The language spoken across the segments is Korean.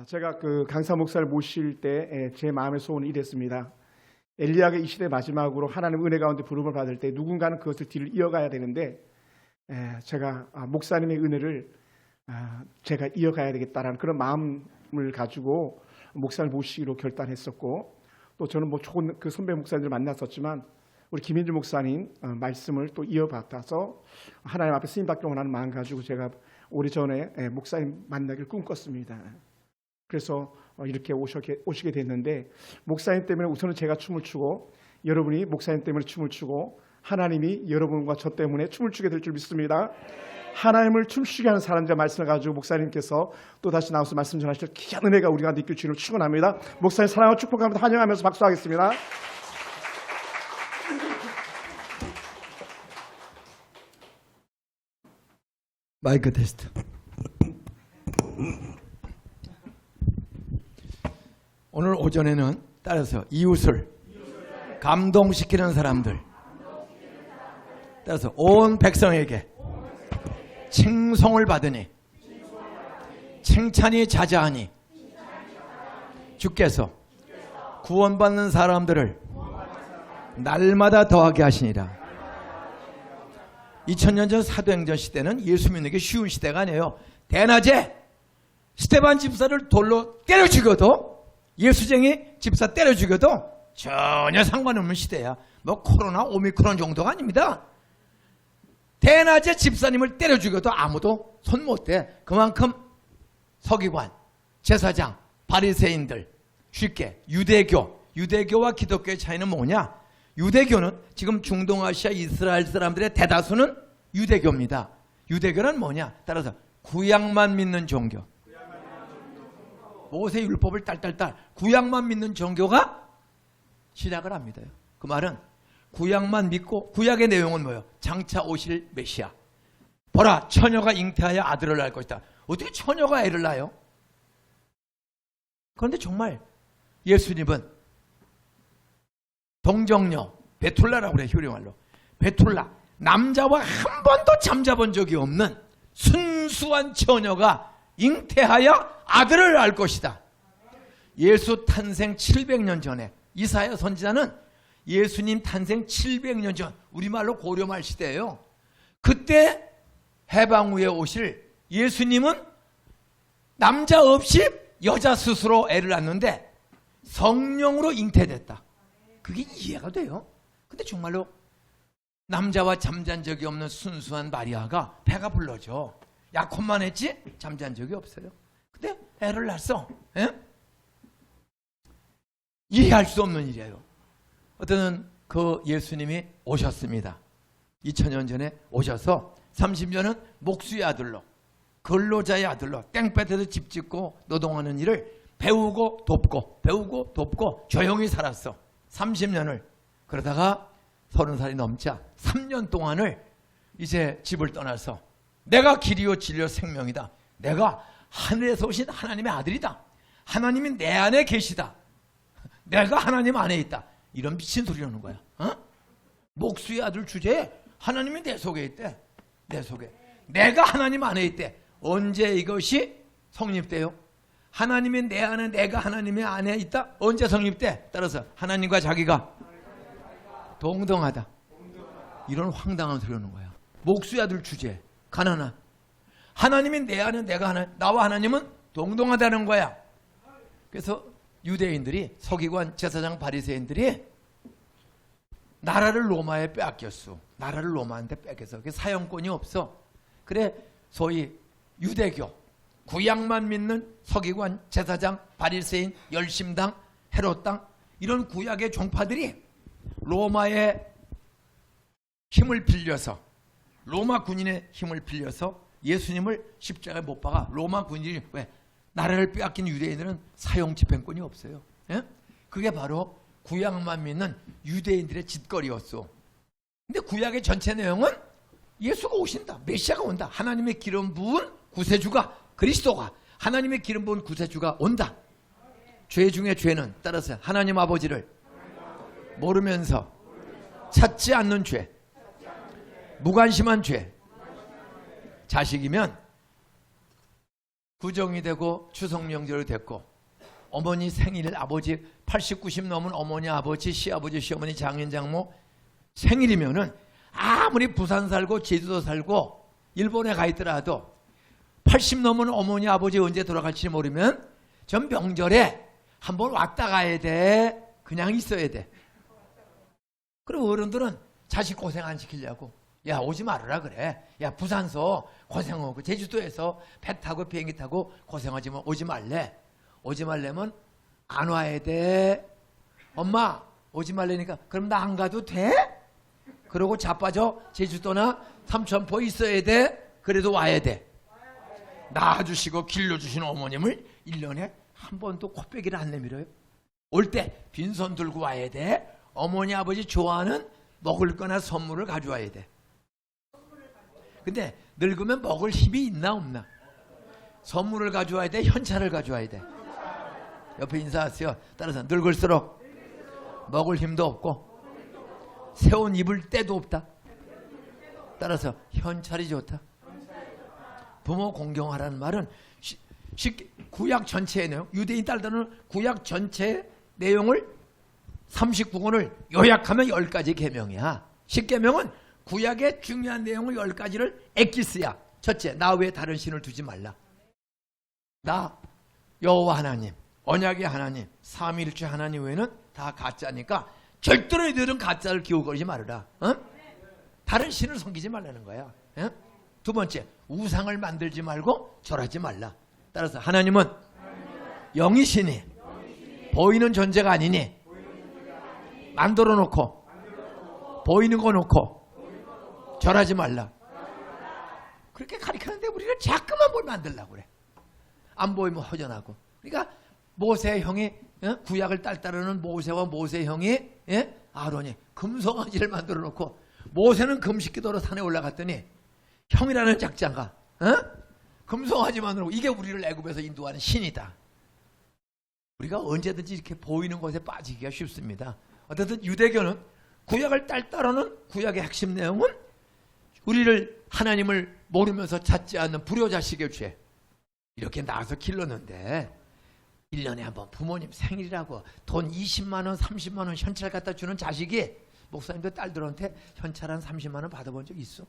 제가 그 강사 목사를 모실 때 제 마음의 소원은 이랬습니다. 엘리야가 이 시대 마지막으로 하나님 은혜 가운데 부름을 받을 때 누군가는 그것을 뒤를 이어가야 되는데 제가 목사님의 은혜를 제가 이어가야 되겠다라는 그런 마음을 가지고 목사를 모시기로 결단했었고, 또 저는 뭐 좋은 그 선배 목사님들 만났었지만 우리 김인주 목사님 말씀을 또 이어받아서 하나님 앞에 쓰임받기 원하는 마음 가지고 제가 오래전에 목사님 만나기를 꿈꿨습니다. 그래서 이렇게 오시게 됐는데, 목사님 때문에 우선은 제가 춤을 추고 여러분이 목사님 때문에 춤을 추고 하나님이 여러분과 저 때문에 춤을 추게 될 줄 믿습니다. 하나님을 춤추게 하는 사람들의 말씀을 가지고 목사님께서 또 다시 나와서 말씀 전하실 귀한 은혜가 우리가 느낄 줄을 축원합니다. 목사님 사랑하고 축복합니다. 환영하면서 박수하겠습니다. 마이크 테스트. 오늘 오전에는 따라서 이웃을 감동시키는 사람들, 따라서 온 백성에게 칭송을 받으니 칭찬이 자자하니 주께서 구원받는 사람들을 날마다 더하게 하시니라. 2000년 전 사도행전 시대는 예수 믿는 게 쉬운 시대가 아니에요. 대낮에 스데반 집사를 돌로 때려 죽여도, 예수쟁이 집사 때려 죽여도 전혀 상관없는 시대야. 뭐 코로나 오미크론 정도가 아닙니다. 대낮에 집사님을 때려 죽여도 아무도 손 못 대. 그만큼 서기관, 제사장, 바리새인들, 쉽게 유대교와 기독교의 차이는 뭐냐? 유대교는 지금 중동아시아 이스라엘 사람들의 대다수는 유대교입니다. 유대교는 뭐냐? 따라서 구약만 믿는 종교. 모세 율법을 딸딸딸 구약만 믿는 종교가 시작을 합니다. 그 말은 구약만 믿고, 구약의 내용은 뭐예요? 장차 오실 메시아. 보라, 처녀가 잉태하여 아들을 낳을 것이다. 어떻게 처녀가 애를 낳아요? 그런데 정말 예수님은 동정녀, 베툴라라고 그래요. 효령말로 베툴라, 남자와 한 번도 잠자본 적이 없는 순수한 처녀가 잉태하여 아들을 낳을 것이다. 예수 탄생 700년 전에 이사야 선지자는 예수님 탄생 700년 전, 우리말로 고려말 시대예요. 그때 해방 후에 오실 예수님은 남자 없이 여자 스스로 애를 낳는데 성령으로 잉태됐다. 그게 이해가 돼요? 근데 정말로 남자와 잠잔 적이 없는 순수한 마리아가 배가 불러져. 약혼만 했지 잠잔 적이 없어요. 근데 애를 낳았어. 에? 이해할 수 없는 일이에요. 어떤 그 예수님이 오셨습니다. 2000년 전에 오셔서 30년은 목수의 아들로, 근로자의 아들로 땡볕에서 집 짓고 노동하는 일을 배우고 돕고 조용히 살았어. 30년을. 그러다가 30살이 넘자 3년 동안을 이제 집을 떠나서 내가 길이요 진리요 생명이다. 내가 하늘에서 오신 하나님의 아들이다. 하나님이 내 안에 계시다. 내가 하나님 안에 있다. 이런 미친 소리 하는 거야. 목수의 아들 주제에 하나님이 내 속에 있대. 내 속에. 내가 하나님 안에 있대. 언제 이것이 성립돼요? 하나님이 내 안에, 내가 하나님의 안에 있다? 언제 성립돼? 따라서 하나님과 자기가 동등하다. 이런 황당한 소리 하는 거야. 목수의 아들 주제, 가난한. 하나님이 내 안에, 내가 하나, 나와 하나님은 동등하다는 거야. 그래서 유대인들이, 서기관, 제사장, 바리새인들이 나라를 로마에 빼앗겼어. 나라를 로마한테 뺏겨서 사형권이 없어. 그래 소위 유대교, 구약만 믿는 서기관, 제사장, 바리새인, 열심당, 헤롯당, 이런 구약의 종파들이 로마의 힘을 빌려서, 로마 군인의 힘을 빌려서 예수님을 십자가에 못 박아. 로마 군인이 왜? 나라를 빼앗긴 유대인들은 사형 집행권이 없어요. 예? 그게 바로 구약만 믿는 유대인들의 짓거리였어. 근데 구약의 전체 내용은 예수가 오신다. 메시아가 온다. 하나님의 기름 부은 구세주가, 그리스도가, 하나님의 기름 부은 구세주가 온다. 죄 중에 죄는 따라서 하나님 아버지를 모르면서 찾지 않는 죄, 무관심한 죄. 자식이면 구정이 되고 추석 명절이 됐고 어머니 생일, 아버지 80, 90 넘은 어머니, 아버지, 시아버지, 시어머니, 장인, 장모 생일이면은 아무리 부산 살고 제주도 살고 일본에 가 있더라도 80 넘은 어머니, 아버지 언제 돌아갈지 모르면 전 명절에 한번 왔다 가야 돼. 그냥 있어야 돼. 그럼 어른들은 자식 고생 안 시키려고 야 오지 말으라 그래. 야 부산서 고생하고 제주도에서 배 타고 비행기 타고 고생하지 뭐 오지 말래. 오지 말래면 안 와야 돼. 엄마 오지 말래니까 그럼 나 안 가도 돼? 그러고 자빠져 제주도나 삼천포 있어야 돼. 그래도 와야 돼. 낳아주시고 길러주신 어머님을 1년에 한 번도 코빼기를 안 내밀어요. 올 때 빈손 들고 와야 돼. 어머니 아버지 좋아하는 먹을 거나 선물을 가져와야 돼. 근데 늙으면 먹을 힘이 있나 없나? 선물을 가져와야 돼. 현찰을 가져와야 돼. 옆에 인사하세요. 따라서 늙을수록 먹을 힘도 없고 새 옷 입을 때도 없다. 따라서 현찰이 좋다. 부모 공경하라는 말은 구약 전체의 내용, 유대인 딸들은 구약 전체의 내용을 39권을 요약하면 10가지 계명이야. 10계명은 구약의 중요한 내용을 10가지를 엑기스야. 첫째, 나 외에 다른 신을 두지 말라. 나 여호와 하나님, 언약의 하나님, 삼위일체 하나님 외에는 다 가짜니까 절대로 너희들은 가짜를 기웃거리지 말아라. 어? 다른 신을 섬기지 말라는 거야. 어? 두 번째, 우상을 만들지 말고 절하지 말라. 따라서 하나님은 영이시니 보이는 존재가 아니니 만들어 놓고 보이는 거 놓고 절하지 말라. 그렇게 가르치는데 우리는 자꾸만 뭘 만들려고 그래. 안 보이면 허전하고. 그러니까 모세 형이 구약을 따르는 모세와 모세 형이 아론이 금송아지를 만들어 놓고 모세는 금식기도로 산에 올라갔더니 형이라는 작자가 금송아지 만들어 놓고 이게 우리를 애굽에서 인도하는 신이다. 우리가 언제든지 이렇게 보이는 것에 빠지기가 쉽습니다. 어쨌든 유대교는 구약을 따르는 구약의 핵심 내용은 우리를 하나님을 모르면서 찾지 않는 불효자식의 죄 이렇게 낳아서 길렀는데 1년에 한 번 부모님 생일이라고 돈 20만 원 30만 원 현찰 갖다 주는 자식이 목사님도 딸들한테 현찰 한 30만 원 받아본 적 있어?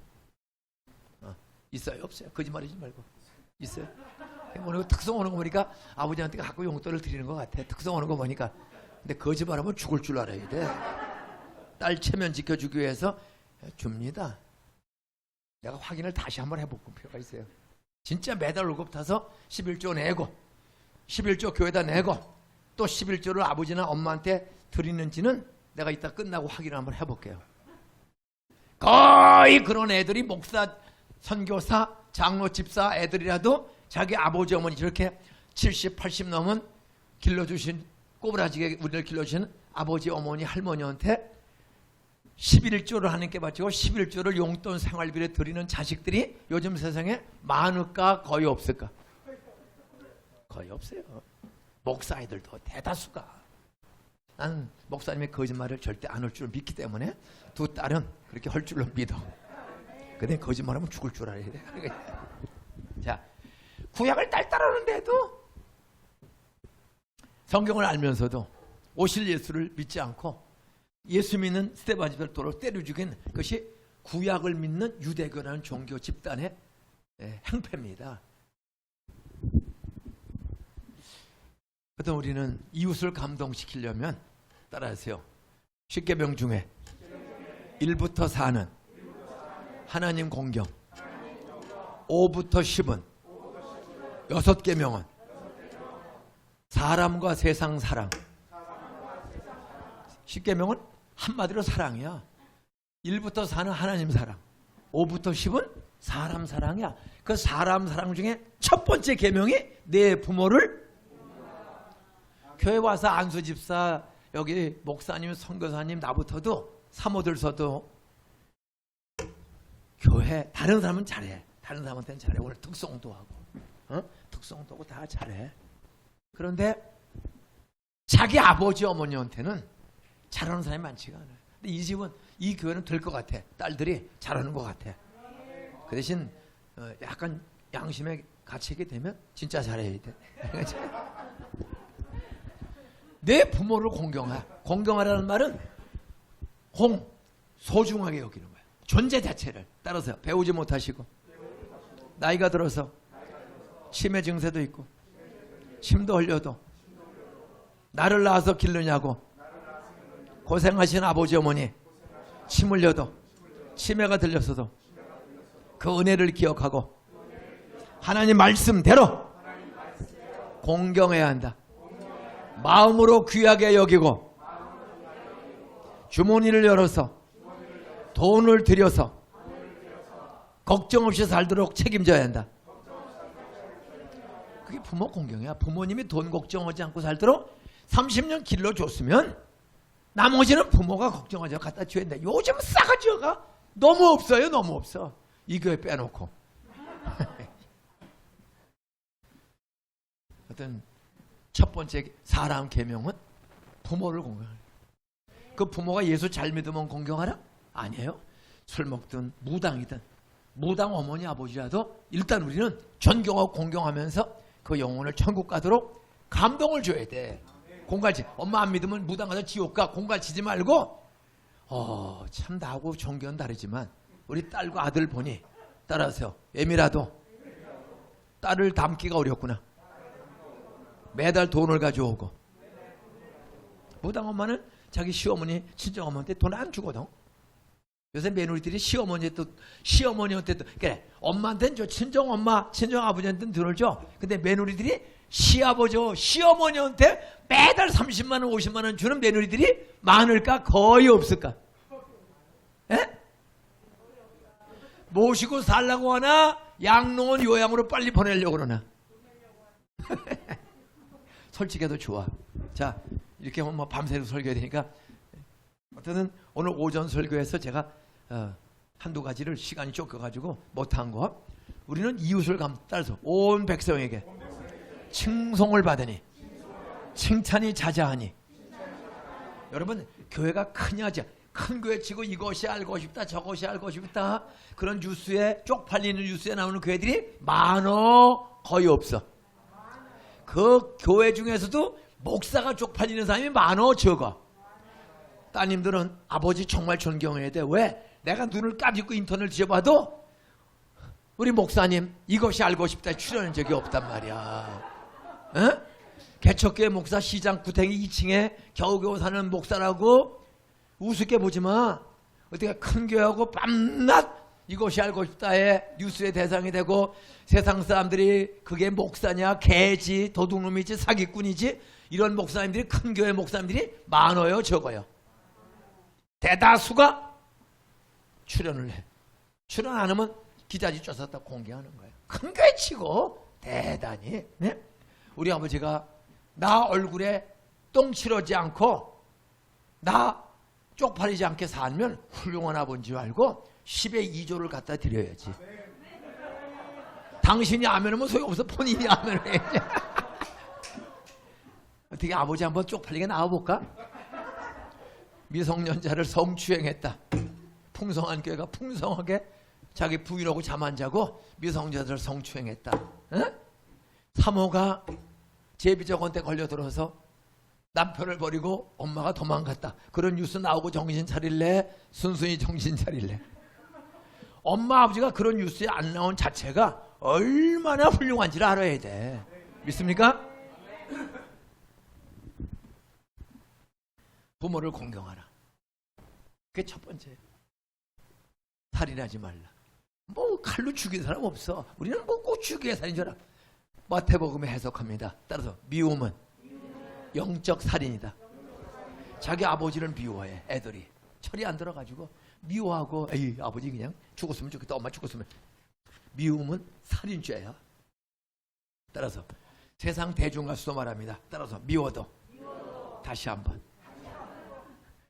있어요? 없어요? 거짓말하지 말고 있어요? 오늘 특성 오는 거 보니까 아버지한테 갖고 용돈을 드리는 것 같아. 특성 오는 거 보니까. 근데 거짓말하면 죽을 줄 알아야 돼. 딸 체면 지켜주기 위해서 줍니다. 내가 확인을 다시 한번 해볼 필요가 있어요. 진짜 매달 월급 타서 11조 내고 11조 교회에다 내고 또 11조를 아버지나 엄마한테 드리는지는 내가 이따 끝나고 확인을 한번 해볼게요. 거의 그런 애들이 목사, 선교사, 장로, 집사 애들이라도 자기 아버지, 어머니 저렇게 70, 80 넘은 길러주신 꼬부라지게 우리를 길러주신 아버지, 어머니, 할머니한테 11조를 하나님께 바치고 11조를 용돈 생활비를 드리는 자식들이 요즘 세상에 많을까 거의 없을까? 거의 없어요. 목사 애들도 대다수가. 난 목사님의 거짓말을 절대 안 할 줄 믿기 때문에 두 딸은 그렇게 할 줄로 믿어. 근데 거짓말하면 죽을 줄 알아야 돼. 자, 구약을 따르는데도 성경을 알면서도 오실 예수를 믿지 않고 예수 믿는 스데반지별도로 때려 죽인 것이 구약을 믿는 유대교라는 종교 집단의 행패입니다. 어떤 우리는 이웃을 감동시키려면 따라하세요. 10계명 중에 1부터 4는 하나님 공경, 5부터 10은 6계명은 사람과 세상 사랑. 10계명은 한마디로 사랑이야. 1부터 4는 하나님 사랑, 5부터 10은 사람 사랑이야. 그 사람 사랑 중에 첫 번째 계명이 내 부모를. 교회 와서 안수 집사, 여기 목사님, 선교사님, 나부터도 사모들서도 교회 다른 사람은 잘해. 다른 사람한테는 잘해. 오늘 특송도 하고, 특송도 하고 다 잘해. 그런데 자기 아버지, 어머니한테는 잘하는 사람이 많지가 않아요. 근데 이 집은, 이 교회는 될 것 같아. 딸들이 잘하는 것 같아. 그 대신 약간 양심에 같이 하게 되면 진짜 잘해야 돼. 내 부모를 공경하라는 말은 소중하게 여기는 거예요. 존재 자체를. 따라서 배우지 못하시고 나이가 들어서 치매 증세도 있고 침도 흘려도 나를 낳아서 기르냐고 고생하신 아버지 어머니 침 흘려도 치매가 들렸어도 그 은혜를 기억하고 하나님 말씀대로 공경해야 한다. 마음으로 귀하게 여기고 주머니를 열어서 돈을 들여서 걱정 없이 살도록 책임져야 한다. 그게 부모 공경이야. 부모님이 돈 걱정하지 않고 살도록 30년 길러줬으면 나머지는 부모가 걱정하지 않고 갖다 줘야 된다. 요즘 싸가지가 너무 없어요. 너무 없어. 이 교회 빼놓고. 어떤 첫 번째 사람 계명은 부모를 공경하라. 그 부모가 예수 잘 믿으면 공경하라? 아니에요. 술 먹든 무당이든 무당 어머니 아버지라도 일단 우리는 존경하고 공경하면서 그 영혼을 천국 가도록 감동을 줘야 돼. 공갈치. 엄마 안 믿으면 무당 가서 지옥 가. 공갈치지 말고 참 나하고 종교는 다르지만 우리 딸과 아들 보니 따라서 애미라도 딸을 담기가 어렵구나. 매달 돈을 가져오고 무당 엄마는 자기 시어머니 친정엄마한테 돈 안 주거든. 요새 며느리들이 시어머니한테도 그래 엄마한테는 줘. 친정엄마 친정아버지한테는 돈을 줘. 근데 며느리들이 시아버지 시어머니한테 매달 30만 원 50만 원 주는 며느리들이 많을까? 거의 없을까? 에? 모시고 살라고 하나 양로원 요양으로 빨리 보내려고 그러나. 솔직해도 좋아. 자, 이렇게 뭐 밤새도 설교해야 되니까 어쨌든 오늘 오전 설교에서 제가 한두 가지를 시간이 쫓겨가지고 못한 거. 우리는 이웃을 따라서 온 백성에게 칭송을 받으니 칭찬이 자자하니. 여러분 교회가 크냐 큰 교회 치고 이것이 알고 싶다 저것이 알고 싶다 그런 뉴스에 쪽팔리는 뉴스에 나오는 교회들이 많어. 거의 없어. 그 교회 중에서도 목사가 쪽팔리는 사람이 많어. 적어. 따님들은 아버지 정말 존경해야 돼. 왜? 내가 눈을 까짓고 인터넷을 뒤져봐도 우리 목사님 이것이 알고 싶다 출연한 적이 없단 말이야. 에? 개척교회 목사 시장 구탱이 2층에 겨우겨우 사는 목사라고 우습게 보지 마. 어떻게 큰 교회하고 밤낮 이것이 알고 싶다에 뉴스의 대상이 되고 세상 사람들이 그게 목사냐 개지 도둑놈이지 사기꾼이지 이런 목사님들이 큰 교회 목사님들이 많아요 적어요. 대다수가 출연을 해. 출연 안 하면 기자지 쫓았다 공개하는 거예요. 큰 교회 치고 대단히. 네? 우리 아버지가 나 얼굴에 똥 치러지 않고 나 쪽팔리지 않게 살면 훌륭한 아버지인 줄 알고 10의 2조를 갖다 드려야지. 당신이 아멘하면 소용없어. 본인이 아멘해야지. 어떻게 아버지 한번 쪽팔리게 나와볼까? 미성년자를 성추행했다. 풍성한 교회가 풍성하게 자기 부인하고 잠 안 자고 미성년자를 성추행했다. 에? 사모가 제비적한테 걸려들어서 남편을 버리고 엄마가 도망갔다. 그런 뉴스 나오고 정신 차릴래? 순순히 정신 차릴래? 엄마 아버지가 그런 뉴스에 안 나온 자체가 얼마나 훌륭한지를 알아야 돼. 믿습니까? 부모를 공경하라. 그게 첫 번째예요. 살인하지 말라. 뭐 칼로 죽인 사람 없어. 우리는 뭐 꼭 죽이게 살인 줄 알아. 마태복음에 해석합니다. 따라서 미움은 영적 살인이다. 자기 아버지를 미워해. 애들이 철이 안 들어가지고 미워하고 에이 아버지 그냥 죽었으면 좋겠다. 엄마 죽었으면. 미움은 살인죄야. 따라서 세상 대중가수도 말합니다. 따라서 미워도 다시 한번.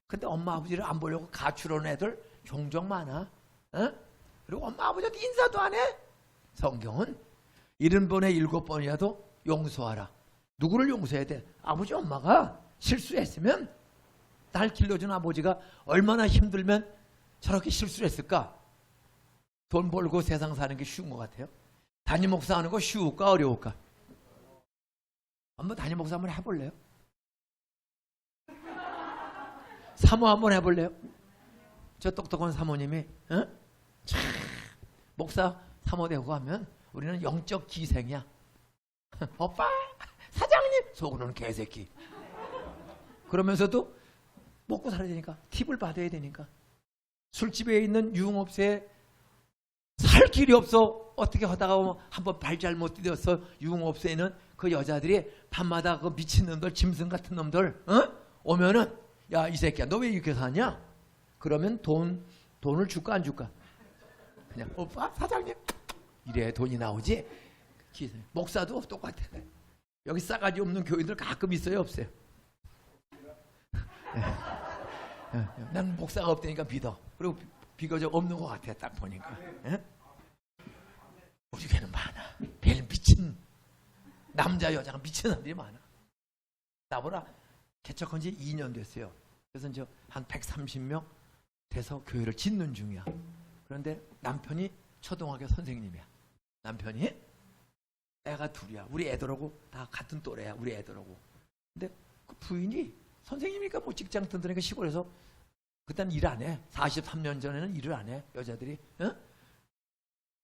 근데 엄마 아버지를 안 보려고 가출한 애들 종종 많아. 어? 그리고 엄마 아버지한테 인사도 안 해. 성경은 70번에 7번이라도 용서하라. 누구를 용서해야 돼? 아버지 엄마가 실수했으면 날 길러준 아버지가 얼마나 힘들면 저렇게 실수를 했을까? 돈 벌고 세상 사는 게 쉬운 것 같아요? 담임 목사 하는 거 쉬울까 어려울까? 한번 담임 목사 한번 해볼래요? 사모 한번 해볼래요? 저 똑똑한 사모님이 참, 목사 사모 되고 하면 우리는 영적 기생이야. 오빠 사장님 속으로는 개새끼. 그러면서도 먹고 살아야 되니까 팁을 받아야 되니까 술집에 있는 유흥업소에 살 길이 없어. 어떻게 하다가 한번 발 잘못 디뎌서 유흥업소에 있는 그 여자들이 밤마다 그 미친놈들 짐승 같은 놈들 오면은 야 이 새끼야 너 왜 이렇게 사냐? 그러면 돈을 줄까 안 줄까? 그냥 오빠 사장님 이래 돈이 나오지. 목사도 똑같아. 여기 싸가지 없는 교인들 가끔 있어요 없어요? 난 목사가 없다니까 믿어. 그리고 비교적 없는 것 같아 딱 보니까. 우리 교회는 많아. 별 미친 남자 여자가 미친 사람들이 많아. 나보라 개척한 지 2년 됐어요. 그래서 이제 한 130명 돼서 교회를 짓는 중이야. 그런데 남편이 초등학교 선생님이야. 남편이 애가 둘이야. 우리 애들하고 다 같은 또래야. 우리 애들하고. 근데 그 부인이 선생님이니까 뭐 직장 든든하니까 시골에서 그때는 일 안 해. 43년 전에는 일을 안 해. 여자들이.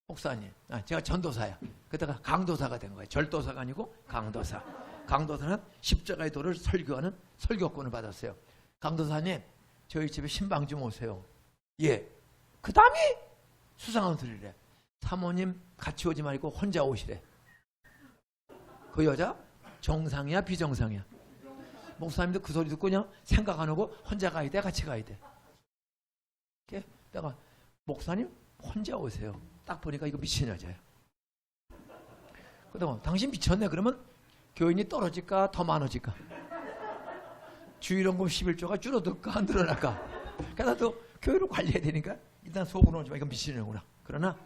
목사님. 제가 전도사야. 그때가 강도사가 된 거예요. 절도사가 아니고 강도사. 강도사는 십자가의 도를 설교하는 설교권을 받았어요. 강도사님 저희 집에 신방 좀 오세요. 예. 그 다음이 수상한 소리래. 사모님 같이 오지 말고 혼자 오시래. 그 여자 정상이야 비정상이야? 목사님도 그 소리 듣고 그냥 생각 안 하고 혼자 가야 돼 같이 가야 돼. 내가 목사님 혼자 오세요. 딱 보니까 이거 미친 여자야. 그동안 당신 미쳤네. 그러면 교인이 떨어질까 더 많아질까? 주일원금 11조가 줄어들까 안 늘어날까? 그러니까 나도 교회를 관리해야 되니까 일단 속으로 오지 마. 이건 미친이구나. 그러나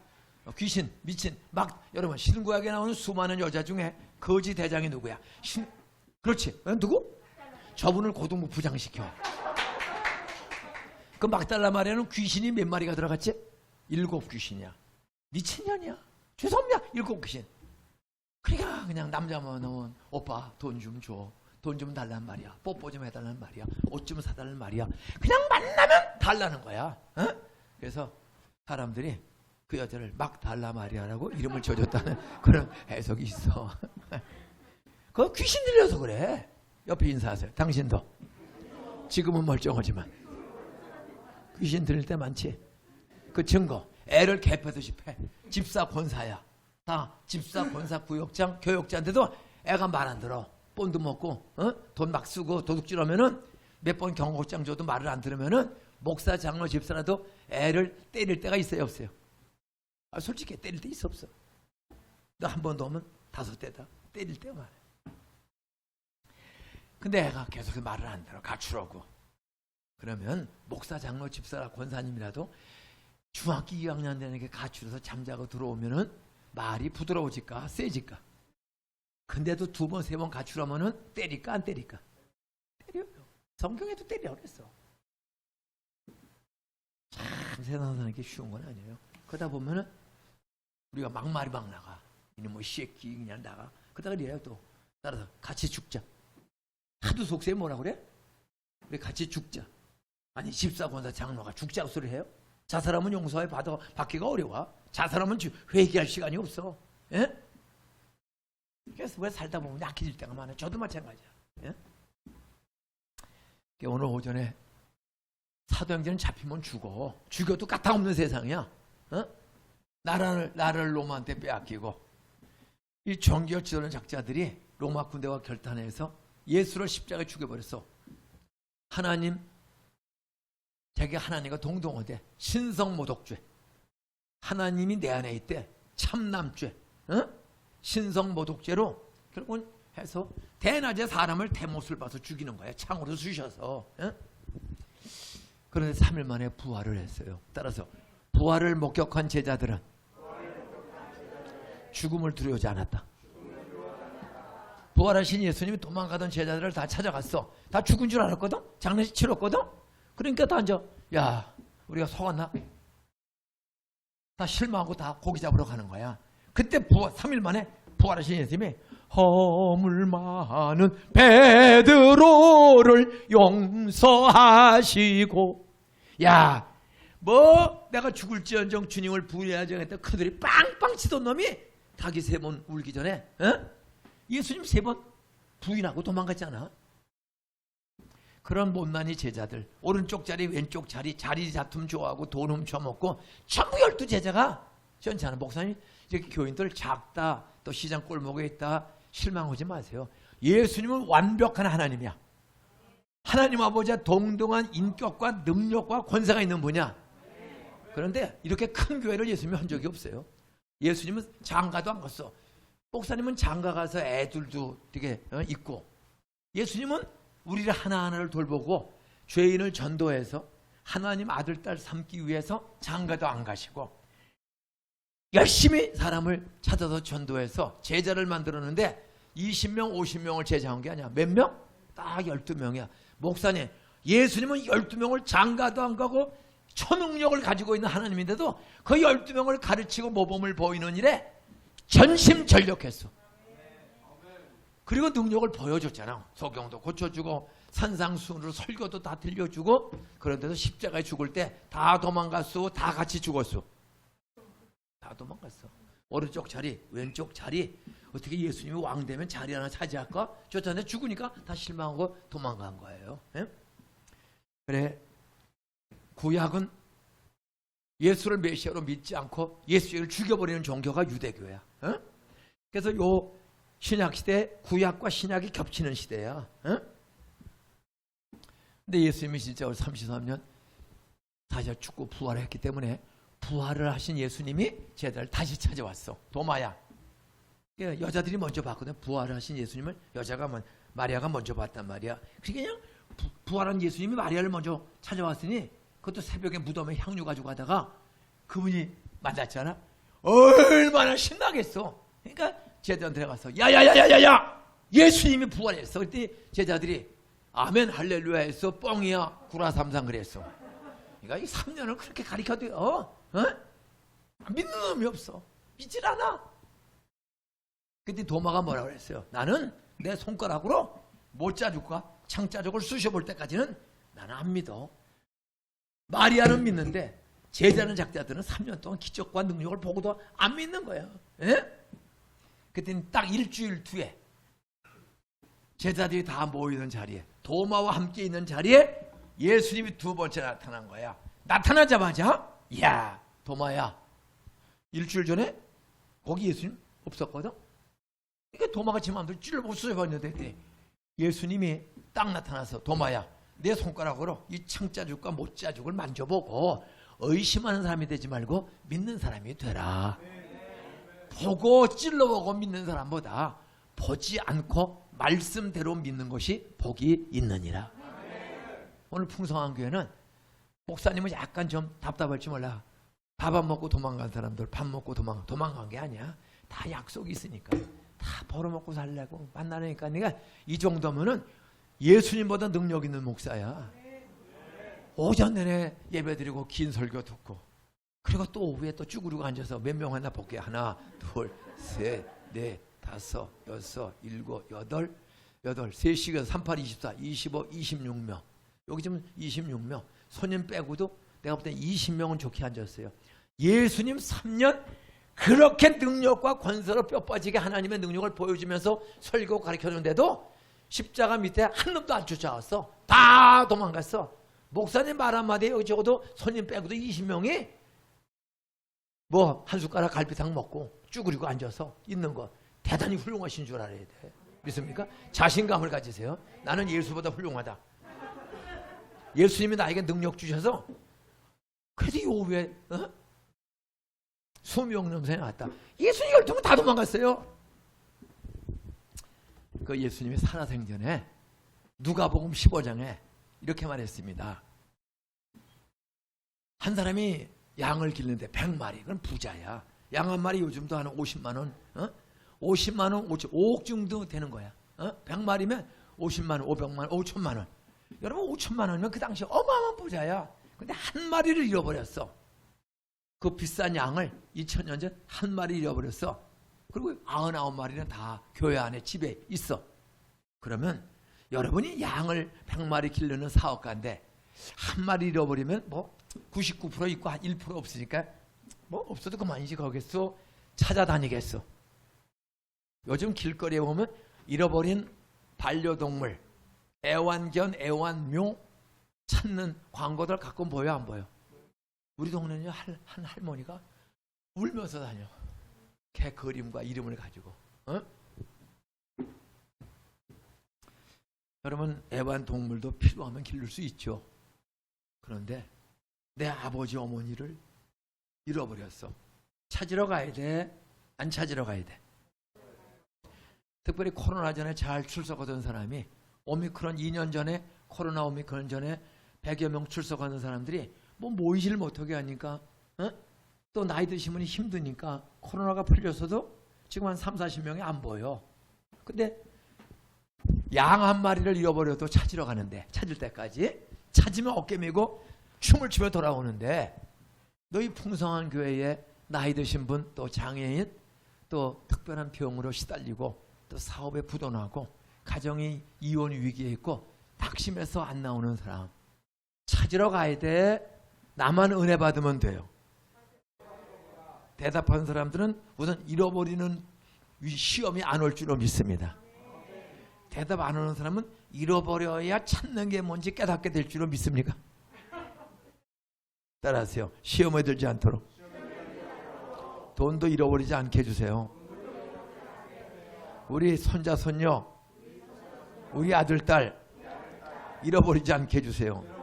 귀신, 미친, 막 여러분 신구약에 나오는 수많은 여자 중에 거지 대장이 누구야? 그렇지. 누구? 저분을 고등부 부장시켜. 그 막달라 마리아는 귀신이 몇 마리가 들어갔지? 7 귀신이야. 미친년이야. 죄송합니다. 7 귀신. 그러니까 그냥 남자만 오면 오빠 돈 좀 줘. 돈 좀 달란 말이야. 뽀뽀 좀 해달란 말이야. 옷 좀 사달란 말이야. 그냥 만나면 달라는 거야. 그래서 사람들이 그 여자를 막달라 마리아라고 이름을 지어줬다는 그런 해석이 있어. 그거 귀신 들려서 그래. 옆에 인사하세요. 당신도. 지금은 멀쩡하지만 귀신 들릴 때 많지. 그 증거. 애를 개패듯이 패. 집사 권사야. 다 집사 권사 구역장 교역자인데도 애가 말 안 들어. 본도 먹고 돈 막 쓰고 도둑질하면은 몇 번 경고장 줘도 말을 안 들으면은 목사 장로 집사라도 애를 때릴 때가 있어요 없어요? 솔직히 때릴 때 있어 없어? 너 한 번 넣으면 5대다. 때릴 때가 많아. 근데 애가 계속 말을 안 들어. 가출하고. 그러면 목사 장로 집사 권사님이라도 중학교 2학년 되는 게 가출해서 잠자고 들어오면은 말이 부드러워질까 세질까? 근데도 2번 3번 가출하면은 때릴까 안 때릴까? 때려요. 성경에도 때리라고 그랬어. 참 세상 사는 게 쉬운 건 아니에요. 그러다 보면은 우리가 막말이 막 나가. 이놈 뭐 새끼 그냥 나가. 그러다가 이래요 또. 따라서 같이 죽자. 하도 속세에 뭐라 그래? 우리 같이 죽자. 아니 집사 권사 장로가 죽자고 소리 해요? 자살하면 용서해 받기가 어려워. 자살하면 회개할 시간이 없어. 예? 그래서 왜 살다 보면 약해질 때가 많아요. 저도 마찬가지야. 예? 오늘 오전에 사도행전은 잡히면 죽어. 죽여도 까딱없는 세상이야. 나라를 로마한테 빼앗기고 이 정기를 지도하는 작자들이 로마 군대와 결단해서 예수를 십자가에 죽여버렸어. 하나님, 자기가 하나님과 동등하대. 신성모독죄. 하나님이 내 안에 있대. 참남죄. 신성모독죄로 결국은 해서 대낮에 사람을 대못을 봐서 죽이는 거야. 창으로 쑤셔서. 그런데 3일 만에 부활을 했어요. 따라서 부활을 목격한 제자들은 죽음을 두려워하지 않았다. 부활하신 예수님이 도망가던 제자들을 다 찾아갔어. 다 죽은 줄 알았거든? 장례식 치렀거든? 그러니까 다 앉아. 야, 우리가 속았나? 다 실망하고 다 고기 잡으러 가는 거야. 그때 3일 만에 부활하신 예수님이 허물 많은 베드로를 용서하시고, 야, 뭐 내가 죽을지언정 주님을 부인하자 했다 그들이 빵빵 치던 놈이 닭이 3번 울기 전에 예수님 3번 부인하고 도망갔잖아. 그런 못난이 제자들, 오른쪽 자리 왼쪽 자리 다툼 좋아하고 돈 훔쳐먹고 전부 12제자가 시원찮아. 목사님 이렇게 교인들 작다, 또 시장 골목에 있다, 실망하지 마세요. 예수님은 완벽한 하나님이야. 하나님 아버지와 동등한 인격과 능력과 권세가 있는 분이야. 그런데 이렇게 큰 교회를 예수님이 한 적이 없어요. 예수님은 장가도 안 갔어. 목사님은 장가 가서 애들도 되게 있고, 예수님은 우리를 하나하나를 돌보고 죄인을 전도해서 하나님 아들 딸 삼기 위해서 장가도 안 가시고 열심히 사람을 찾아서 전도해서 제자를 만들었는데 20명 50명을 제자한 게 아니야. 몇 명? 딱 12명이야. 목사님, 예수님은 12명을 장가도 안 가고 초능력을 가지고 있는 하나님인데도 그 12명을 가르치고 모범을 보이는 일에 전심전력했어. 그리고 능력을 보여줬잖아. 소경도 고쳐주고 산상수훈으로 설교도 다 들려주고, 그런데도 십자가에 죽을 때 다 도망갔어. 다 같이 죽었어. 다 도망갔어. 오른쪽 자리 왼쪽 자리, 어떻게 예수님이 왕 되면 자리 하나 차지할까? 쫓아내 죽으니까 다 실망하고 도망간 거예요. 예? 그래, 구약은 예수를 메시아로 믿지 않고 예수를 죽여버리는 종교가 유대교야. 예? 그래서 요 신약시대 구약과 신약이 겹치는 시대야. 어? 근데 예수님이 진짜 33년 다시 죽고 부활했기 때문에 부활을 하신 예수님이 제자를 다시 찾아왔어. 도마야. 여자들이 먼저 봤거든. 부활을 하신 예수님을 마리아가 먼저 봤단 말이야. 그냥 부활한 예수님이 마리아를 먼저 찾아왔으니, 그것도 새벽에 무덤에 향유 가지고 가다가 그분이 맞았잖아. 얼마나 신나겠어. 그러니까 제자한테 가서 야야야야야야, 예수님이 부활했어. 그때 제자들이 아멘 할렐루야 했어. 뻥이야 구라삼상 그랬어. 그러니까 이 3년을 그렇게 가르쳐도 믿는 놈이 없어. 믿질 않아. 그때 도마가 뭐라고 그랬어요? 나는 내 손가락으로 못자죽과 창자죽을 쑤셔볼 때까지는 나는 안 믿어. 마리아는 믿는데 제자는 작자들은 3년 동안 기적과 능력을 보고도 안 믿는 거야. 그때는 딱 일주일 뒤에 제자들이 다 모이는 자리에, 도마와 함께 있는 자리에 예수님이 2번째 나타난 거야. 나타나자마자 야 도마야, 일주일 전에 거기 예수님 없었거든. 그러니까 도마가 지 마음대로 찔러보고 쑤셔봤는데 예수님이 딱 나타나서 도마야, 내 손가락으로 이 창자죽과 못자죽을 만져보고 의심하는 사람이 되지 말고 믿는 사람이 되라. 보고 찔러보고 믿는 사람보다 보지 않고 말씀대로 믿는 것이 복이 있느니라. 오늘 풍성한 교회는 목사님은 약간 좀 답답할지 몰라. 밥 안 먹고 도망간 사람들 밥 먹고 도망간 게 아니야. 다 약속이 있으니까 다 벌어먹고 살려고 만나니까, 내가 이 정도면은 예수님보다 능력 있는 목사야. 오전 내내 예배드리고 긴 설교 듣고, 그리고 또 오후에 또 쭈그리고 앉아서 몇 명 하나 볼게. 하나 둘 셋 넷 다섯 여섯 일곱 여덟 3시간 38, 24 25 26명. 여기 지금 26명. 손님 빼고도 내가 볼 때 20명은 좋게 앉았어요. 예수님 3년 그렇게 능력과 권세로 뼈 빠지게 하나님의 능력을 보여주면서 설교 가르쳐주는데도 십자가 밑에 한 놈도 안 쫓아왔어. 다 도망갔어. 목사님 말 한마디에 여기 적어도 손님 빼고도 20명이 뭐 한 숟가락 갈비탕 먹고 쭈그리고 앉아서 있는 거 대단히 훌륭하신 줄 알아야 돼. 믿습니까? 자신감을 가지세요. 나는 예수보다 훌륭하다. 예수님이 나에게 능력 주셔서 그래도 이 오후에 수명 넘선에 왔다. 예수님 12명 다 도망갔어요. 그 예수님이 살아생전에 누가복음 15장에 이렇게 말했습니다. 한 사람이 양을 기르는데 100마리, 그건 부자야. 양 한 마리 요즘도 한 50만 원, 50만 원, 5억 정도 되는 거야. 100마리면 50만 원, 500만 원, 5천만 원. 여러분 5천만 원이면 그 당시 어마어마한 부자야. 근데 한 마리를 잃어버렸어. 그 비싼 양을 2000년 전 한 마리 잃어버렸어. 그리고 99마리는 다 교회 안에 집에 있어. 그러면 여러분이 양을 100마리 기르는 사업가인데 한 마리 잃어버리면 뭐 99% 있고 1% 없으니까 뭐 없어도 그만이지 거겠어. 찾아다니겠어. 요즘 길거리에 보면 잃어버린 반려동물, 애완견, 애완묘 찾는 광고들 가끔 보여 안 보여? 우리 동네는 한 할머니가 울면서 다녀. 개 그림과 이름을 가지고. 어? 여러분 애완동물도 필요하면 기를 수 있죠. 그런데 내 아버지 어머니를 잃어버렸어. 찾으러 가야 돼? 안 찾으러 가야 돼? 특별히 코로나 전에 잘 출석하던 사람이 오미크론 2년 전에 코로나 오미크론 전에 100여 명 출석하는 사람들이 뭐 모이질 못하게 하니까 또 나이 드신 분이 힘드니까 코로나가 풀렸어도 지금 한 3, 40명이 안 보여. 근데 양 한 마리를 잃어버려도 찾으러 가는데 찾을 때까지 찾으면 어깨 메고 춤을 추며 돌아오는데 너희 풍성한 교회에 나이 드신 분 또 장애인 또 특별한 병으로 시달리고 또 사업에 부도나고 가정이 이혼 위기에 있고 낙심해서 안 나오는 사람 찾으러 가야 돼? 나만 은혜 받으면 돼요? 대답하는 사람들은 우선 잃어버리는 시험이 안 올 줄로 믿습니다. 대답 안 하는 사람은 잃어버려야 찾는 게 뭔지 깨닫게 될 줄로 믿습니까? 따라하세요. 시험에 들지 않도록 돈도 잃어버리지 않게 해주세요. 우리 손자 손녀 우리 아들 딸 잃어버리지 않게 해주세요.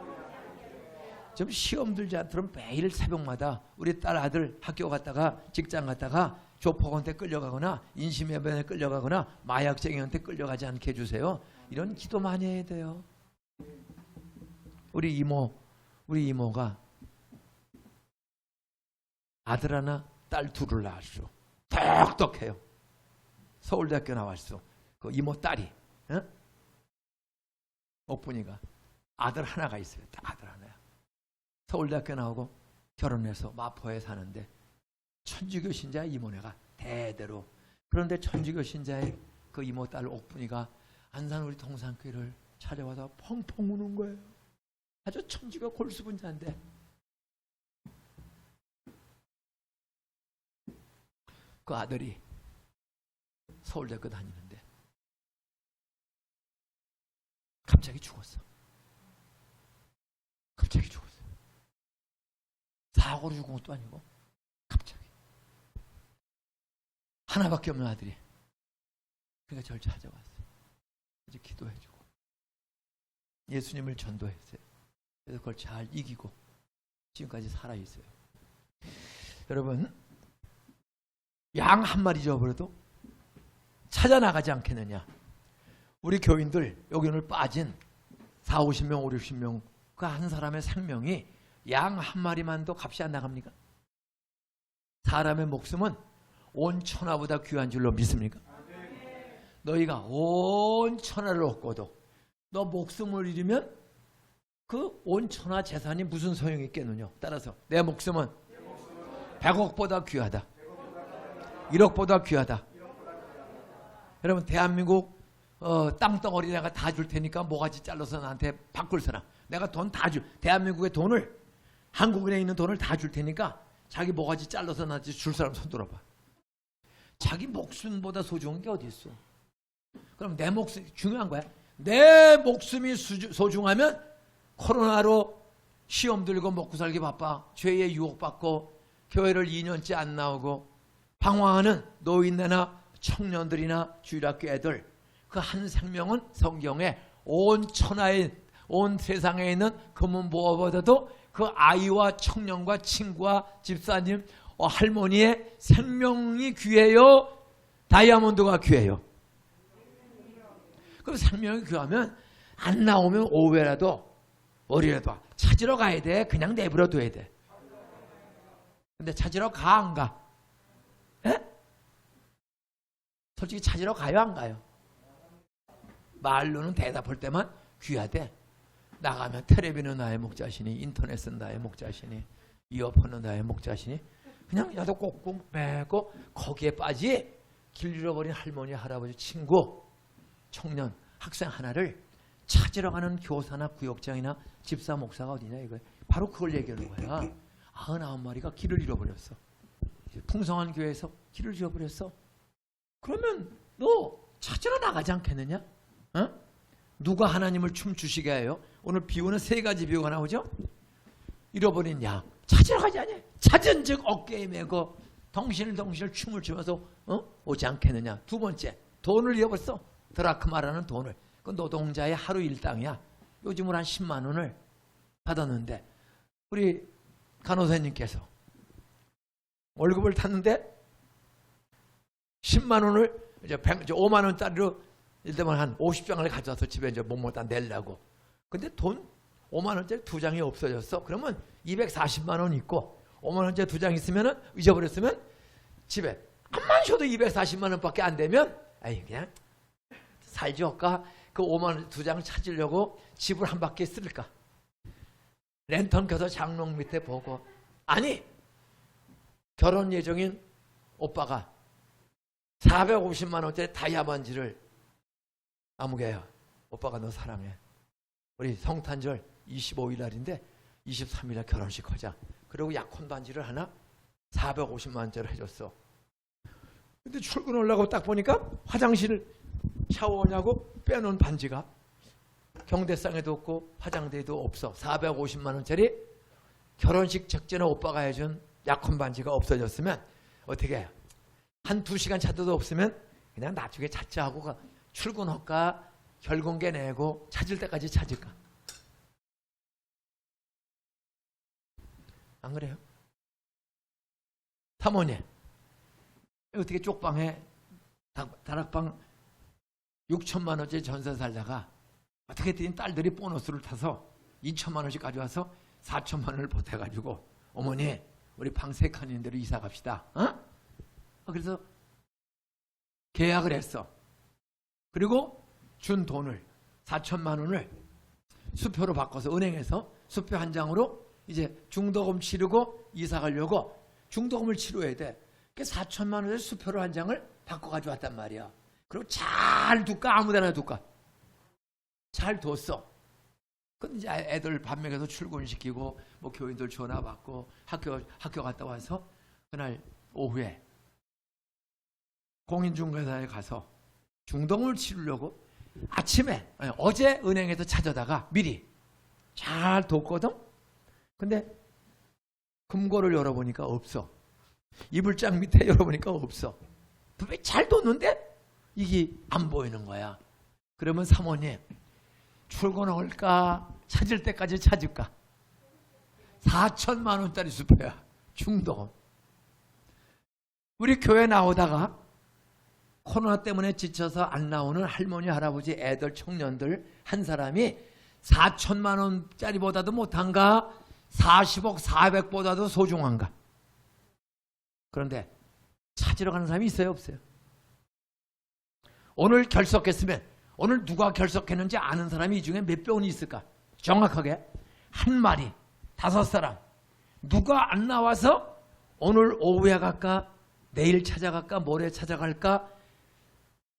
좀 시험 들지 않도록 매일 새벽마다 우리 딸 아들 학교 갔다가 직장 갔다가 조폭한테 끌려가거나 인신매매에 끌려가거나 마약쟁이한테 끌려가지 않게 해주세요. 이런 기도 많이 해야 돼요. 우리 이모가 아들 하나 딸 둘을 낳았어. 똑똑해요. 서울대학교 나왔어. 그 이모 딸이 옥분이가 아들 하나가 있어요. 딱 아들 하나야. 서울대학교 나오고 결혼해서 마포에 사는데 천주교 신자 이모네가 대대로. 그런데 천주교 신자의 그 이모 딸 옥분이가 안산 우리 동산교회를 찾아와서 펑펑 우는 거예요. 아주 천주교 골수분자인데 그 아들이 서울대학교 다니는데 갑자기 죽었어. 갑자기 죽었어. 사고로 죽은 것도 아니고 갑자기. 하나밖에 없는 아들이. 그러니까 저를 찾아왔어요. 이제 기도해주고 예수님을 전도했어요. 그래서 그걸 잘 이기고 지금까지 살아있어요. 여러분 양 한 마리 잃어버려도 찾아 나가지 않겠느냐. 우리 교인들 여기 오늘 빠진 4, 50명, 5, 60명 그 한 사람의 생명이 양 한 마리만도 값이 안 나갑니까? 사람의 목숨은 온 천하보다 귀한 줄로 믿습니까? 너희가 온 천하를 얻고도 너 목숨을 잃으면 그 온 천하 재산이 무슨 소용이 있겠느냐. 따라서 내 목숨은 100억보다 귀하다. 1억보다 귀하다. 여러분 대한민국 땅덩어리 내가 다 줄 테니까 모가지 잘라서 나한테 바꿀 사람. 내가 돈 다 줄. 대한민국의 돈을 한국인에 있는 돈을 다 줄 테니까 자기 모가지 잘라서 나한테 줄 사람 손 들어봐. 자기 목숨보다 소중한 게 어디 있어? 그럼 내 목숨 중요한 거야. 내 목숨이 소중하면 코로나로 시험 들고 먹고 살기 바빠. 죄에 유혹받고 교회를 2년째 안 나오고 방황하는 노인네나 청년들이나 주일학교 애들 그 한 생명은 성경에 온 천하에 온 세상에 있는 금은 무엇보다도 그 아이와 청년과 친구와 집사님 할머니의 생명이 귀해요? 다이아몬드가 귀해요? 그럼 생명이 귀하면 안 나오면 오후에라도 월요일에도 찾으러 가야 돼? 그냥 내버려 둬야 돼? 근데 찾으러 가 안 가? 에? 솔직히 찾으러 가요 안 가요? 말로는 대답할 때만 귀하대. 나가면 텔레비는 나의 목자시니 인터넷은 나의 목자시니 이어폰은 나의 목자시니 그냥 야도 꼭꼭 매고 거기에 빠지 길 잃어버린 할머니, 할아버지, 친구, 청년, 학생 하나를 찾으러 가는 교사나 구역장이나 집사, 목사가 어디냐 이거예요. 바로 그걸 얘기하는 거야. 99마리가 길을 잃어버렸어. 풍성한 교회에서 길을 잃어버렸어. 그러면 너 찾으러 나가지 않겠느냐? 어? 누가 하나님을 춤추시게 해요? 오늘 비유는 3가지 비유가 나오죠? 잃어버린 양 찾으러 가지 않냐? 찾은 즉 어깨에 메고 덩실덩실 춤을 추면서 오지 않겠느냐? 2번째, 돈을 잃어버렸어. 드라크마라는 돈을. 그 노동자의 하루 일당이야. 요즘은 한 10만 원을 받았는데 우리 간호사님께서 월급을 탔는데 10만 원을 이제 5만 원짜리로 예를 들면 한 50장을 가져와서 집에 이제 뭐다 내려고. 근데 돈 5만 원짜리 2장이 없어졌어. 그러면 240만 원 있고 5만 원짜리 2장 있으면은 잊어버렸으면 집에 암만 쉬어도 240만 원밖에 안 되면 아이 그냥 살지 할까? 그 5만 원 2장을 찾으려고 집을 한 바퀴 쓸까? 랜턴 켜서 장롱 밑에 보고 아니 결혼 예정인 오빠가 450만 원짜리 다이아반지를 아무개요. 오빠가 너 사랑해. 우리 성탄절 25일 날인데 23일 날 결혼식 하자. 그리고 약혼 반지를 하나 450만 원짜리 해줬어. 근데 출근하려고 딱 보니까 화장실 샤워하냐고 빼놓은 반지가 경대상에도 없고 화장대에도 없어. 450만 원짜리 결혼식 직전에 오빠가 해준 약혼 반지가 없어졌으면 어떻게 해요? 한 2시간 찾아도 없으면 그냥 나중에 찾자 하고 출근할까 결공개 내고 찾을 때까지 찾을까? 안 그래요? 사모님 어떻게 쪽방에 다락방 6천만 원짜리 전세 살다가 어떻게 했더니 딸들이 보너스를 타서 2천만 원씩 가져와서 4천만 원을 보태가지고 어머니 우리 방 3칸 있는 데로 이사 갑시다. 그래서 계약을 했어. 그리고 준 돈을 4천만 원을 수표로 바꿔서 은행에서 수표 한 장으로 이제 중도금 치르고 이사 가려고 중도금을 치러야 돼. 그 4천만 원의 수표로 한 장을 바꿔 가져왔단 말이야. 그리고 잘 둘까 아무데나 둘까? 잘 뒀어. 근데 이제 애들 밥 먹여서 출근시키고 뭐 교인들 전화 받고 학교 갔다 와서 그날 오후에 공인중개사에 가서 중도금을 치르려고 아침에 어제 은행에서 찾아다가 미리 잘 뒀거든. 근데 금고를 열어보니까 없어. 이불장 밑에 열어보니까 없어. 분명히 잘 뒀는데 이게 안 보이는 거야. 그러면 사모님 출근할까 찾을 때까지 찾을까? 4천만 원짜리 수표야. 중도금. 우리 교회 나오다가 코로나 때문에 지쳐서 안 나오는 할머니, 할아버지, 애들, 청년들 한 사람이 4천만 원짜리보다도 못한가? 40억 400보다도 소중한가? 그런데 찾으러 가는 사람이 있어요, 없어요? 오늘 결석했으면 오늘 누가 결석했는지 아는 사람이 이 중에 몇 명이 있을까? 정확하게 한 마리, 5사람. 누가 안 나와서 오늘 오후에 갈까? 내일 찾아갈까? 모레 찾아갈까?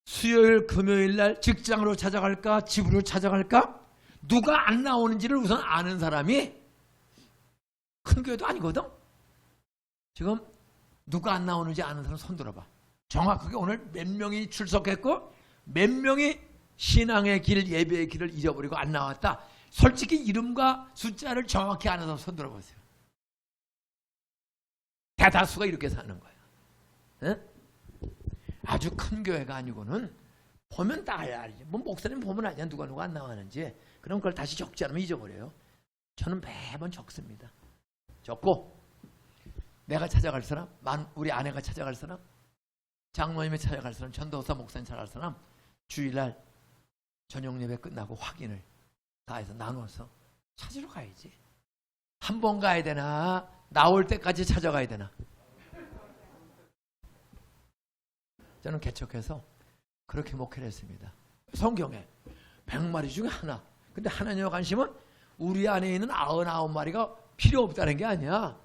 수요일, 금요일 날 직장으로 찾아갈까? 집으로 찾아갈까? 누가 안 나오는지를 우선 아는 사람이 큰 교회도 아니거든? 지금 누가 안 나오는지 아는 사람 손 들어봐. 정확하게 오늘 몇 명이 출석했고 몇 명이 신앙의 길, 예배의 길을 잊어버리고 안 나왔다. 솔직히 이름과 숫자를 정확히 아는 사람 손 들어보세요. 대다수가 이렇게 사는 거야. 에? 아주 큰 교회가 아니고는 보면 다 알지. 뭐 목사님 보면 알잖아. 누가 안 나왔는지. 그럼 그걸 다시 적지 않으면 잊어버려요. 저는 매번 적습니다. 적고 내가 찾아갈 사람, 우리 아내가 찾아갈 사람, 장로님이 찾아갈 사람, 전도사 목사님 찾아갈 사람 주일날 저녁 예배 끝나고 확인을 다 해서 나눠서 찾으러 가야지. 한 번 가야 되나? 나올 때까지 찾아가야 되나? 저는 개척해서 그렇게 목회를 했습니다. 성경에 100마리 중에 하나. 근데 하나님의 관심은 우리 안에 있는 99마리가 필요 없다는 게 아니야.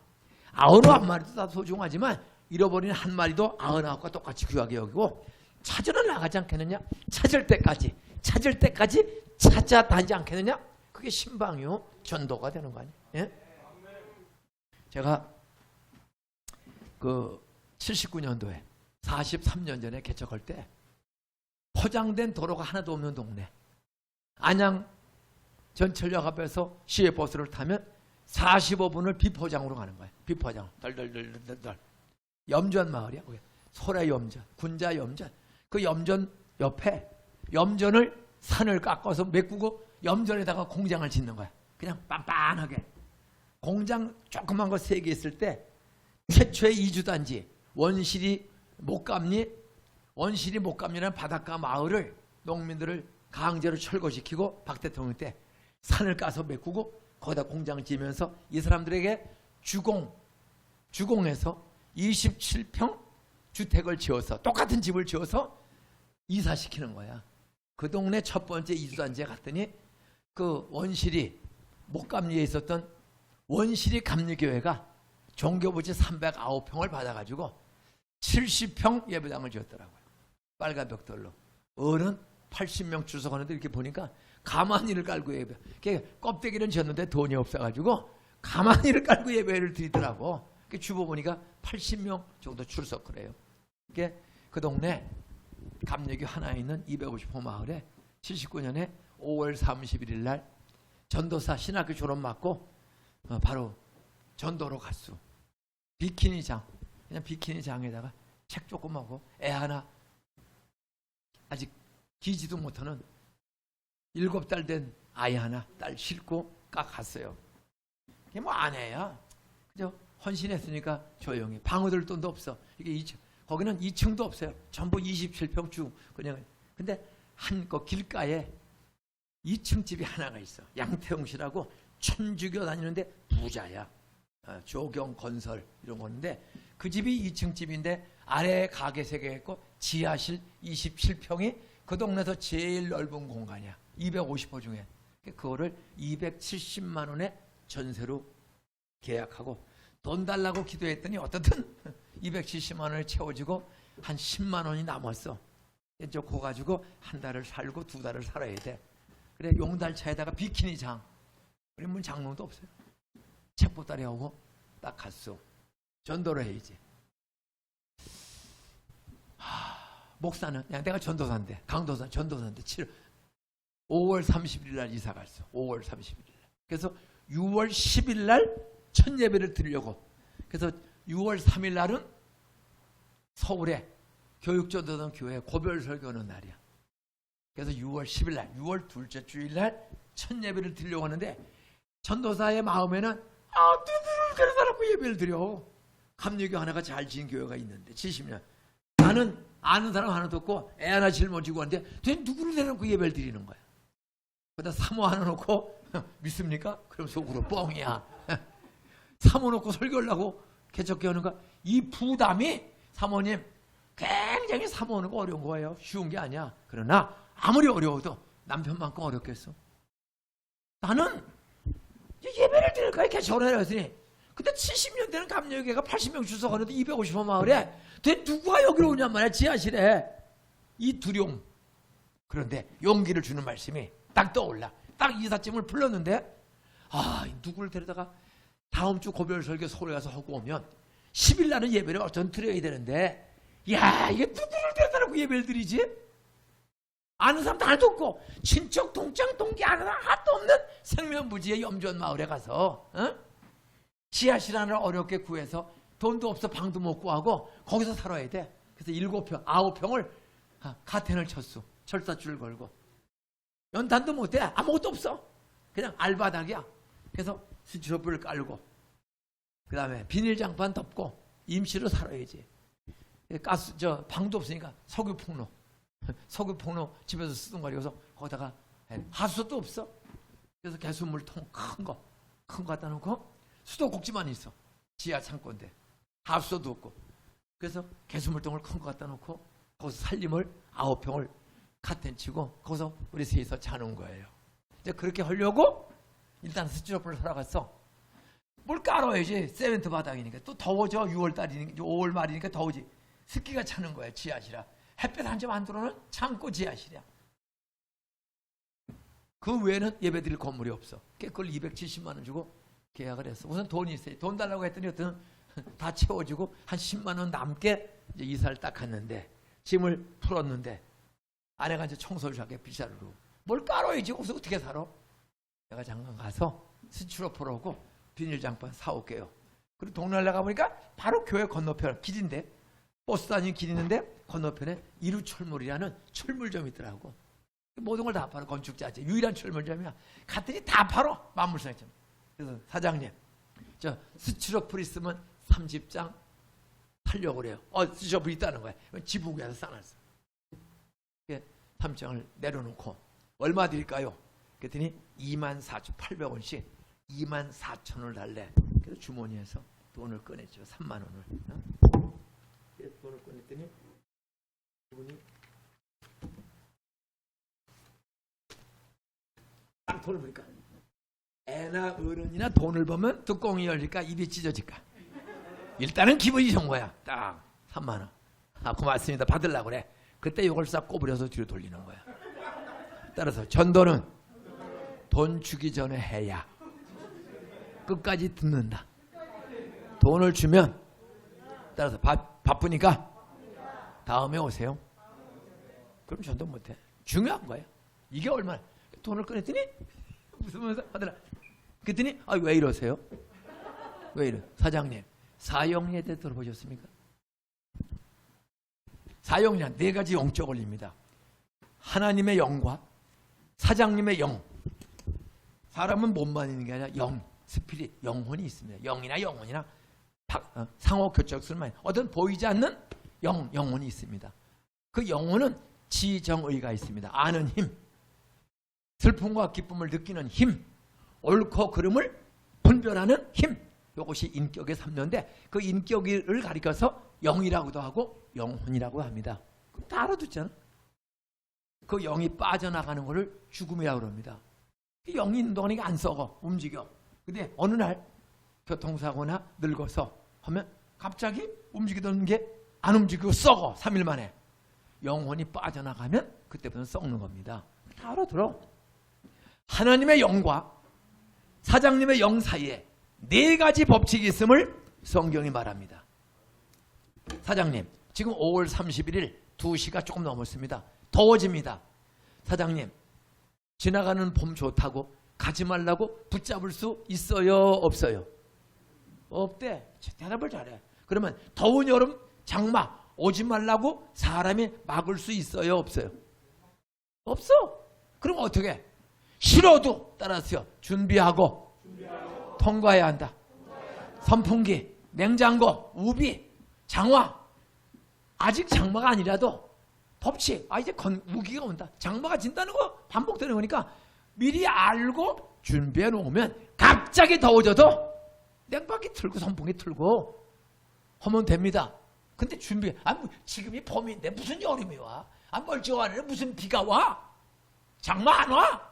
99마리도 다 소중하지만 잃어버린 한 마리도 99과 똑같이 귀하게 여기고 찾으러 나가지 않겠느냐? 찾을 때까지 찾아다니지 않겠느냐? 그게 신방요 전도가 되는 거 아니에요? 예? 제가 그 79년도에 43년 전에 개척할 때 포장된 도로가 하나도 없는 동네 안양 전철역 앞에서 시외버스를 타면 45분을 비포장으로 가는 거예요. 비포장 덜덜덜덜덜 염전 마을이야. 소래 염전, 군자 염전. 그 염전 옆에 염전을 산을 깎아서 메꾸고 염전에다가 공장을 짓는 거야. 그냥 빤빤하게. 공장 조그만 거 3개 있을 때 최초의 이주단지 원시리 목감리라는 바닷가 마을을 농민들을 강제로 철거시키고 박 대통령 때 산을 까서 메꾸고 거기다 공장을 지으면서 이 사람들에게 주공해서 27평 주택을 지어서 똑같은 집을 지어서 이사시키는 거야. 그 동네 첫 번째 이주단지에 갔더니 그 원시리 목감리에 있었던 원시리 감리교회가 종교부지 309평을 받아가지고 70평 예배당을 지었더라고요. 빨간 벽돌로. 어른 80명 출석하는데 이렇게 보니까 가마니를 깔고 예배. 껍데기는 지었는데 돈이 없어가지고 가마니를 깔고 예배를 드리더라고. 주보 보니까 80명 정도 출석을 해요. 그 동네 감리교 하나에 있는 250호 마을에 79년에 5월 31일 날 전도사 신학교 졸업 맞고 바로 전도로 갔어. 비키니장, 그냥 비키니장에다가 책 조금 하고 애 하나 아직 기지도 못하는 7달 된 아이 하나 딸 싣고 갔어요. 이게 뭐 아내야. 그죠? 헌신했으니까 조용히. 방어들 돈도 없어. 이게 2층. 거기는 2층도 없어요. 전부 27평 쭉 그냥. 근데 한 그 길가에 2층 집이 하나가 있어. 양태웅 씨라고 천주교 다니는데 부자야. 조경 건설 이런 거인데 그 집이 2층 집인데 아래에 가게 3개 있고 지하실 27평이 그 동네에서 제일 넓은 공간이야. 250호 중에. 그거를 270만 원에 전세로 계약하고 돈 달라고 기도했더니 어떻든 270만 원을 채워지고 한 10만 원이 남았어. 이제 그거 가지고 한 달을 살고 2달을 살아야 돼. 그래 용달차에다가 비키니장. 그러면 장롱도 없어요. 책 보따리 하고 딱 갔어. 전도를 해야지. 목사는 내가 전도사인데 강도사 전도사인데 5월 30일 날 이사 갔어. 5월 31일 날. 그래서 6월 10일 날 첫 예배를 드리려고. 그래서 6월 3일 날은 서울에 교육전도단 교회 고별 설교하는 날이야. 그래서 6월 10일 날 6월 둘째 주일 날 첫 예배를 드리려고 하는데 전도사의 마음에는 누구를 데려다 놓고 예배를 드려. 감리교 하나가 잘 지은 교회가 있는데 70년. 나는 아는 사람 하나도 없고 애 하나 짊어지고 하는데 도대체 누구를 데려놓고 예배를 드리는 거야. 거기다 사모 하나 놓고 믿습니까? 그럼 속으로 뻥이야. 사모 놓고 설교하려고 개척교 하는 거. 이 부담이 사모님 굉장히 사모 하는 거 어려운 거예요. 쉬운 게 아니야. 그러나 아무리 어려워도 남편만큼 어렵겠어. 나는 예배를 드릴 거야. 개척을 했으니. 근데 70년 되는 감리교회가 80명 출석하는데 250호 마을에 도대체 누가 여기로 오냔 말이야. 지하실에. 이 두려움. 그런데 용기를 주는 말씀이 딱 떠올라. 딱 이삿짐을 풀렀는데 누구를 데려다가 다음 주 고별 설교 서울에 가서 하고 오면 10일 날은 예배를 어떤 드려야 되는데 이게 누구를 데려다 놓고 예배를 드리지? 아는 사람도 하나도 없고 친척 동창 동기 아는 사람 하나도 없는 생면부지의 염전 마을에 가서 지하실 하나를 어렵게 구해서 돈도 없어 방도 못 구하고 거기서 살아야 돼. 그래서 7평, 9평을 가텐을 쳤어. 철사줄 걸고. 연탄도 못해. 아무것도 없어. 그냥 알바닥이야. 그래서 스티로폼을 깔고 그 다음에 비닐장판 덮고 임시로 살아야지. 방도 없으니까 석유폭로 집에서 쓰던 거리여서 거기다가 하수도 없어. 그래서 개수물통 큰 거 갖다 놓고 수도꼭지만 있어. 지하 창고인데 하수도 없고. 그래서 개수물통을 큰 거 갖다 놓고 거기서 살림을 9평을 카텐 치고 거기서 우리 셋이서 자는 거예요. 이제 그렇게 하려고 일단 스티로폼을 사러 갔어. 뭘 깔아야지. 세멘트 바닥이니까. 또 더워져. 6월달이니까 5월 말이니까 더우지. 습기가 차는 거야. 지하실이라. 햇볕 한 점 안 들어오는 창고 지하실이야. 그 외에는 예배드릴 건물이 없어. 그걸 270만 원 주고 계약을 했어. 우선 돈이 있어요. 돈 달라고 했더니 어떤 다 채워주고 한 10만 원 남게 이제 이사를 딱 갔는데 짐을 풀었는데 아내가 이제 청소를 하게 비자를 주고 뭘 깔아야지. 거기서 어떻게 살아? 내가 잠깐 가서 스티로폼하고 비닐장판 사올게요. 그리고 동네 가보니까 바로 교회 건너편 길인데 버스 다니는 길 있는데 건너편에 이루철물이라는 철물점이 있더라고. 모든 걸 다 팔아. 건축자재 유일한 철물점이야. 갔더니 다 팔아. 만물상점. 그래서 사장님 저 스티로폼 있으면 30장 팔려고 그래요. 스티로폼 있다는 거야. 지붕에서 싸놨어. 30장을 내려놓고 얼마 드릴까요? 그랬더니 24,800원씩 24,000원을 달래. 그래서 주머니에서 돈을 꺼냈죠. 3만 원을. 돈을 꺼냈더니 이분이 딱 돈을 보니까 애나 어른이나 돈을 보면 뚜껑이 열릴까 입이 찢어질까. 일단은 기분이 좋은 거야. 딱 3만 원. 고맙습니다. 받으려고 그래. 그때 이걸 싹 꼬부려서 뒤로 돌리는 거야. 따라서 전도는 돈 주기 전에 해야 끝까지 듣는다. 돈을 주면 따라서 바쁘니까 다음에 오세요. 그럼 전도 못해. 중요한 거예요. 이게 얼마나. 돈을 꺼냈더니 웃으면서 하더라. 그랬더니 왜 이러세요? 왜 이래? 사장님 사형리에 대해 들어보셨습니까? 사형리는 4가지 영적 원리입니다. 하나님의 영과 사장님의 영. 사람은 몸만 있는 게 아니라 영, 스피릿, 영혼이 있습니다. 영이나 영혼이나 상호 교적 쓸만 어떤 보이지 않는 영혼이 있습니다. 그 영혼은 지정의가 있습니다. 아는 힘, 슬픔과 기쁨을 느끼는 힘, 옳고 그름을 분별하는 힘. 이것이 인격의 3녀인데 그 인격을 가리켜서 영이라고도 하고 영혼이라고 합니다. 그럼 다 알아듣잖아. 그 영이 빠져나가는 것을 죽음이라고 합니다. 영이 있는 동안에 안 썩어, 움직여. 근데 어느 날 교통사고나 늙어서 하면 갑자기 움직이던 게 안 움직이고 썩어. 3일 만에. 영혼이 빠져나가면 그때부터 썩는 겁니다. 다 알아들어. 하나님의 영과 사장님의 영 사이에 4가지 법칙이 있음을 성경이 말합니다. 사장님, 지금 5월 31일 2시가 조금 넘었습니다. 더워집니다. 사장님, 지나가는 봄 좋다고 가지 말라고 붙잡을 수 있어요? 없어요? 없대. 대답을 잘해. 그러면 더운 여름 장마 오지 말라고 사람이 막을 수 있어요? 없어요? 없어. 그럼 어떻게? 싫어도 따라서요. 준비하고 통과해야 한다. 선풍기, 냉장고, 우비, 장화. 아직 장마가 아니라도 법칙. 이제 우기가 온다. 장마가 진다는 거 반복되는 거니까 미리 알고 준비해 놓으면 갑자기 더워져도 냉방기 틀고 선풍기 틀고 하면 됩니다. 근데 준비, 지금이 봄인데 무슨 여름이 와? 멀쩡하네. 무슨 비가 와? 장마 안 와?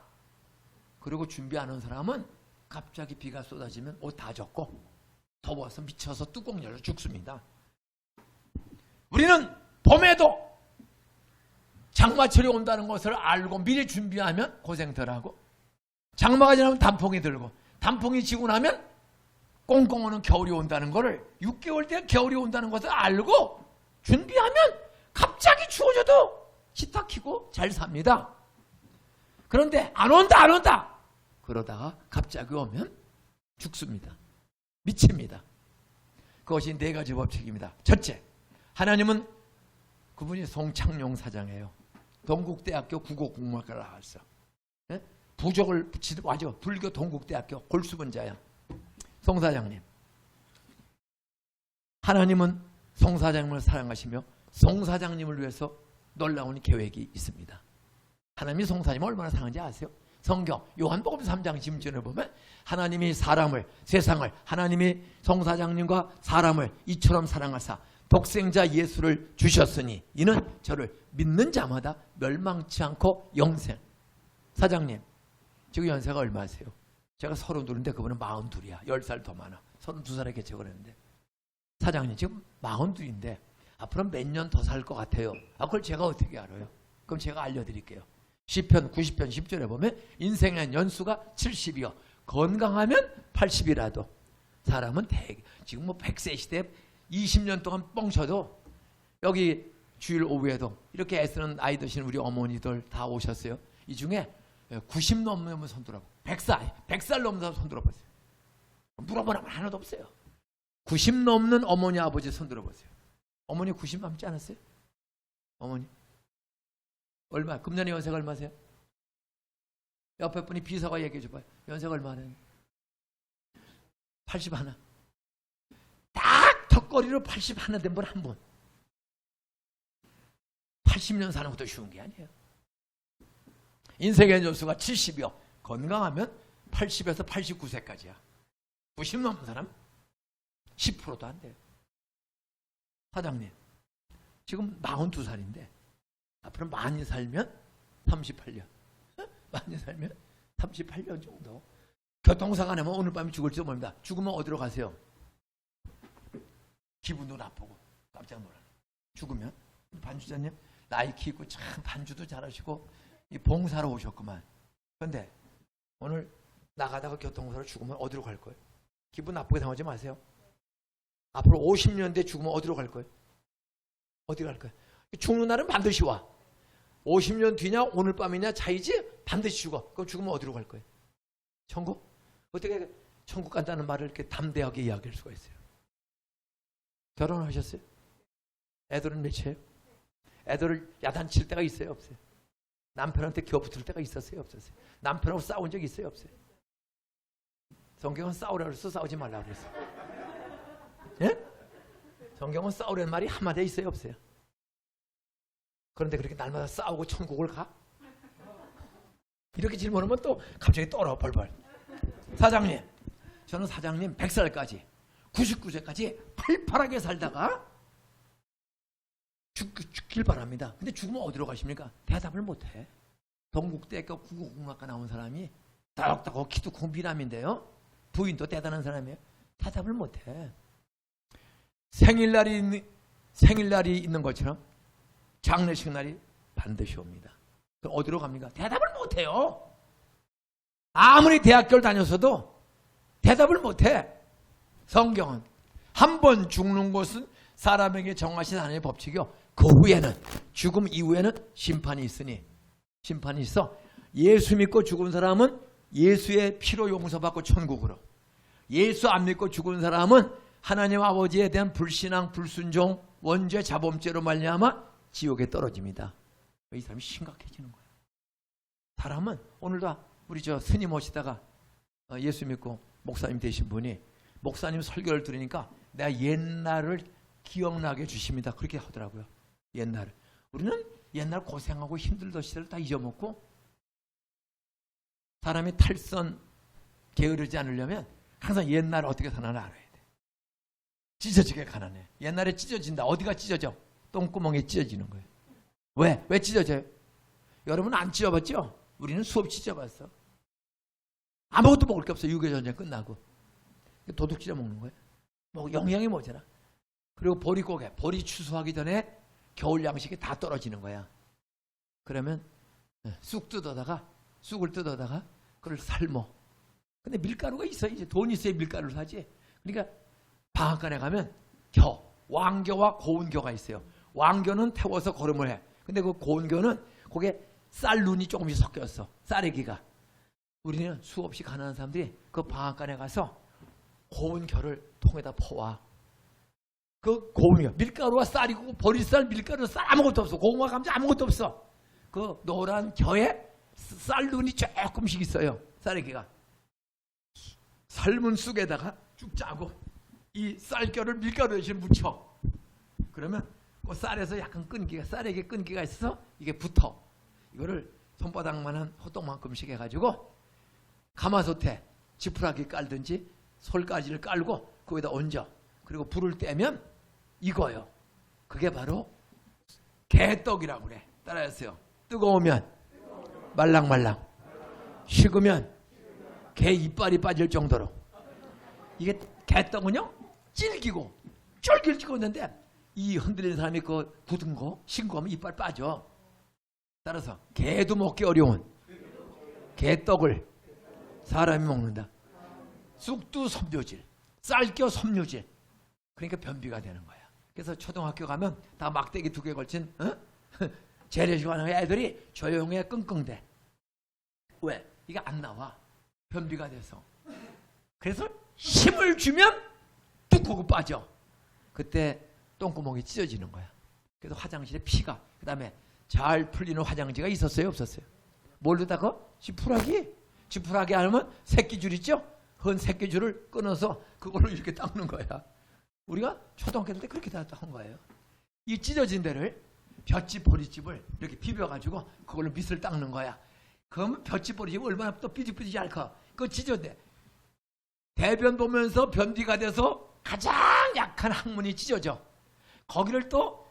그리고 준비 안 한 사람은 갑자기 비가 쏟아지면 옷 다 젖고 더워서 미쳐서 뚜껑 열려 죽습니다. 우리는 봄에도 장마철이 온다는 것을 알고 미리 준비하면 고생 덜하고 장마가 지나면 단풍이 들고 단풍이 지고 나면 꽁꽁 오는 겨울이 온다는 것을 6개월 뒤에 겨울이 온다는 것을 알고 준비하면 갑자기 추워져도 히터 켜고 잘 삽니다. 그런데 안 온다. 그러다가 갑자기 오면 죽습니다. 미칩니다. 그것이 4가지 법칙입니다. 첫째, 하나님은 그분이 송창용 사장이에요. 동국대학교 국어국문학과를 나왔어. 부적을 맞아. 불교 동국대학교 골수분자야. 송 사장님. 하나님은 송 사장님을 사랑하시며 송 사장님을 위해서 놀라운 계획이 있습니다. 하나님이 송 사장님을 얼마나 사랑하는지 아세요? 성경 요한복음 3장 10절에 보면 하나님이 사람을 세상을 하나님이 송 사장님과 사람을 이처럼 사랑하사 독생자 예수를 주셨으니 이는 저를 믿는 자마다 멸망치 않고 영생. 사장님 지금 연세가 얼마세요? 제가 32인데 그분은 42이야. 10살 더 많아. 32살에 개척을 했는데. 사장님 지금 42인데 앞으로 몇 년 더 살 것 같아요. 그걸 제가 어떻게 알아요? 그럼 제가 알려드릴게요. 시편 90편 10절에 보면 인생의 연수가 70이요. 건강하면 80이라도 사람은 지금 뭐 100세 시대에 20년 동안 뻥쳐도 여기 주일 오후에도 이렇게 애쓰는 나이 드신 우리 어머니들 다 오셨어요. 이 중에 90 넘으면 손 들어보고 100살 넘는 손 들어보세요. 물어보라면 하나도 없어요. 90 넘는 어머니 아버지 손 들어보세요. 어머니 90 넘지 않았어요? 어머니 얼마? 금년에 연세가 얼마세요? 옆에 분이 비서가 얘기해 줘봐요. 연세가 얼마나? 81. 딱 턱걸이로 81 된 분 한 분. 80년 사는 것도 쉬운 게 아니에요. 인생의 연수가 70이요. 건강하면 80에서 89세까지야. 90 넘는 사람 10%도 안 돼요. 사장님 지금 42살인데 앞으로 많이 살면 38년 많이 살면 38년 정도. 교통사고 나면 오늘 밤에 죽을지도 모릅니다. 죽으면 어디로 가세요? 기분도 나쁘고 깜짝 놀라요. 죽으면 반주자님 나이 키고 참 반주도 잘하시고 이 봉사로 오셨구만. 그런데 오늘 나가다가 교통사고로 죽으면 어디로 갈 거예요? 기분 나쁘게 생각하지 마세요. 앞으로 50년 뒤에 죽으면 어디로 갈 거예요? 어디 갈 거예요? 죽는 날은 반드시 와. 50년 뒤냐 오늘 밤이냐 차이지 반드시 죽어. 그럼 죽으면 어디로 갈 거예요? 천국? 어떻게 천국 간다는 말을 이렇게 담대하게 이야기할 수가 있어요? 결혼하셨어요? 애들은 몇이에요? 애들을 야단칠 때가 있어요? 없어요? 남편한테 겨붙을 때가 있었어요? 없었어요? 남편하고 싸운 적 있어요? 없어요? 성경은 싸우라고 해서 싸우지 말라고 그랬어. 예? 성경은 싸우라는 말이 한마디에 있어요? 없어요? 그런데 그렇게 날마다 싸우고 천국을 가? 이렇게 질문하면 또 갑자기 떨어 벌벌. 사장님, 저는 사장님 100살까지 99세까지 팔팔하게 살다가 죽길 바랍니다. 근데 죽으면 어디로 가십니까? 대답을 못해. 동국대학교 국어국문학과 나온 사람이 딱딱하고 키도 큰 미남인데요. 부인도 대단한 사람이에요. 대답을 못해. 생일날이 있는 것처럼 장례식 날이 반드시 옵니다. 그럼 어디로 갑니까? 대답을 못해요. 아무리 대학교를 다녔어도 대답을 못해. 성경은 한 번 죽는 것은 사람에게 정하신 하나님의 법칙이요. 그 후에는 죽음 이후에는 심판이 있으니 심판이 있어. 예수 믿고 죽은 사람은 예수의 피로 용서받고 천국으로, 예수 안 믿고 죽은 사람은 하나님 아버지에 대한 불신앙, 불순종, 원죄, 자범죄로 말미암아 지옥에 떨어집니다. 이 사람이 심각해지는 거예요. 사람은 오늘도 우리 저 스님 오시다가 예수 믿고 목사님 되신 분이 목사님 설교를 들으니까 내가 옛날을 기억나게 해주십니다. 그렇게 하더라고요. 옛날. 우리는 옛날 고생하고 힘들던 시절을 다 잊어먹고 사람이 탈선 게으르지 않으려면 항상 옛날 어떻게 사나를 알아야 돼. 찢어지게 가난해. 옛날에 찢어진다. 어디가 찢어져? 똥구멍에 찢어지는 거예요. 왜? 왜 찢어져요? 여러분 안 찢어봤죠? 우리는 수없이 찢어봤어. 아무것도 먹을 게 없어. 6.25 전쟁 끝나고. 도둑 찢어 먹는 거예요. 뭐 영양이 모자라. 그리고 보리고개, 보리 추수하기 전에 겨울 양식이 다 떨어지는 거야. 그러면 쑥을 뜯어다가 그걸 삶어. 근데 밀가루가 있어. 이제 돈 있어야 밀가루를 사지. 그러니까 방앗간에 가면 왕겨와 고운겨가 있어요. 왕겨는 태워서 거름을 해. 근데 그 고운겨는 거기에 쌀 눈이 조금씩 섞였어. 쌀에기가. 우리는 수없이 가난한 사람들이 그 방앗간에 가서 고운겨를 통에다 퍼와. 그 고운겨, 밀가루와 쌀이고 보리쌀, 밀가루, 쌀 아무것도 없어. 고구마, 감자 아무것도 없어. 그 노란 겨에 쌀 눈이 조금씩 있어요. 쌀에기가. 삶은 쑥에다가 쭉 짜고 이 쌀겨를 밀가루 대신 묻혀. 그러면 그 쌀에서 약간 끈기가, 쌀에게 끈기가 있어서 이게 붙어. 이거를 손바닥만한 호떡만큼씩 해가지고 가마솥에 지푸라기 깔든지 솔가지를 깔고 거기다 얹어. 그리고 불을 떼면 익어요. 그게 바로 개떡이라고 그래. 따라하세요. 뜨거우면 말랑말랑, 식으면 개 이빨이 빠질 정도로. 이게 개떡은요 질기고 쫄길 찍었는데 이 흔들리는 사람이 그 굳은 거 신고하면 이빨 빠져. 따라서 개도 먹기 어려운 개떡을 사람이 먹는다. 쑥도 섬유질, 쌀겨 섬유질. 그러니까 변비가 되는 거야. 그래서 초등학교 가면 다 막대기 2개 걸친 재래식 하는 애들이 조용해 끙끙대. 왜? 이게 안 나와. 변비가 돼서. 그래서 힘을 주면 뚝 하고 빠져. 그때 똥구멍이 찢어지는 거야. 그래서 화장실에 피가. 그 다음에 잘 풀리는 화장지가 있었어요? 없었어요? 뭘로 닦아? 지푸라기. 지푸라기 하면 새끼줄 있죠? 헌 새끼줄을 끊어서 그걸로 이렇게 닦는 거야. 우리가 초등학교 때 그렇게 다 한 거예요. 이 찢어진 데를 볏짚 보리집을 이렇게 비벼가지고 그걸로 밑을 닦는 거야. 그러면 볏짚 보리집 얼마나 또 삐죽삐죽이 얇아. 그거 찢어대. 대변 보면서 변비가 돼서 가장 약한 항문이 찢어져. 거기를 또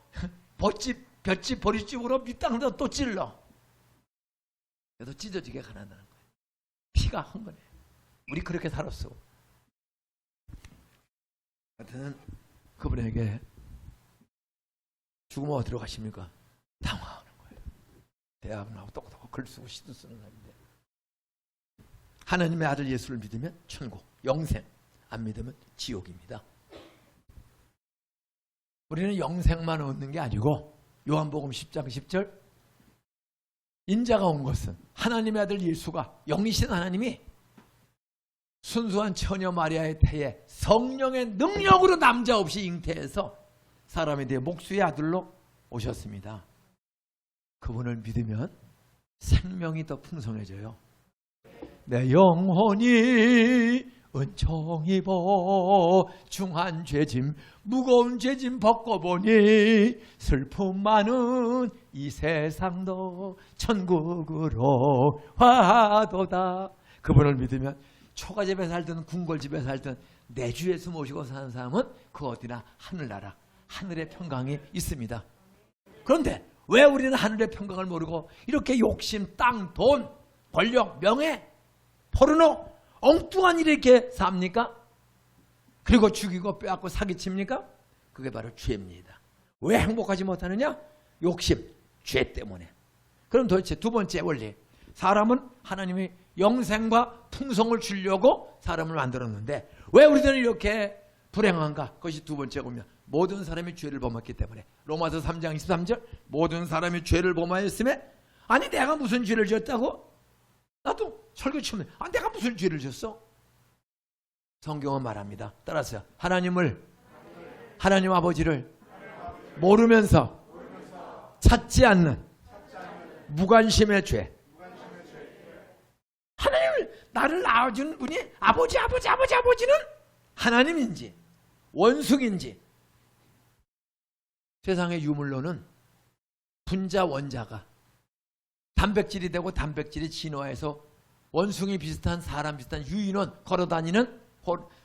볏짚 보리집으로 밑땅에서 또 찔러. 그래서 찢어지게 가난하는 거야. 피가 한 거네. 우리 그렇게 살았어. 하여튼 그분에게 죽으면 어디로 가십니까? 당황하는 거예요. 대학 나오고 똑똑하고 글 쓰고 시도 쓰는 사람인데 하나님의 아들 예수를 믿으면 천국, 영생, 안 믿으면 지옥입니다. 우리는 영생만 얻는 게 아니고 요한복음 10장 10절 인자가 온 것은 하나님의 아들 예수가 영이신 하나님이 순수한 처녀 마리아의 태에 성령의 능력으로 남자 없이 잉태해서 사람에 대해 목수의 아들로 오셨습니다. 그분을 믿으면 생명이 더 풍성해져요. 내 영혼이 은총 입어 중한 죄짐 무거운 죄짐 벗고보니 슬픔 많은 이 세상도 천국으로 와도다. 그분을 믿으면 초가집에 살든 궁궐집에 살든 내주에서 모시고 사는 사람은 그 어디나 하늘나라 하늘의 평강이 있습니다. 그런데 왜 우리는 하늘의 평강을 모르고 이렇게 욕심, 땅, 돈, 권력, 명예, 포르노 엉뚱한 일에 이렇게 삽니까? 그리고 죽이고 빼앗고 사기칩니까? 그게 바로 죄입니다. 왜 행복하지 못하느냐? 욕심, 죄 때문에. 그럼 도대체 두 번째 원리, 사람은 하나님이 영생과 풍성을 주려고 사람을 만들었는데 왜 우리들은 이렇게 불행한가? 그것이 두 번째 보면 모든 사람이 죄를 범했기 때문에. 로마서 3장 23절 모든 사람이 죄를 범하였음에 아니 내가 무슨 죄를 지었다고? 나도 설교 치면 내가 무슨 죄를 지었어? 성경은 말합니다. 따라서요. 하나님 아버지를 모르면서 찾지 않는 무관심의 죄. 하나님을 나를 낳아준 분이 아버지는 하나님인지 원숭인지. 세상의 유물로는 분자 원자가 단백질이 되고 단백질이 진화해서 원숭이 비슷한 사람 비슷한 유인원 걸어다니는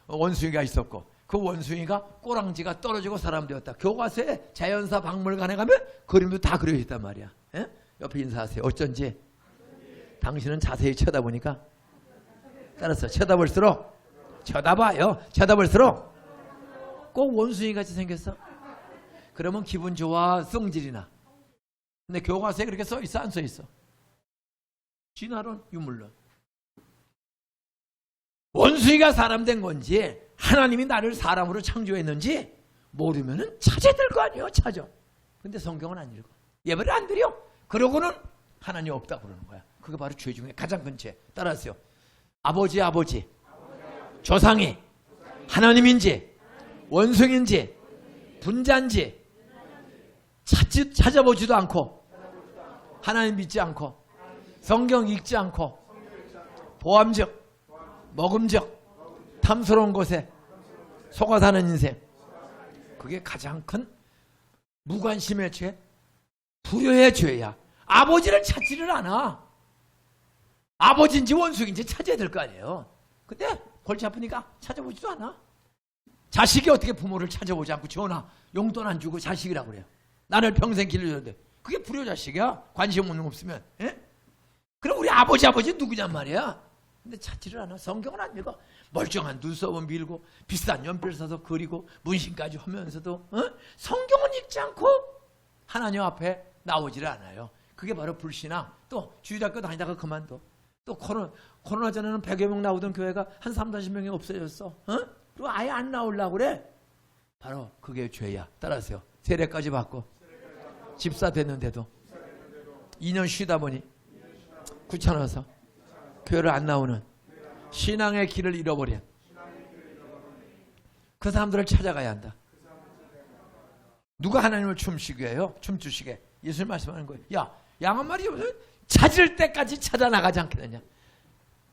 원숭이가 있었고 그 원숭이가 꼬랑지가 떨어지고 사람 되었다. 교과서에 자연사 박물관에 가면 그림도 다 그려져 있단 말이야. 에? 옆에 인사하세요. 어쩐지 당신은 자세히 쳐다보니까 따라서 쳐다볼수록 꼭 원숭이같이 생겼어. 그러면 기분 좋아 성질이나. 근데 교과서에 그렇게 써 있어 안 써 있어? 진화론 유물론. 원숭이가 사람 된 건지 하나님이 나를 사람으로 창조했는지 모르면은 찾아야 될 거 아니에요. 찾아. 근데 성경은 안 읽어. 예배를 안 드려. 그러고는 하나님 없다고 그러는 거야. 그게 바로 죄 중에 가장 큰 죄. 따라하세요. 아버지 조상이 하나님인지 원숭인지 분자인지 찾아보지도 않고 하나님 믿지 않고 성경 읽지 않고 보암적 먹음적 탐스러운 것에 속아 사는 인생, 그게 가장 큰 무관심의 죄, 불효의 죄야. 아버지를 찾지를 않아. 아버지인지 원숭인지 찾아야 될 거 아니에요. 근데 골치 아프니까 찾아보지도 않아. 자식이 어떻게 부모를 찾아보지 않고 전화 용돈 안 주고 자식이라고 그래요. 나를 평생 길러줬는데 그게 불효자식이야. 관심 없는 거 없으면. 예? 그럼 우리 아버지 누구냔 말이야. 근데 찾지를 않아. 성경은 안 읽어. 멀쩡한 눈썹은 밀고 비싼 연필 사서 그리고 문신까지 하면서도 성경은 읽지 않고 하나님 앞에 나오지를 않아요. 그게 바로 불신앙. 또 주일학교 다니다가 그만둬. 또 코로나 전에는 100여 명 나오던 교회가 한 30~40명이 없어졌어. 그리고 아예 안 나오려고 그래. 바로 그게 죄야. 따라서요. 세례까지 받고 집사 됐는데도 2년 쉬다 보니 귀찮아서 교회를 안 나오는 신앙의 길을 잃어버린 그 사람들을 찾아가야 한다. 누가 하나님을 춤추게 해요? 춤추시게. 예수님 말씀하는 거예요. 야, 양 한 마리 찾을 때까지 찾아 나가지 않겠느냐.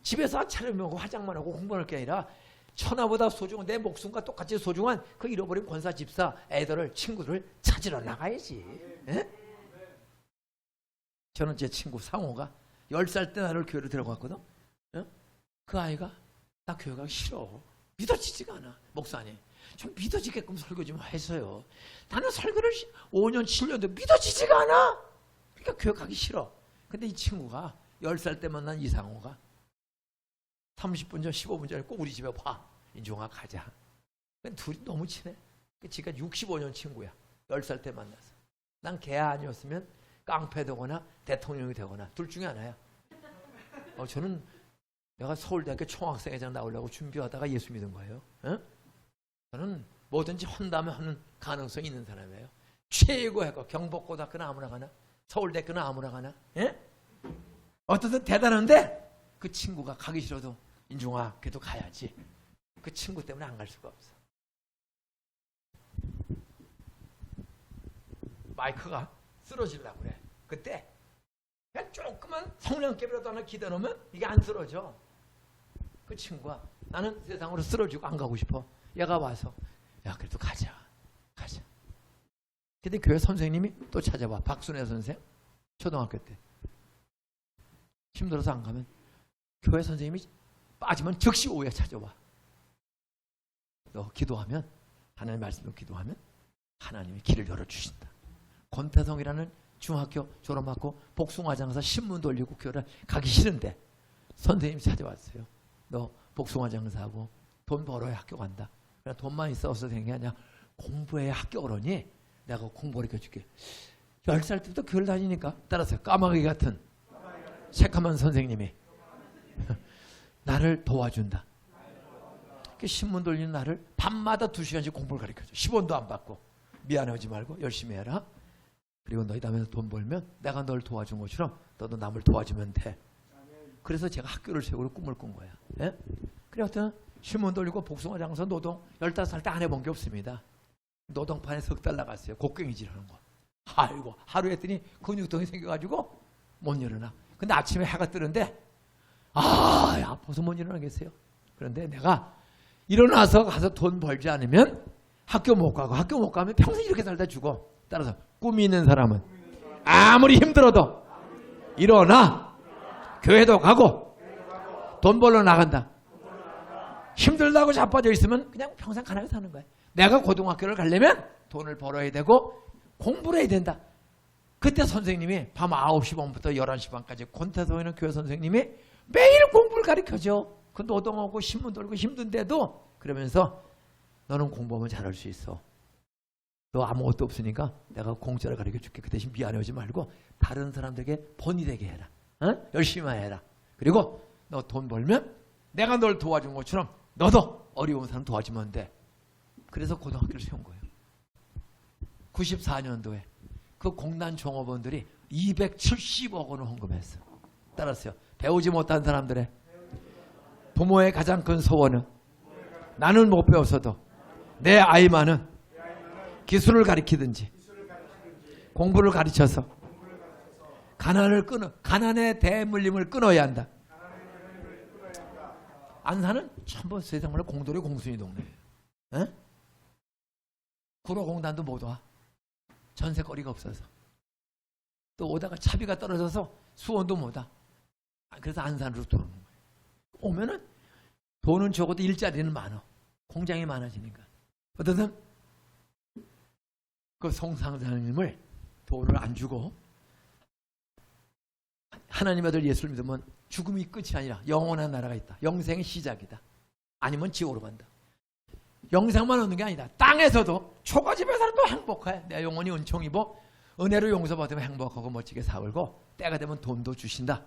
집에서 차려먹고 화장만 하고 공부할 게 아니라 천하보다 소중한 내 목숨과 똑같이 소중한 그 잃어버린 권사 집사 애들을 친구를 찾으러 나가야지. 에? 저는 제 친구 상호가 10살 때 나를 교회로 데려갔거든. 그 아이가 나 교회 가기 싫어. 믿어지지가 않아. 목사님 좀 믿어지게끔 설교 좀 해서요. 나는 설교를 5년 7년도 믿어지지가 않아. 그러니까 교회 가기 싫어. 근데 이 친구가 10살 때 만난 이상호가 30분 전 15분 전에 꼭 우리 집에 와. 인종아 가자. 둘이 너무 친해. 지가 65년 친구야. 10살 때 만나서. 난 걔 아니었으면 깡패 되거나 대통령이 되거나 둘 중에 하나야. 저는 내가 서울대학교 총학생회장 나오려고 준비하다가 예수 믿은 거예요. 저는 뭐든지 한다면 하는 가능성이 있는 사람이에요. 최고의 경복고등학교나 아무나 가나 서울대학교나 아무나 가나. 어떻든 대단한데 그 친구가 가기 싫어도 인종아 그래도 가야지. 그 친구 때문에 안 갈 수가 없어. 마이크가 쓰러지려고 그래. 그때 그냥 조그만 성냥개비라도 하나 기대 놓으면 이게 안 쓰러져. 그 친구가 나는 세상으로 쓰러지고 안 가고 싶어. 얘가 와서 야 그래도 가자. 근데 교회 선생님이 또 찾아와. 박순애 선생 초등학교 때 힘들어서 안 가면 교회 선생님이 빠지면 즉시 오후에 찾아와. 너 기도하면 하나님 말씀으로 기도하면 하나님이 길을 열어주신다. 권태성이라는 중학교 졸업하고 복숭아 장사 신문 돌리고 교회를 가기 싫은데 선생님이 찾아왔어요. 너 복숭아 장사하고 돈 벌어야 학교 간다. 그냥 돈만 있어서 되는 게 아니라 공부해야 학교 오르니 내가 공부 가르쳐줄게. 10살 때부터 교회를 다니니까 따라서 까마귀 같은 새카만 선생님이 나를 도와준다. 신문 돌리는 나를 밤마다 2시간씩 공부를 가르쳐줘. 10원도 안 받고. 미안해하지 말고 열심히 해라. 그리고 너희 다음에 돈 벌면 내가 널 도와준 것처럼 너도 남을 도와주면 돼. 그래서 제가 학교를 세우고 꿈을 꾼 거야. 예? 그래 하여튼 신문 돌리고 복숭아 장사 노동 15살 때 안 해본 게 없습니다. 노동판에 석 달 나갔어요. 곡괭이질 하는 거. 아이고 하루 했더니 근육통이 생겨가지고 못 일어나. 근데 아침에 해가 뜨는데 아파서 못 일어나겠어요. 그런데 내가 일어나서 가서 돈 벌지 않으면 학교 못 가고 학교 못 가면 평생 이렇게 살다 죽어. 따라서 꿈이 있는 사람은 아무리 힘들어도 일어나 교회도 가고 돈 벌러 나간다. 힘들다고 자빠져 있으면 그냥 평생 가난하게 사는 거야. 내가 고등학교를 가려면 돈을 벌어야 되고 공부를 해야 된다. 그때 선생님이 밤 9시 반부터 11시 반까지 권태성이는 교회 선생님이 매일 공부를 가르쳐줘. 그 노동하고 신문 돌고 힘든데도 그러면서 너는 공부하면 잘할 수 있어. 너 아무것도 없으니까 내가 공짜로 가르쳐줄게. 그 대신 미안해하지 말고 다른 사람들에게 본이 되게 해라. 열심히 해라. 그리고 너 돈 벌면 내가 널 도와준 것처럼 너도 어려운 사람 도와주면 돼. 그래서 고등학교를 세운 거예요. 94년도에 그 공단 종업원들이 270억 원을 헌금했어. 따랐어요. 배우지 못한 사람들의 부모의 가장 큰 소원은 나는 못 배웠어도 내 아이만은 기술을 가르치든지 공부를 가르쳐서 가난의 대물림을 끊어야 한다. 안산은 전부 세상으로 공돌이 공순이 동네예요. 구로공단도 못 와. 전세거리가 없어서. 또 오다가 차비가 떨어져서 수원도 못 와. 그래서 안산으로 들어오는 거예요. 오면은 돈은 적어도 일자리는 많아. 공장이 많아지니까. 어떠든 그 송상사님을 돈을 안 주고 하나님 아들 예수를 믿으면 죽음이 끝이 아니라 영원한 나라가 있다. 영생의 시작이다. 아니면 지옥으로 간다. 영생만 얻는 게 아니다. 땅에서도 초가집에 살아도 행복해. 내 영혼이 은총 입어 은혜로 용서받으면 행복하고 멋지게 살고 때가 되면 돈도 주신다.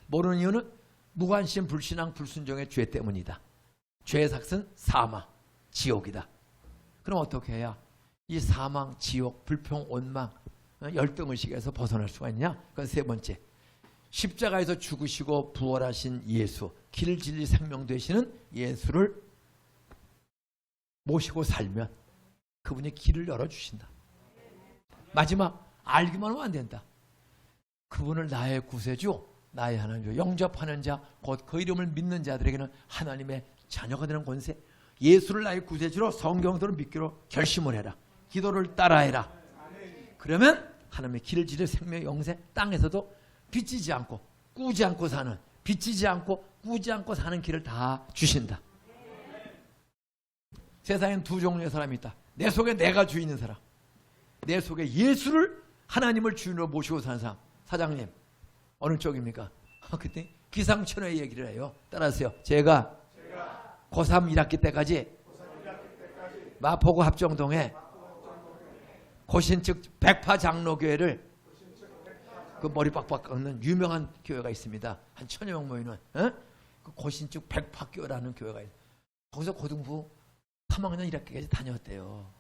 모르는 이유는 무관심, 불신앙, 불순종의 죄 때문이다. 죄의 삭은 사망, 지옥이다. 그럼 어떻게 해야 이 사망, 지옥, 불평, 원망, 열등의식에서 벗어날 수가 있냐? 그건 세 번째. 십자가에서 죽으시고 부활하신 예수, 길, 진리, 생명 되시는 예수를 모시고 살면 그분이 길을 열어주신다. 마지막, 알기만 하면 안 된다. 그분을 나의 구세주, 나의 하나님, 영접하는 자, 곧 그 이름을 믿는 자들에게는 하나님의 자녀가 되는 권세, 예수를 나의 구세주로 성경대로 믿기로 결심을 해라. 기도를 따라해라. 그러면 하나님의 길을 지를 생명 영생, 땅에서도 빚지지 않고 꾸지 않고 사는, 빚지지 않고 꾸지 않고 사는 길을 다 주신다. 세상엔 두 종류의 사람이 있다. 내 속에 내가 주인 있는 사람, 내 속에 예수를 하나님을 주인으로 모시고 사는 사람. 사장님 어느 쪽입니까? 그때 기상천외 얘기를 해요. 따라하세요. 제가 고3 1학기 때까지 마포구 합정동에 고신측 백파 장로교회를 그 머리 빡빡 깎는 유명한 교회가 있습니다. 한 1000여 명 모이는 그 고신측 백파교회라는 교회가 있어요. 거기서 고등부 3학년 1학기까지 다녔대요.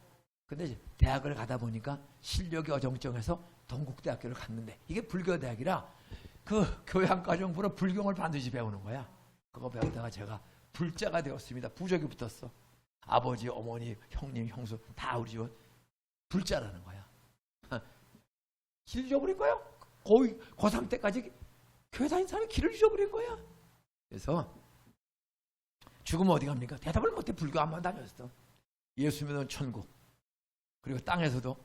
근데 대학을 가다 보니까 실력이 어정쩡해서 동국대학교를 갔는데 이게 불교대학이라 그 교양과정부로 불경을 반드시 배우는 거야. 그거 배우다가 제가 불자가 되었습니다. 부적이 붙었어. 아버지, 어머니, 형님, 형수 다 우리 집은 불자라는 거야. 길 잊어버린 거야. 거의 고3 때까지 교회 다닌 사람이 길을 잊어버린 거야. 그래서 죽으면 어디 갑니까? 대답을 못해. 불교 안만 다녔어. 예수 믿으면 천국. 그리고 땅에서도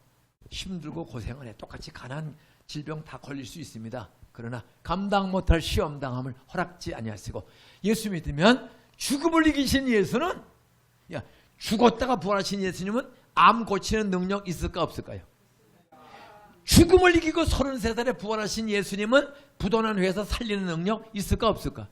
힘들고 고생을 해. 똑같이 가난 질병 다 걸릴 수 있습니다. 그러나 감당 못할 시험당함을 허락지 아니하시고 예수 믿으면 죽음을 이기신 예수는, 야, 죽었다가 부활하신 예수님은 암 고치는 능력 있을까 없을까요? 죽음을 이기고 33살에 부활하신 예수님은 부도난 회에서 살리는 능력 있을까 없을까?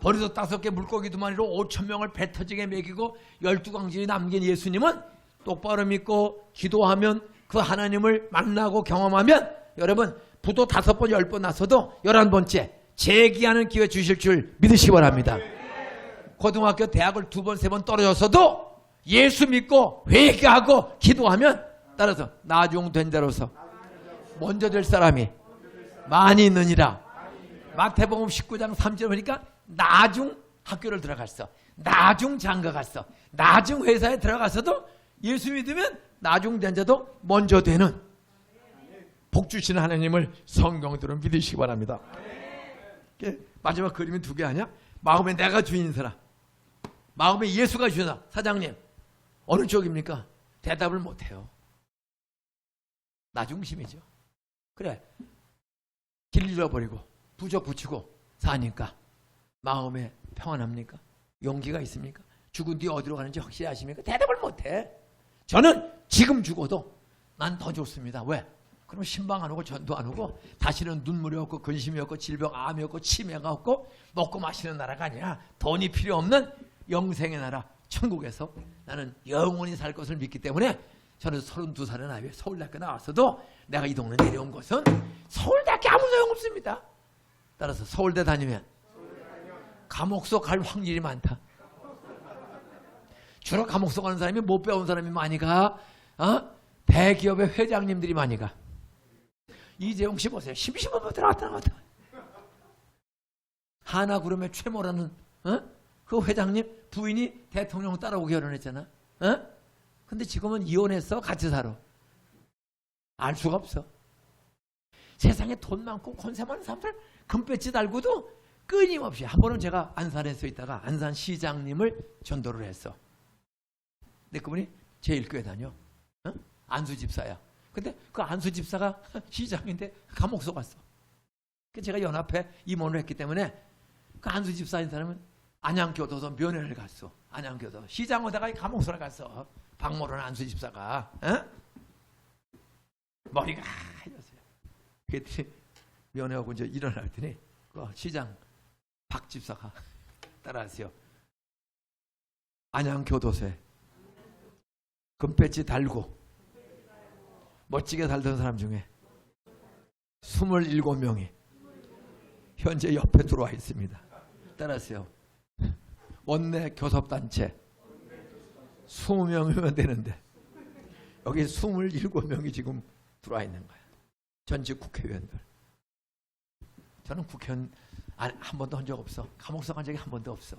버리도 5개 물고기 2마리로 5,000명을 배 터지게 먹이고 12광진이 남긴 예수님은 똑바로 믿고 기도하면 그 하나님을 만나고 경험하면 여러분 부도 5번 10번 나서도 11번째 재기하는 기회 주실 줄 믿으시기 바랍니다. 고등학교 대학을 2번 3번 떨어졌어도 예수 믿고 회개하고 기도하면 따라서 나중 된 자로서 먼저 될 사람이 많이 있느니라. 마태복음 19장 3절 보니까 나중 학교를 들어갔어. 나중 장가 갔어. 나중 회사에 들어가서도 예수 믿으면 나중 된 자도 먼저 되는 복 주시는 하나님을 성경대로 믿으시기 바랍니다. 마지막 그림이 2개 아니야? 마음에 내가 주인인 사람, 마음에 예수가 주인 사람. 사장님 어느 쪽입니까? 대답을 못해요. 나 중심이죠. 그래, 길 잃어버리고 부적 붙이고 사니까 마음에 평안합니까? 용기가 있습니까? 죽은 뒤 어디로 가는지 확실히 아십니까? 대답을 못해. 저는 지금 죽어도 난 더 좋습니다. 왜? 그럼 신방 안 오고 전도 안 오고 다시는 눈물이 없고 근심이 없고 질병, 암이 없고 치매가 없고 먹고 마시는 나라가 아니라 돈이 필요 없는 영생의 나라 천국에서 나는 영원히 살 것을 믿기 때문에 저는 32살의 나이에 서울대학교 나왔어도 내가 이 동네 내려온 것은 서울대학교 아무 소용없습니다. 따라서 서울대 다니면 감옥소 갈 확률이 많다. 주로 감옥소 가는 사람이 못 배운 사람이 많이 가. 대기업의 회장님들이 많이 가. 이재용 씨 보세요. 심심하면 들어갔다 나왔다. 하나그룹의 최모라는 그 회장님 부인이 대통령 딸하고 결혼했잖아. 근데 지금은 이혼해서 같이 살아. 알 수가 없어. 세상에 돈 많고 권세 많은 사람들 금배지 달고도 끊임없이. 한 번은 제가 안산에서 있다가 안산시장님을 전도를 했어. 근데 그분이 제1교회 다녀. 안수집사야. 근데 그 안수집사가 시장인데 감옥소 갔어. 제가 연합회 임원을 했기 때문에 그 안수집사인 사람은 안양교도소 면회를 갔어. 안양교도 시장 오다가 감옥소를 갔어. 박모론 안수집사가. 머리가 하얘졌어요. 그랬더니 면회하고 이제 일어났더니 그 시장 박 집사가 따라하세요. 안양교도소에 금배지 달고 멋지게 살던 사람 중에 27명이 현재 옆에 들어와 있습니다. 따라하세요. 원내 교섭단체 20명이면 되는데 여기 27명이 지금 들어와 있는 거예요. 전직 국회의원들. 저는 국회의원 한 번도 한 적 없어. 감옥서 간 적이 한 번도 없어.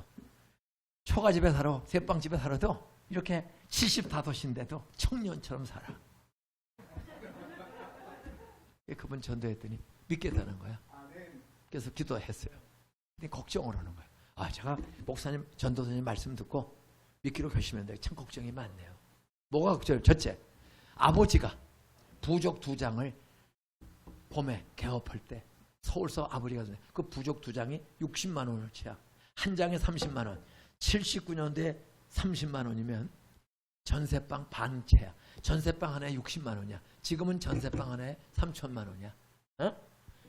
초가집에 살아, 새빵집에 살아도 이렇게 75인데도 청년처럼 살아. 그분 전도했더니 믿겠다는 거야. 그래서 기도했어요. 근데 걱정을 하는 거야. 아, 제가 목사님, 전도사님 말씀 듣고 믿기로 결심했는데 참 걱정이 많네요. 뭐가 걱정이에요? 첫째, 아버지가 부족 2장을 봄에 개업할 때 서울서 아버지가 그 부족 2장이 60만 원어치야. 한 장에 30만 원. 79년도에 30만 원이면 전세방 반 채야. 전세방 하나에 60만 원이야. 지금은 전세방 하나에 3천만 원이야. 어?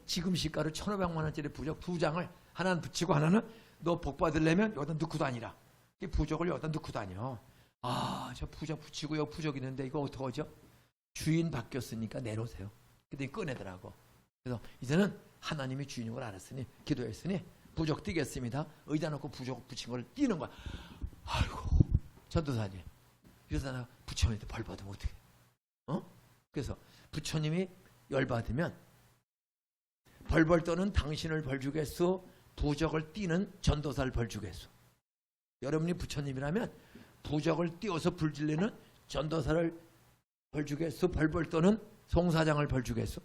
지금 시가로 1,500만 원짜리 부족 2장을 하나는 붙이고 하나는 너 복 받으려면 여기다 넣고 다니라. 이 부족을 여기다 넣고 다녀. 아, 저 부족 붙이고 여기 부족 있는데 이거 어떡하죠? 주인 바뀌었으니까 내놓으세요. 그랬더니 꺼내더라고. 그래서 이제는 하나님이 주인인 걸 알았으니 기도했으니 부족 띄겠습니다. 의자 놓고 부족 붙인 걸 띄는 거야. 아이고, 전도사님. 이러다 나 부처님한테 벌 받으면 어떡해? 어? 그래서 부처님이 열 받으면 벌벌 떠는 당신을 벌 주겠소. 부적을 띄는 전도사를 벌 주겠소. 여러분이 부처님이라면 부적을 띄워서 불질리는 전도사를 벌 주겠소. 벌벌 떠는 송사장을 벌 주겠소.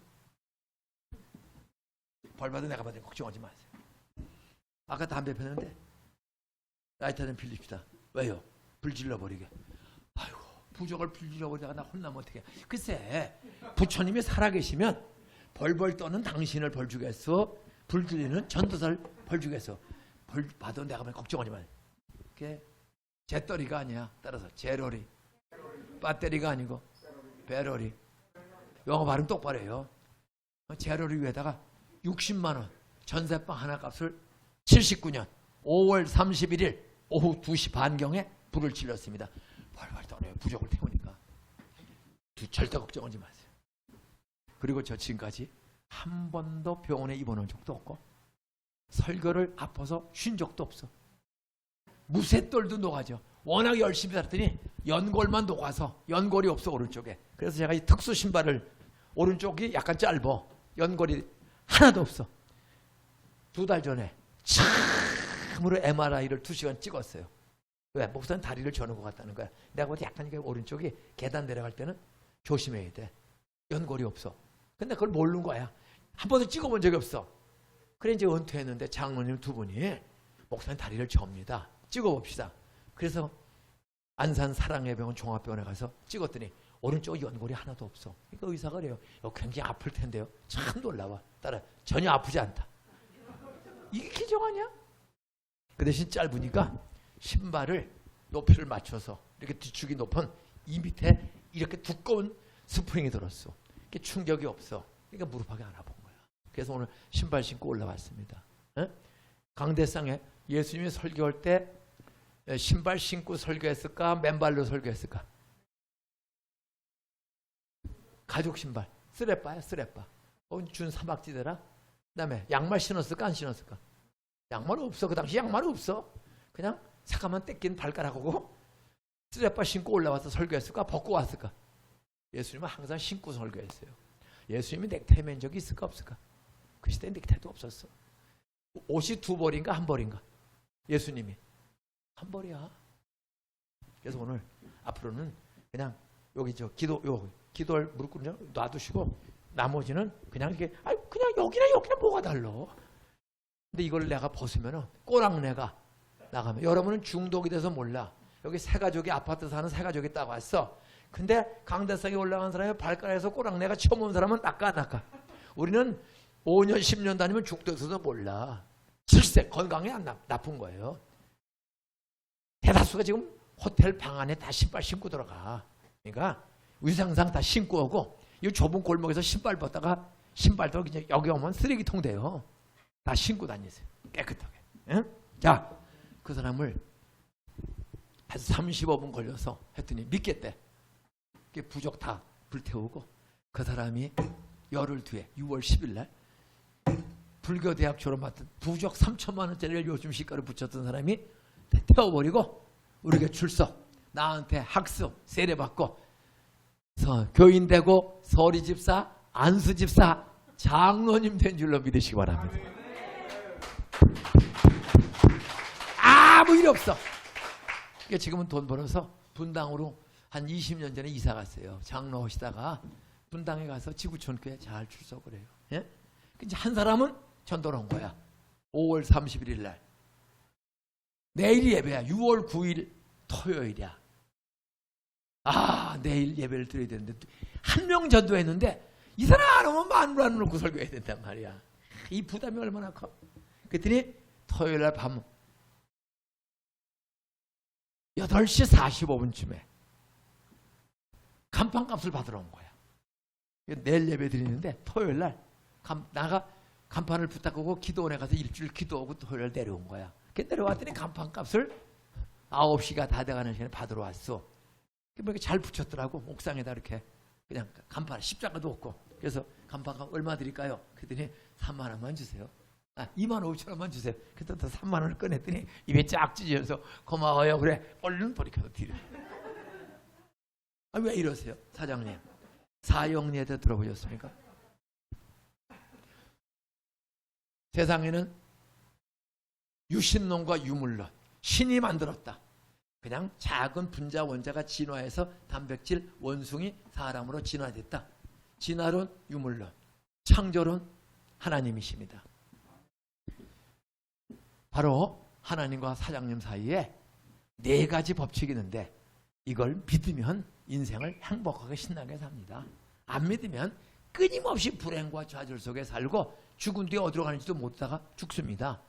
벌 받은 내가 받으니 걱정하지 마세요. 아까 담배 폈는데 라이터 좀 빌립시다. 왜요? 불 질러버리게. 아이고, 부적을 불 질러버리다가 나 혼나면 어떡해. 글쎄, 부처님이 살아계시면 벌벌 떠는 당신을 벌 주겠어. 불 질리는 전도사를 벌 주겠어. 벌 받은 내가 받으니 걱정하지 마세요. 그게 재떨이가 아니야. 따라서 제러리. 배터리가 아니고 배러리. 영어 발음 똑바로 해요. 제러리 위에다가 60만 원 전세방 하나 값을 79년 5월 31일 오후 2시 반경에 불을 질렀습니다. 벌벌 떠네요. 부적을 태우니까. 절대 걱정하지 마세요. 그리고 저 지금까지 한 번도 병원에 입원한 적도 없고 설교를 아파서 쉰 적도 없어. 무쇠돌도 녹아져. 워낙 열심히 살았더니 연골만 녹아서 연골이 없어 오른쪽에. 그래서 제가 이 특수 신발을 오른쪽이 약간 짧아. 연골이 하나도 없어. 2달 전에 참으로 MRI를 2시간 찍었어요. 왜? 목사는 다리를 저는 것 같다는 거야. 내가 보다 약간 이게 오른쪽이 계단 내려갈 때는 조심해야 돼. 연골이 없어. 근데 그걸 모르는 거야. 한 번도 찍어본 적이 없어. 그래 이제 은퇴했는데 장로님 2분이 목사님 다리를 접니다. 찍어봅시다. 그래서 안산 사랑의 병원 종합병원에 가서 찍었더니 오른쪽 연골이 하나도 없어. 그러니까 의사가 그래요. 굉장히 아플 텐데요. 참 놀라워. 따라 전혀 아프지 않다. 이게 기적 아니야? 그 대신 짧으니까 신발을 높이를 맞춰서 이렇게 뒤축이 높은 이 밑에 이렇게 두꺼운 스프링이 들었어. 이게 충격이 없어. 그러니까 무릎하게 알아본 거야. 그래서 오늘 신발 신고 올라왔습니다. 에? 강대상에 예수님이 설교할 때 신발 신고 설교했을까? 맨발로 설교했을까? 가죽 신발. 쓰레빠야, 쓰레빠. 준 사막지대라. 그 다음에 양말 신었을까? 안 신었을까? 양말은 없어. 그 당시 양말은 없어. 그냥 잠깐만 떼낀 발가락하고 쓰레빠 신고 올라와서 설교했을까? 벗고 왔을까? 예수님은 항상 신고 설교했어요. 예수님이 넥타이 맨 적이 있을까? 없을까? 그 시대에 넥타이도 없었어. 옷이 2벌인가? 1벌인가? 예수님이. 1벌이야. 그래서 오늘 앞으로는 그냥 여기 기도할 무릎 꿇는 놔두시고 나머지는 그냥 이렇게 그냥 여기나 뭐가 달라. 근데 이걸 내가 벗으면은 꼬랑내가 나가면 여러분은 중독이 돼서 몰라. 여기 세 가족이 아파트 사는 세 가족이 딱 왔어. 근데 강대상에 올라간 사람이 발가락에서 꼬랑내가 처음 온 사람은 낚아. 우리는 5년 10년 다니면 중독돼서 몰라. 질색 건강에 안 나쁜 거예요. 대다수가 지금 호텔 방 안에 다 신발 신고 들어가. 그러니까 위상상 다 신고 오고 이 좁은 골목에서 신발 벗다가 신발도 그냥 여기 오면 쓰레기통 돼요. 다 신고 다니세요. 깨끗하게. 예? 자, 그 사람을 한 35분 걸려서 했더니 믿겠대. 부족 다 불태우고 그 사람이 열흘 뒤에 6월 10일 날 불교대학 졸업했던 부족 3천만 원짜리를 요즘 시가로 붙였던 사람이 태워버리고 우리에게 출석, 나한테 학습, 세례받고 교인 되고 서리 집사, 안수 집사, 장로님 된 줄로 믿으시기 바랍니다. 아무 일 없어. 그러니까 지금은 돈 벌어서 분당으로 한 20년 전에 이사 갔어요. 장로 하시다가 분당에 가서 지구촌교회 잘 출석을 해요. 예? 이제 한 사람은 전도를 온 거야. 5월 31일 날. 내일 예배야. 6월 9일 토요일이야. 아, 내일 예배를 드려야 되는데 한 명 전도했는데 이 사람 안 오면 만으로 안 놓고 설교해야 된단 말이야. 이 부담이 얼마나 커. 그랬더니 토요일 날 밤 8시 45분쯤에 간판값을 받으러 온 거야. 내일 예배 드리는데 토요일 날 나가 간판을 부탁하고 기도원에 가서 일주일 기도하고 토요일 날 내려온 거야. 내려왔더니 간판값을 9시가 다 돼가는 시간에 받으러 왔어. 이렇게 잘 붙였더라고. 옥상에다 이렇게 그냥 간판 십자가도 없고. 그래서 간판값 얼마 드릴까요? 그랬더니 3만 원만 주세요. 2만 5천 원만 주세요. 그때 또 3만 원을 꺼냈더니 입에 쫙 찢어서 고마워요. 그래. 얼른 돌이켜서 드려. 왜 이러세요? 사장님. 사형리에대 들어보셨습니까? 세상에는 유신론과 유물론, 신이 만들었다. 그냥 작은 분자 원자가 진화해서 단백질 원숭이 사람으로 진화됐다. 진화론, 유물론, 창조론 하나님이십니다. 바로 하나님과 사장님 사이에 4가지 법칙이 있는데 이걸 믿으면 인생을 행복하게 신나게 삽니다. 안 믿으면 끊임없이 불행과 좌절 속에 살고 죽은 뒤에 어디로 가는지도 모르다가 죽습니다.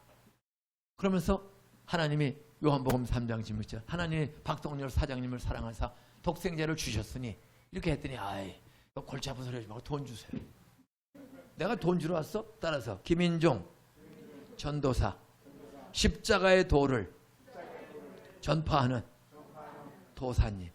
그러면서 하나님이 요한복음 3장 16절 하나님이 박동열 사장님을 사랑하사 독생자를 주셨으니 이렇게 했더니 아이 골치 아픈 소리 하지 말고 돈 주세요. 내가 돈 주러 왔어? 따라서 김인종 전도사 십자가의 도를 전파하는 도사님.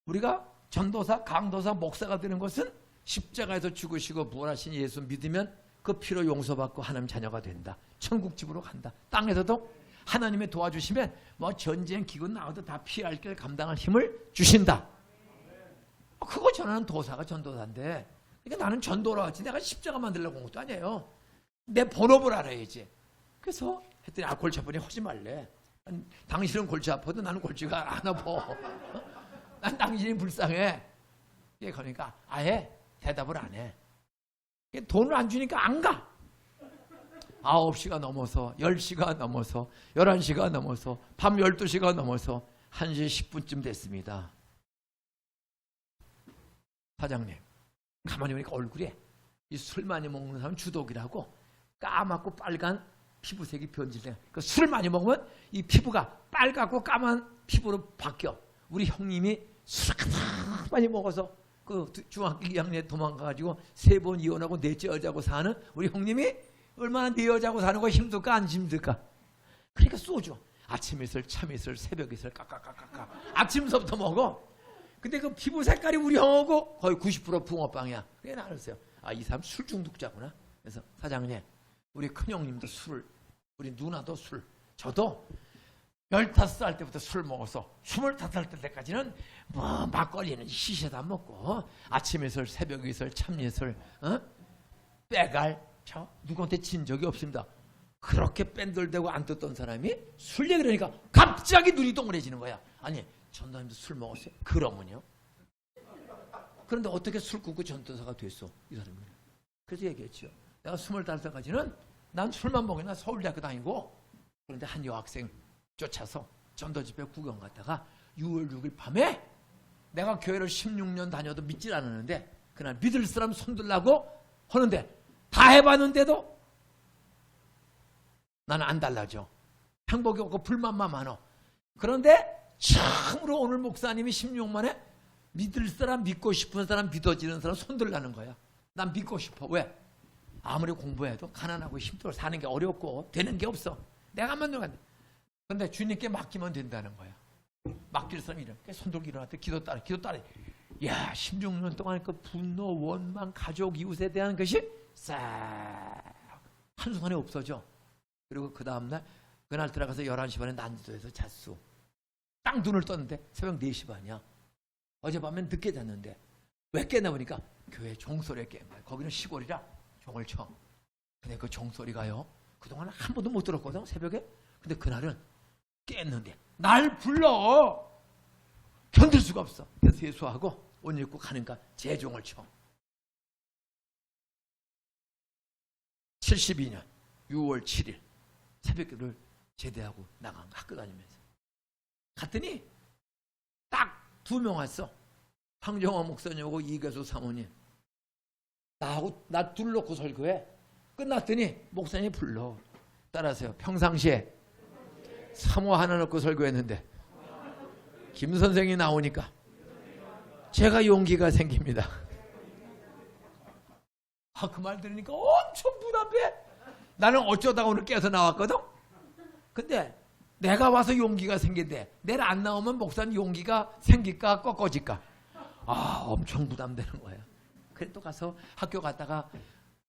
우리가 전도사, 강도사, 목사가 되는 것은 십자가에서 죽으시고 부활하신 예수 믿으면 그 피로 용서받고 하나님 자녀가 된다. 천국집으로 간다. 땅에서도 하나님의 도와주시면 뭐 전쟁 기근 나와도 다 피할 길 감당할 힘을 주신다. 그거 전하는 도사가 전도사인데 그러니까 나는 전도로 왔지 내가 십자가 만들려고 온 것도 아니에요. 내 본업을 알아야지. 그래서 했더니 골치 아프니 하지 말래. 당신은 골치 아파도 나는 골치가 안 아파. 난 당신이 불쌍해. 그러니까 아예 대답을 안 해. 돈을 안 주니까 안 가. 9시가 넘어서 10시가 넘어서 11시가 넘어서 밤 12시가 넘어서 1시 10분쯤 됐습니다. 사장님 가만히 보니까 얼굴에 이 술 많이 먹는 사람은 주독이라고 까맣고 빨간 피부색이 변질돼. 그 술 많이 먹으면 이 피부가 빨갛고 까만 피부로 바뀌어. 우리 형님이 술을 가득 많이 먹어서 그 중학교 2학년에 도망가가지고 3번 이혼하고 4째 여자고 사는 우리 형님이 얼마나 네 여자고 사는 거 힘들까 안 힘들까? 그러니까 소주 아침 이슬, 참 이슬, 새벽 이슬 까까까까까 아침서부터 먹어. 근데 그 피부 색깔이 우리 형하고 거의 90% 붕어빵이야. 그래 알았어요. 이 사람 술 중독자구나. 그래서 사장님 우리 큰형님도 술을 우리 누나도 술 저도 15살 때부터 술 먹어서 25살 때까지는 뭐 막걸리는 시셔도 안 먹고 아침 이슬, 새벽 이슬, 참 이슬 빼갈 저 누구한테 진 적이 없습니다. 그렇게 뺀돌대고 안 떴던 사람이 술 얘기를 하니까 갑자기 눈이 동그래지는 거야. 아니 전도사님도 술 먹었어요? 그러면요. 그런데 어떻게 술 끊고 전도사가 됐어? 이 사람이. 그래서 얘기했죠. 내가 25살까지는 난 술만 먹이나 서울대학교 다니고 그런데 한 여학생 쫓아서 전도 집회 구경 갔다가 6월 6일 밤에 내가 교회를 16년 다녀도 믿질 않았는데 그날 믿을 사람 손들라고 하는데 다 해봤는데도 나는 안 달라져. 행복이 없고 불만만 많어. 그런데 참으로 오늘 목사님이 16만에 믿을 사람 믿고 싶은 사람 믿어지는 사람 손들라는 거야. 난 믿고 싶어. 왜? 아무리 공부해도 가난하고 힘들어 사는 게 어렵고 되는 게 없어. 내가 안 만들어 간다. 근데 주님께 맡기면 된다는 거야. 맡길 사람이 이렇게 손들고 일어났대. 기도 따라. 야, 16년 동안 그 분노, 원망, 가족, 이웃에 대한 것이 싹 한순간에 없어져. 그리고 그 다음날 그날 들어가서 11시 반에 난주도에서 잤어. 딱 눈을 떴는데 새벽 4시 반이야. 어젯밤에 늦게 잤는데 왜 깼나 보니까 교회 종소리에 깬 거야. 거기는 시골이라 종을 쳐. 근데 그 종소리가요, 그동안 한 번도 못 들었거든, 새벽에. 근데 그날은 깼는데 날 불러. 견딜 수가 없어. 그래서 예수하고 옷 입고 가니까 재종을 쳐. 72년 6월 7일 새벽기도를 제대하고 나간 거, 학교 다니면서. 갔더니 딱 2명 왔어. 황정화 목사님하고 이교수 사모님. 나하고 나 둘 놓고 설교해. 끝났더니 목사님이 불러. 따라하세요. 평상시에 사모 하나 놓고 설교했는데 김 선생이 나오니까 제가 용기가 생깁니다. 아, 그 말 들으니까 엄청 부담돼. 나는 어쩌다가 오늘 깨서 나왔거든. 근데 내가 와서 용기가 생긴대. 내일 안 나오면 목사님 용기가 생길까 꺾어질까. 아, 엄청 부담되는 거야. 그래 또 가서 학교 갔다가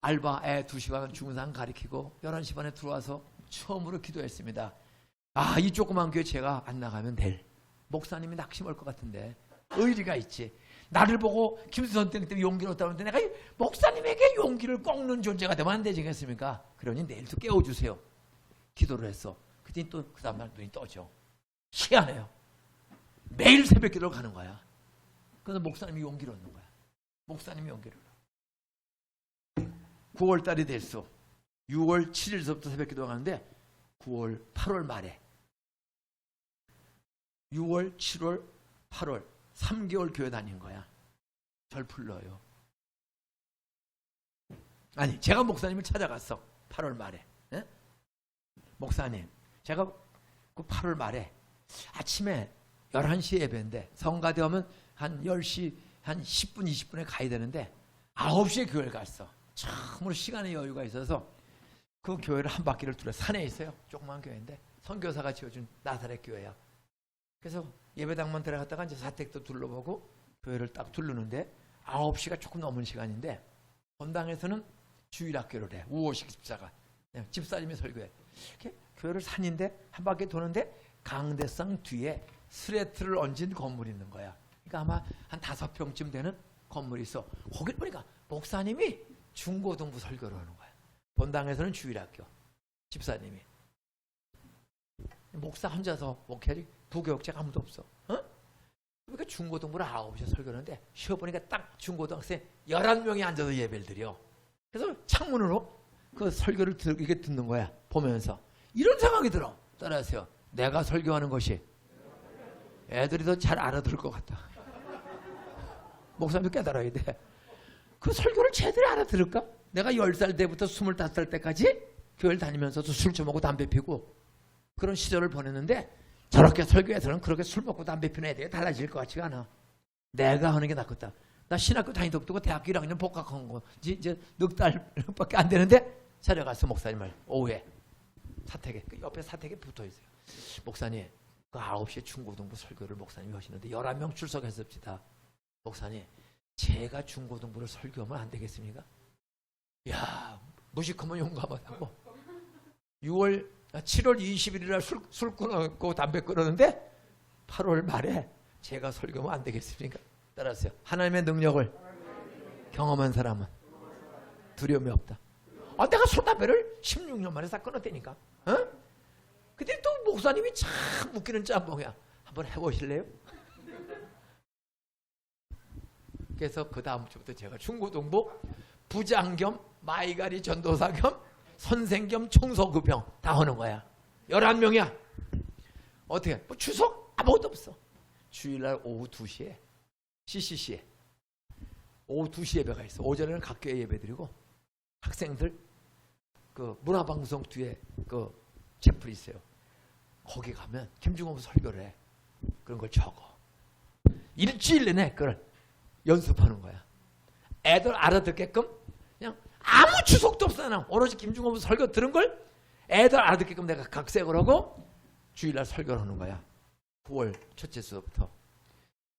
알바 애 2시간 중상 가르치고 11시 반에 들어와서 처음으로 기도했습니다. 아, 이 조그만 교회 제가 안 나가면 될. 목사님이 낙심할 것 같은데 의리가 있지. 나를 보고 김수선 때문에 용기를 얻다는데 내가 목사님에게 용기를 꺾는 존재가 되면 안 되겠습니까? 그러니 내일도 깨워주세요. 기도를 했어. 그랬더니 또 그 다음날 눈이 떠져. 희한해요. 매일 새벽 기도를 가는 거야. 그래서 목사님이 용기를 얻는 거야. 목사님이 용기를 얻어. 9월 달이 됐어. 6월 7일서부터 새벽 기도를 가는데 9월, 8월 말에 6월, 7월, 8월 3개월 교회 다닌 거야. 절 불러요. 아니, 제가 목사님을 찾아갔어. 8월 말에. 예? 목사님, 제가 그 8월 말에 아침에 11시 예배인데 성가대 오면 한 10시, 한 10분, 20분에 가야 되는데 9시에 교회를 갔어. 참으로 시간의 여유가 있어서 그 교회를 한 바퀴를 둘러. 산에 있어요. 조그만 교회인데 선교사가 지어준 나사렛 교회야. 그래서 예배당만 들어갔다가 이제 사택도 둘러보고 교회를 딱 둘르는데 9시가 조금 넘은 시간인데 본당에서는 주일학교를 해. 우호식 집사가. 그냥 집사님이 설교해. 이렇게 교회를 산인데 한 바퀴 도는데 강대상 뒤에 스레트를 얹은 건물이 있는 거야. 그러니까 아마 한 5평쯤 되는 건물이 있어. 거길 보니까 목사님이 중고등부 설교를 하는 거야. 본당에서는 주일학교. 집사님이. 목사 혼자서 목회지 부교육자가 아무도 없어. 어? 그러니까 중고등부를 9시에 설교하는데 쉬어보니까 딱 중고등학생 11명이 앉아서 예배를 드려. 그래서 창문으로 그 설교를 이렇게 듣는 거야. 보면서. 이런 생각이 들어. 따라하세요. 내가 설교하는 것이 애들이 더 잘 알아들을 것 같다. 목사님도 깨달아야 돼. 그 설교를 제대로 알아들을까? 내가 10살 때부터 25살 때까지 교회를 다니면서도 술 처먹고 담배 피고 그런 시절을 보냈는데 저렇게 설교해서는 그렇게 술 먹고 담배 피는 애들이 달라질 것 같지가 않아. 내가 하는 게 낫겠다. 나 신학교 다니도 없고 대학교 1학년 복학한 거 이제 넉 달밖에 안 되는데 찾아가서 목사님을 오후에 사택에, 그 옆에 사택에 붙어 있어요. 목사님, 그 9시에 중고등부 설교를 목사님이 하시는데 11명 출석했습니다. 목사님, 제가 중고등부를 설교하면 안 되겠습니까? 야, 무식하면 용감하다고. 7월 20일이라 술 끊었고 담배 끊었는데 8월 말에 제가 설교하면 안 되겠습니까? 따라하세요. 하나님의 능력을 경험한 사람은 두려움이 없다. 아, 내가 술 담배를 16년 만에 다 끊었다니까. 어? 근데 또 목사님이 참 웃기는 짬뽕이야. 한번 해보실래요? 그래서 그 다음 주부터 제가 중고등부 부장 겸 마이가리 전도사 겸 선생 겸 청소급병 다 하는 거야. 11명이야. 어떻게? 뭐 추석 아무것도 없어. 주일날 오후 2시에 CCC에 오후 2시 예배가 있어. 오전에는 각 교회 예배 드리고 학생들 그 문화방송 뒤에 그 채플이 있어요. 거기 가면 김중호 설교를 해. 그런 걸 적어. 일주일 내내 그걸 연습하는 거야. 애들 알아듣게끔 그냥 아무 추석도 없어. 나는 오로지 김중호 설교 들은 걸 애들 알아듣게끔 내가 각색을 하고 주일날 설교를 하는 거야. 9월 첫째 수부터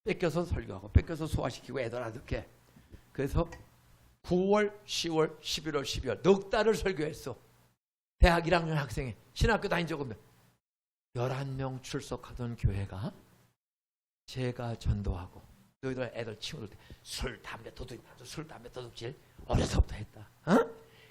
뺏겨서 설교하고 뺏겨서 소화시키고 애들 알아듣게. 그래서 9월, 10월, 11월, 12월 넉 달을 설교했어. 대학 1학년 학생이 신학교 다닌 적 없는 11명 출석하던 교회가 제가 전도하고 너희들 애들 친구들 술, 담배, 도둑질 어려서부터 했다.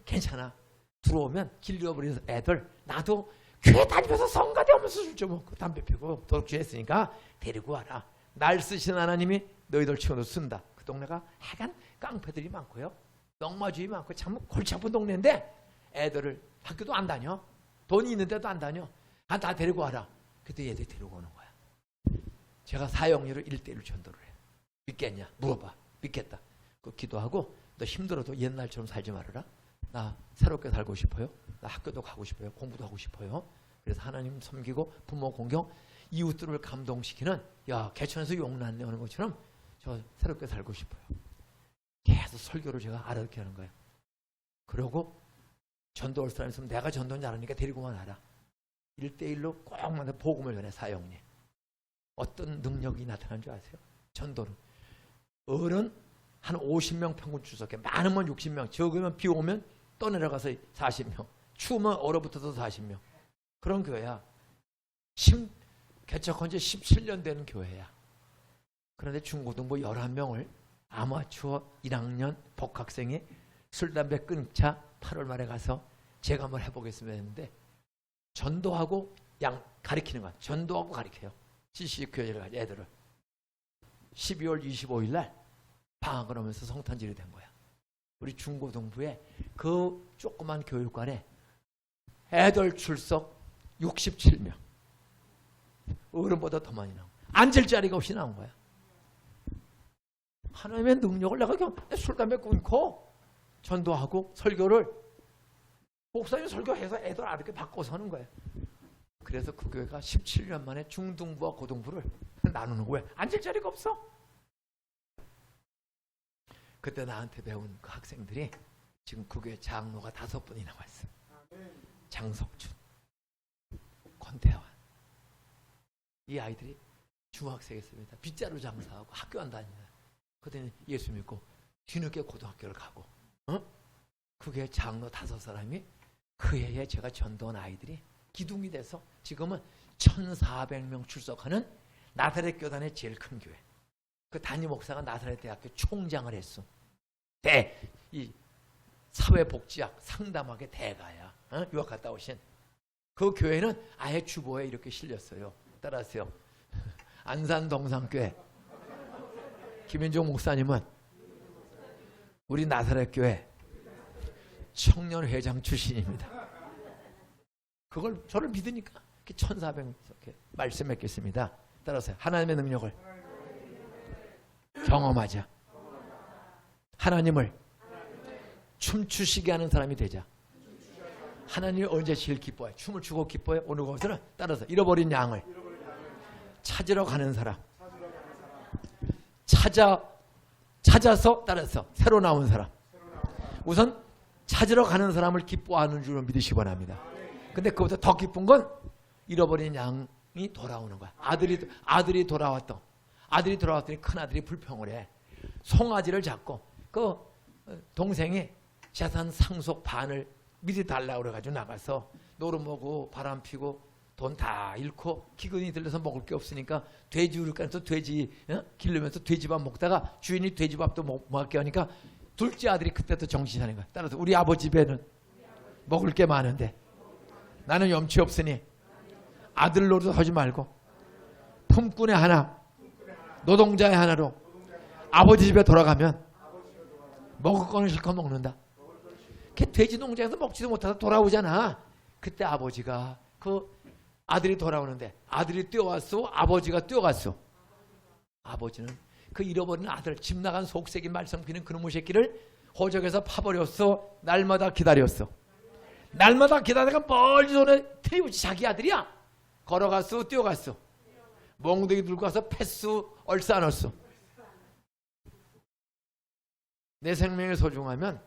괜찮아. 들어오면 길 잃어버린 애들 나도 교회 다니면서 성가대 오면서 술 좀 먹고 담배 피우고 도둑질 했으니까 데리고 와라. 날 쓰신 하나님이 너희들 친구도 쓴다. 그 동네가 하여간 깡패들이 많고요. 넉마주의 많고 참 골치 아픈 동네인데 애들을 학교도 안 다녀. 돈이 있는데도 안 다녀. 다 데리고 와라. 그때 얘들 데리고 오는 거야. 제가 사형리로 1:1 전도를 해요. 믿겠냐? 물어봐. 믿겠다. 그 기도하고 너 힘들어도 옛날처럼 살지 말아라. 나 새롭게 살고 싶어요. 나 학교도 가고 싶어요. 공부도 하고 싶어요. 그래서 하나님 섬기고 부모 공경, 이웃들을 감동시키는 야 개천에서 용난 내오는 것처럼 저 새롭게 살고 싶어요. 계속 설교를 제가 알아듣게 하는 거예요. 그러고 전도할 사람 있으면 내가 전도는 잘하니까 데리고만 와라. 1:1로 꼭 만나 복음을 전해 사형리. 어떤 능력이 나타난 줄 아세요? 전도는 어른 한 50명 평균 출석해. 많으면 60명, 적으면 비 오면 떠내려가서 40명, 추우면 얼어붙어서 40명. 그런 교회야. 개척한 지 17년 된 교회야. 그런데 중고등부 11명을 아마추어 1학년 복학생이 술, 담배 끊자 8월 말에 가서 제가 한번 해보겠습니다 했는데 전도하고 가리키는 거야. 전도하고 가리켜요. CC 교회를 가지고 애들을. 12월 25일 날 방학을 하면서 성탄절이 된 거야. 우리 중고등부에 그 조그만 교육관에 애들 출석 67명. 어른보다 더 많이 나온 거야. 앉을 자리가 없이 나온 거야. 하나님의 능력을 내가 그냥 술, 담배 끊고 전도하고 설교를 목사님 설교해서 애들 알게 바꿔서 하는 거예요. 그래서 그 교회가 17년 만에 중등부와 고등부를 나누는 거예요. 앉을 자리가 없어. 그때 나한테 배운 그 학생들이 지금 그 교회 장로가 5분이 나왔어. 장석준, 권태환. 이 아이들이 중학생이었습니다. 빗자루 장사하고 학교 안 다니는. 그때는 예수 믿고 뒤늦게 고등학교를 가고 그게 장로 5사람이 그 해에 제가 전도한 아이들이 기둥이 돼서 지금은 1,400명 출석하는 나사렛 교단의 제일 큰 교회. 그 담임 목사가 나사렛 대학교 총장을 했어. 이 사회복지학 상담학의 대가야. 유학 갔다 오신. 그 교회는 아예 주보에 이렇게 실렸어요. 따라하세요. 안산 동산교회 김인종 목사님은 우리 나사렛 교회 청년회장 출신입니다. 그걸 저를 믿으니까 1,400명 이렇게 말씀했겠습니다. 따라서 하나님의 능력을 경험하자. 하나님을 춤추시게 하는 사람이 되자. 하나님이 언제 제일 기뻐해? 춤을 추고 기뻐해? 오늘 것은 따라서 잃어버린 양을 찾으러 가는 사람. 찾아서 따라서 새로 나온 사람. 우선 찾으러 가는 사람을 기뻐하는 줄로 믿으시기 바랍니다. 근데 그보다 더 기쁜 건 잃어버린 양이 돌아오는 거야. 아들이 돌아왔더니 큰아들이 불평을 해. 송아지를 잡고 그 동생이 재산 상속 반을 미리 달라고 그래가지고 나가서 노름먹고 바람 피고 돈 다 잃고 기근이 들려서 먹을 게 없으니까 돼지 우르간에서 돼지 기르면서 돼지밥 먹다가 주인이 돼지밥도 못 먹게 하니까 둘째 아들이 그때부터 정신이 차린 거야. 따라서 우리 아버지 집에는 먹을 게 많은데 나는 염치 없으니 아들 노릇 하지 말고 품꾼의 하나 노동자의 하나로 아버지 집에 돌아가면 먹을 거는 실컷 먹는다. 걔 돼지 농장에서 먹지도 못하다 돌아오잖아. 그때 아버지가 그 아들이 돌아오는데 아들이 뛰어왔어? 아버지가 뛰어갔어? 아버지는 그 잃어버린 아들, 집 나간 속색인 말썽피는 그놈의 새끼를 호적에서 파버렸어? 날마다 기다렸어? 날마다 기다리다가 멀리 손에 트리우치 자기 아들이야. 걸어갔어? 뛰어갔어? 몽둥이 들고 가서 패스 얼싸 넣었어. 내 생명이 소중하면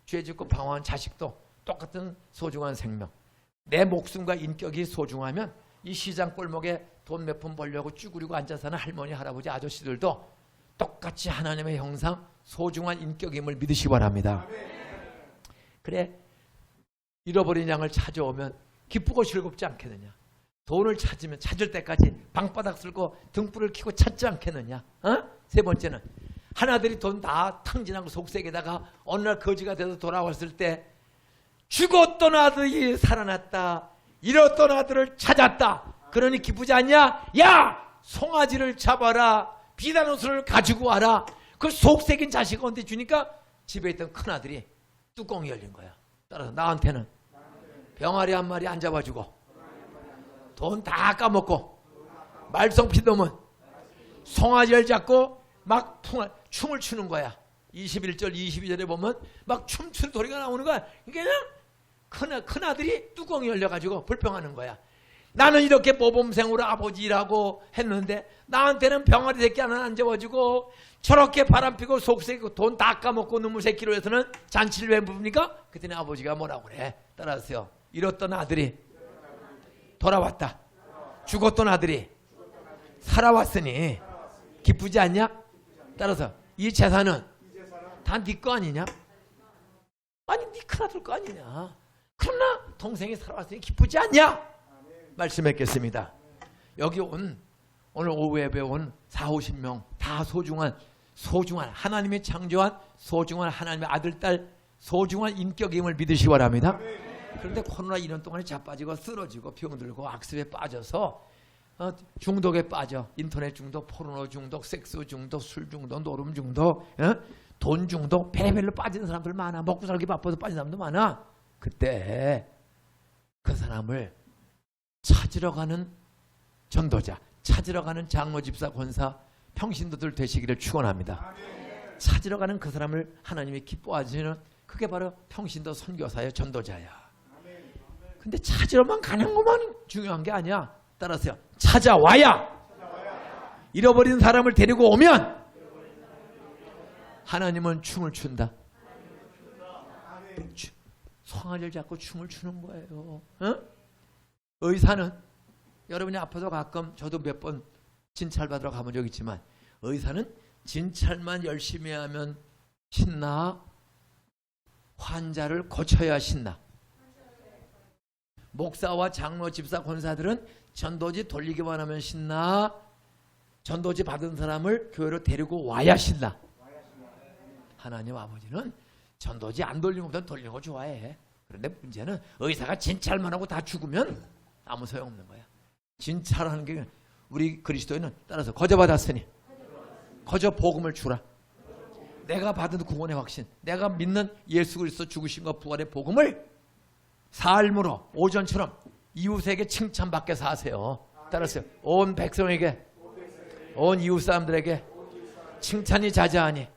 죄 짓고 방황한 자식도 똑같은 소중한 생명. 내 목숨과 인격이 소중하면 이 시장 골목에 돈 몇 푼 벌려고 쭈그리고 앉아 사는 할머니, 할아버지, 아저씨들도 똑같이 하나님의 형상, 소중한 인격임을 믿으시기 바랍니다. 그래, 잃어버린 양을 찾아오면 기쁘고 즐겁지 않겠느냐? 돈을 찾으면 찾을 때까지 방바닥 쓸고 등불을 켜고 찾지 않겠느냐? 세 번째는 하나들이 돈 다 탕진하고 속색에다가 어느 날 거지가 돼서 돌아왔을 때 죽었던 아들이 살아났다. 잃었던 아들을 찾았다. 그러니 기쁘지 않냐? 야! 송아지를 잡아라. 비단 옷을 가지고 와라. 그 속색인 자식한테 주니까 집에 있던 큰아들이 뚜껑이 열린 거야. 따라서 나한테는 병아리 한 마리 안 잡아주고 돈 다 까먹고 말썽피도면 송아지를 잡고 막 춤을 추는 거야. 21절 22절에 보면 막 춤추는 소리가 나오는 거야. 그러니까 큰아들이 뚜껑이 열려가지고 불평하는 거야. 나는 이렇게 모범생으로 아버지 일하고 했는데 나한테는 병아리 새끼 하나 안 잡아주고 저렇게 바람피고 속색이고 돈 다 까먹고 눈물 새끼로 해서는 잔치를 왜 부릅니까? 그랬더니 아버지가 뭐라고 그래? 따라하세요. 잃었던 아들이 돌아왔다. 죽었던 아들이 살아왔으니 기쁘지 않냐? 따라서 이 재산은 다 네 거 아니냐? 아니 네 큰아들 거 아니냐? 그러나 동생이 살아왔으니 기쁘지 않냐? 말씀했겠습니다. 여기 오늘 오후에 배운 40-50명 다 소중한 하나님의 창조한 소중한 하나님의 아들, 딸 소중한 인격임을 믿으시기 바랍니다. 그런데 코로나 2년 동안에 자빠지고 쓰러지고 병들고 악습에 빠져서 중독에 빠져. 인터넷 중독, 포르노 중독, 섹스 중독, 술 중독, 노름 중독, 돈 중독, 베레벨로 빠지는 사람들 많아. 먹고 살기 바빠서 빠진 사람도 많아. 그때 그 사람을 찾으러 가는 전도자, 찾으러 가는 장로, 집사, 권사, 평신도들 되시기를 축원합니다. 찾으러 가는 그 사람을 하나님이 기뻐하시는 그게 바로 평신도 선교사의 전도자야. 근데 찾으러만 가는 것만 중요한 게 아니야. 따라서요. 찾아와야 잃어버린 사람을 데리고 오면 하나님은 춤을 춘다. 송아지를 잡고 춤을 추는 거예요. 의사는 여러분이 아파서 가끔 저도 몇 번 진찰 받으러 가본 적 있지만 의사는 진찰만 열심히 하면 신나? 환자를 고쳐야 신나? 목사와 장로, 집사, 권사들은 전도지 돌리기만 하면 신나? 전도지 받은 사람을 교회로 데리고 와야 신나? 하나님 아버지는 전도지 안 돌리는 것보다 돌리는 거 좋아해. 그런데 문제는 의사가 진찰만 하고 다 죽으면 아무 소용없는 거야. 진찰하는 게 우리 그리스도인은 따라서 거저 받았으니 거저 복음을 주라. 내가 받은 구원의 확신, 내가 믿는 예수 그리스도 죽으신과 부활의 복음을 삶으로 오전처럼 이웃에게 칭찬받게 사세요. 따라서 온 백성에게, 온 이웃 사람들에게 칭찬이 자자하니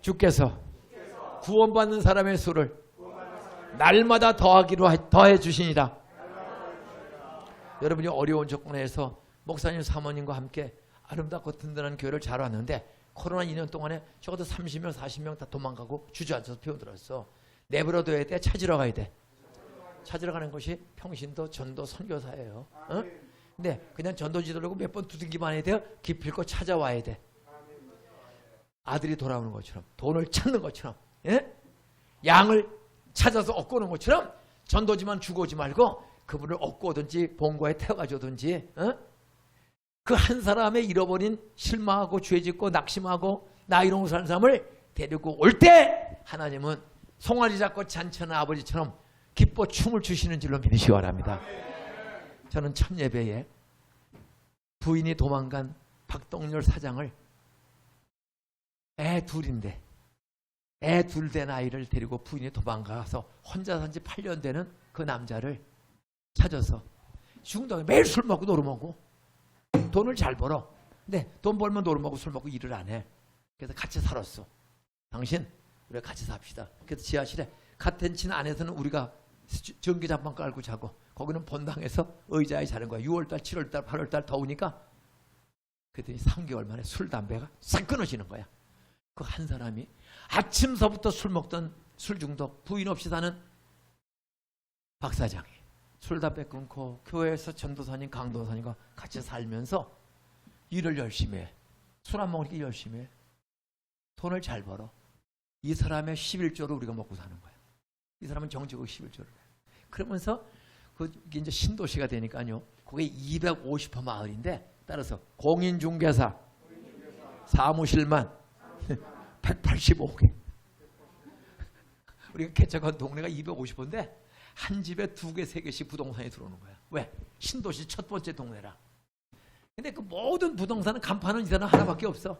주께서 구원받는 사람의 수를 날마다 더해 주시니라. 여러분이 어려운 조건에서 목사님, 사모님과 함께 아름답고 든든한 교회를 잘 왔는데 코로나 2년 동안에 적어도 30명, 40명 다 도망가고 주저앉아서 병들었어. 내버려둬야 돼? 찾으러 가야 돼? 찾으러 가는 것이 평신도, 전도, 선교사예요. 근데 그냥 전도지도라고 몇 번 두들기만 해야 돼요? 기필코 찾아와야 돼. 아들이 돌아오는 것처럼, 돈을 찾는 것처럼, 양을 찾아서 얻고 오는 것처럼 전도지만 주고 오지 말고 그분을 얻고 오든지 본고에 태워가지오든지 그 한 사람의 잃어버린 실망하고 죄짓고 낙심하고 나 이런 거 사는 사람을 데리고 올 때 하나님은 송아지 잡고 잔치하는 아버지처럼 기뻐 춤을 추시는 줄로 믿으시기 바랍니다. 저는 첫 예배에 부인이 도망간 박동열 사장을 애 둘인데 애 둘 된 아이를 데리고 부인이 도망가서 혼자 산 지 8년 되는 그 남자를 찾아서 중동에 매일 술 먹고 노름 먹고 돈을 잘 벌어. 근데 돈 벌면 노름 먹고 술 먹고 일을 안 해. 그래서 같이 살았어. 당신 우리가 같이 삽시다. 그래서 지하실에 같은 친 안에서는 우리가 전기장판 깔고 자고 거기는 본당에서 의자에 자는 거야. 6월달, 7월달, 8월달 더우니까. 그랬더니 3개월 만에 술, 담배가 싹 끊어지는 거야. 그 한 사람이 아침서부터 술 먹던 술 중독 부인 없이 사는 박 사장이 술 다 빼끊고 교회에서 전도사님 강도사님과 같이 살면서 일을 열심히 해. 술 안 먹으니까 열심히 해. 돈을 잘 벌어. 이 사람의 11조를 우리가 먹고 사는 거야. 이 사람은 정직으로 11조를 해. 그러면서 그게 이제 신도시가 되니까요. 그게 250호 마을인데 따라서 공인중개사 사무실만 185개. 우리가 개척한 동네가 250호인데 한 집에 2개, 3개씩 부동산이 들어오는 거야. 왜? 신도시 첫 번째 동네라. 근데 그 모든 부동산은 간판은 이 사람 하나밖에 없어.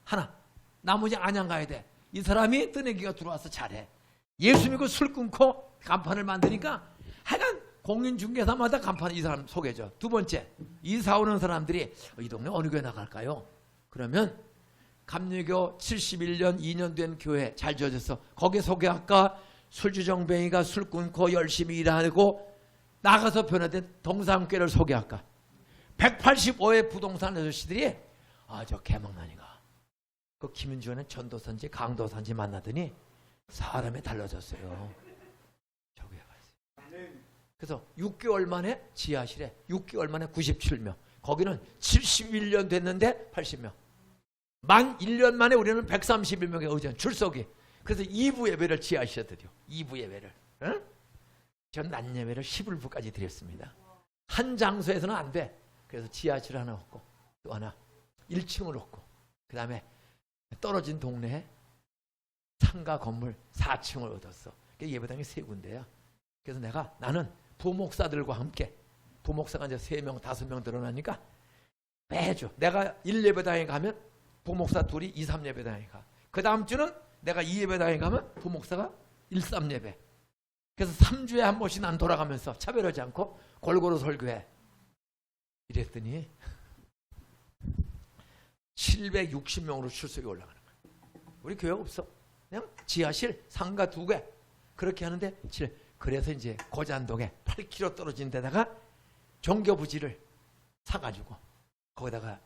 하나. 나머지 안양 가야 돼. 이 사람이 뜨내기가 들어와서 잘해. 예수 믿고 술 끊고 간판을 만드니까 하여간 공인중개사마다 간판을 이 사람 소개해줘. 두 번째, 이사 오는 사람들이 이 동네 어느 교회 나갈까요? 그러면 감리교 71년 2년 된 교회 잘 지어졌어. 거기 소개할까? 술주정뱅이가 술 끊고 열심히 일하고 나가서 변화된 동상교회를 소개할까? 185의 부동산 아저씨들이 저 개망나니가 그 김윤주는 전도사인지 강도사인지 만나더니 사람이 달라졌어요. 저기 해봤어요. 그래서 6개월 만에 지하실에 6개월 만에 97명. 거기는 71년 됐는데 80명. 만 1년 만에 우리는 131명의 의전 출석이. 그래서 2부 예배를 지하실에 드려. 2부 예배를. 응? 전 낮 예배를 10불부까지 드렸습니다. 한 장소에서는 안 돼. 그래서 지하실 하나 얻고 또 하나 1층을 얻고 그 다음에 떨어진 동네에 상가 건물 4층을 얻었어. 예배당이 3군데야. 그래서 나는 부목사들과 함께 부목사가 이제 3명, 5명 늘어나니까 매주 내가 1예배당에 가면 부목사 둘이 2, 3예배당에 가. 그 다음 주는 내가 2예배당에 가면 부목사가 1, 3예배. 그래서 3주에 한 번씩 난 돌아가면서 차별하지 않고 골고루 설교해. 이랬더니 760명으로 출석이 올라가는 거야. 우리 교회가 없어. 그냥 지하실 상가 2개 그렇게 하는데 그래서 이제 고잔동에 8km 떨어진 데다가 종교부지를 사가지고 거기다가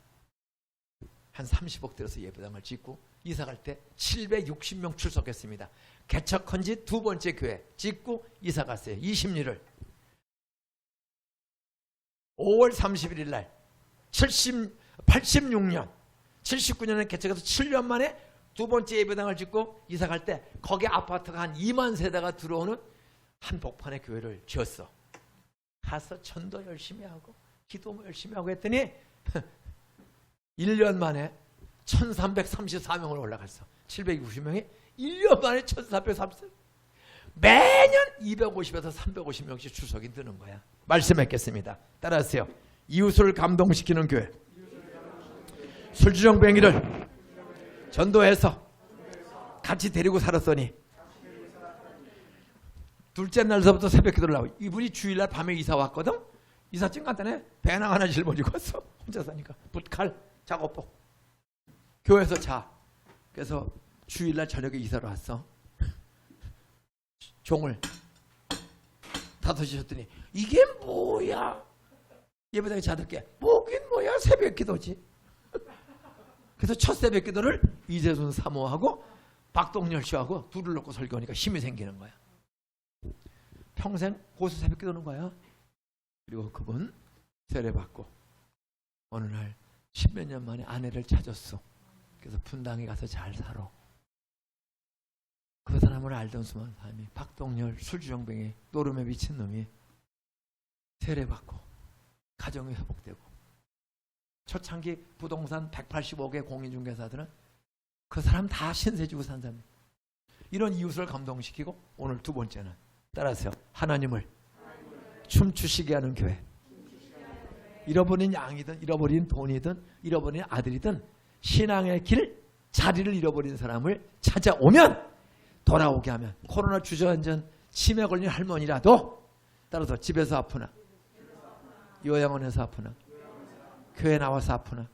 한 30억 들어서 예배당을 짓고 이사갈 때 760명 출석했습니다. 개척한 지 2번째 교회 짓고 이사갔어요. 20리를 5월 31일 날 86년 79년에 개척해서 7년 만에 2번째 예배당을 짓고 이사갈 때 거기 아파트가 한 2만 세대가 들어오는 한복판의 교회를 지었어. 가서 전도 열심히 하고 기도 열심히 하고 했더니 1년 만에 1334명을 올라갔어. 760명이 1년 만에 1334. 매년 250에서 350명씩 출석이 드는 거야. 말씀했겠습니다. 따라하세요. 이웃을 감동시키는 교회. 술주정뱅이를 전도해서 같이 데리고 살았더니 둘째 날서부터 새벽 기도를 나오고 이분이 주일날 밤에 이사 왔거든. 이삿짐 간단해. 배낭 하나 짊어지고 왔어. 혼자 사니까 붓칼 작업복 교회에서 자. 그래서 주일날 저녁에 이사를 왔어. 종을 5시 셨더니 이게 뭐야? 예배당에 자들게 뭐긴 뭐야? 새벽 기도지. 그래서 첫 새벽 기도를 이재순 사모하고 박동열 씨하고 둘을 놓고 설교하니까 힘이 생기는 거야. 평생 고수 새벽 기도는 거야. 그리고 그분 세례받고 어느 날 10몇 년 만에 아내를 찾았어. 그래서 분당에 가서 잘 살아. 그 사람을 알던 수많은 사람이 박동열 술주정뱅이 노름에 미친 놈이 세례받고 가정이 회복되고 초창기 부동산 185개 공인중개사들은 그 사람 다 신세지고 산 사람. 이런 이웃을 감동시키고 오늘 2번째는 따라하세요. 하나님을 춤추시게 하는 교회. 잃어버린 양이든 잃어버린 돈이든 잃어버린 아들이든 신앙의 길 자리를 잃어버린 사람을 찾아오면 돌아오게 하면 코로나 주저앉은 치매 걸린 할머니라도 따라서 집에서 아프나 요양원에서 아프나 교회 나와서 아프나